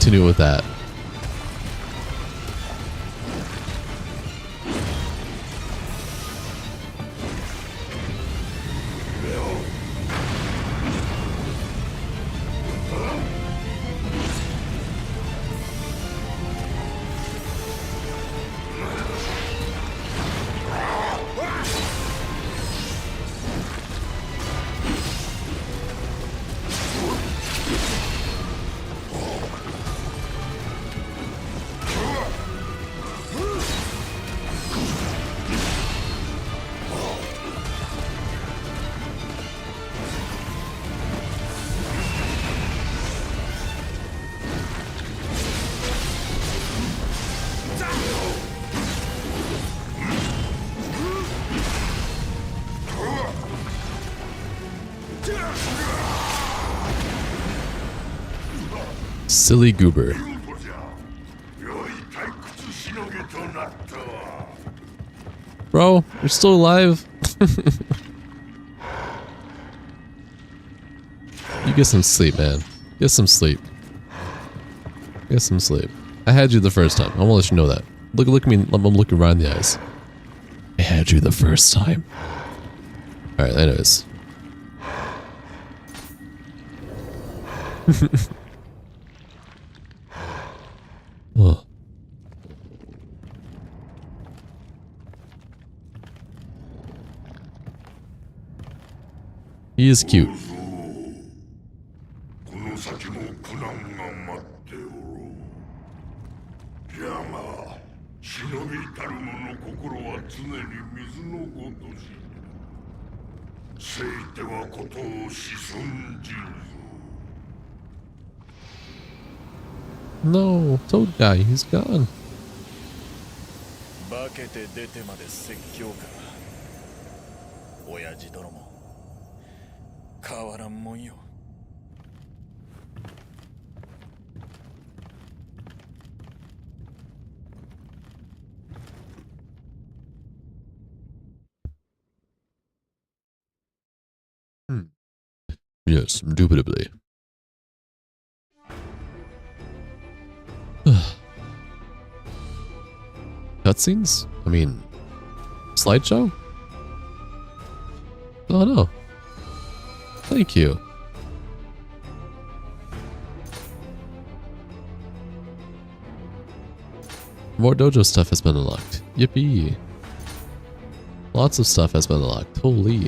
continue with that. Silly goober. Bro, you're still alive? You get some sleep, man. Get some sleep. Get some sleep. I had you the first time. I want to let you know that. Look at me. I'm looking right in the eyes. I had you the first time. Alright, anyways. Oh. He is cute. No, Toad guy, he's gone. Yes, indubitably. Cutscenes? I mean, slideshow? Oh no. Thank you. More dojo stuff has been unlocked. Yippee. Lots of stuff has been unlocked. Holy.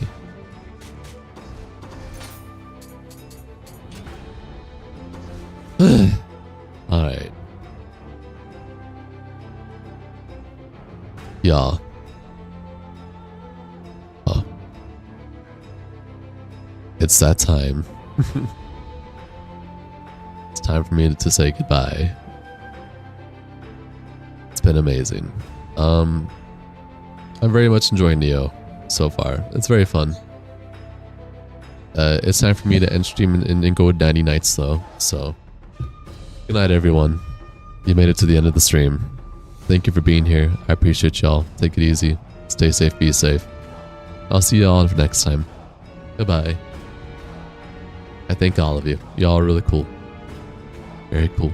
Alright. Yeah. Oh. It's that time. It's time for me to say goodbye. It's been amazing. I'm very much enjoying Neo so far. It's very fun. It's time for me to end stream and go with 90 nights though, so good night everyone. You made it to the end of the stream. Thank you for being here. I appreciate y'all. Take it easy. Stay safe, be safe. I'll see y'all next time. Goodbye. I thank all of you. Y'all are really cool. Very cool.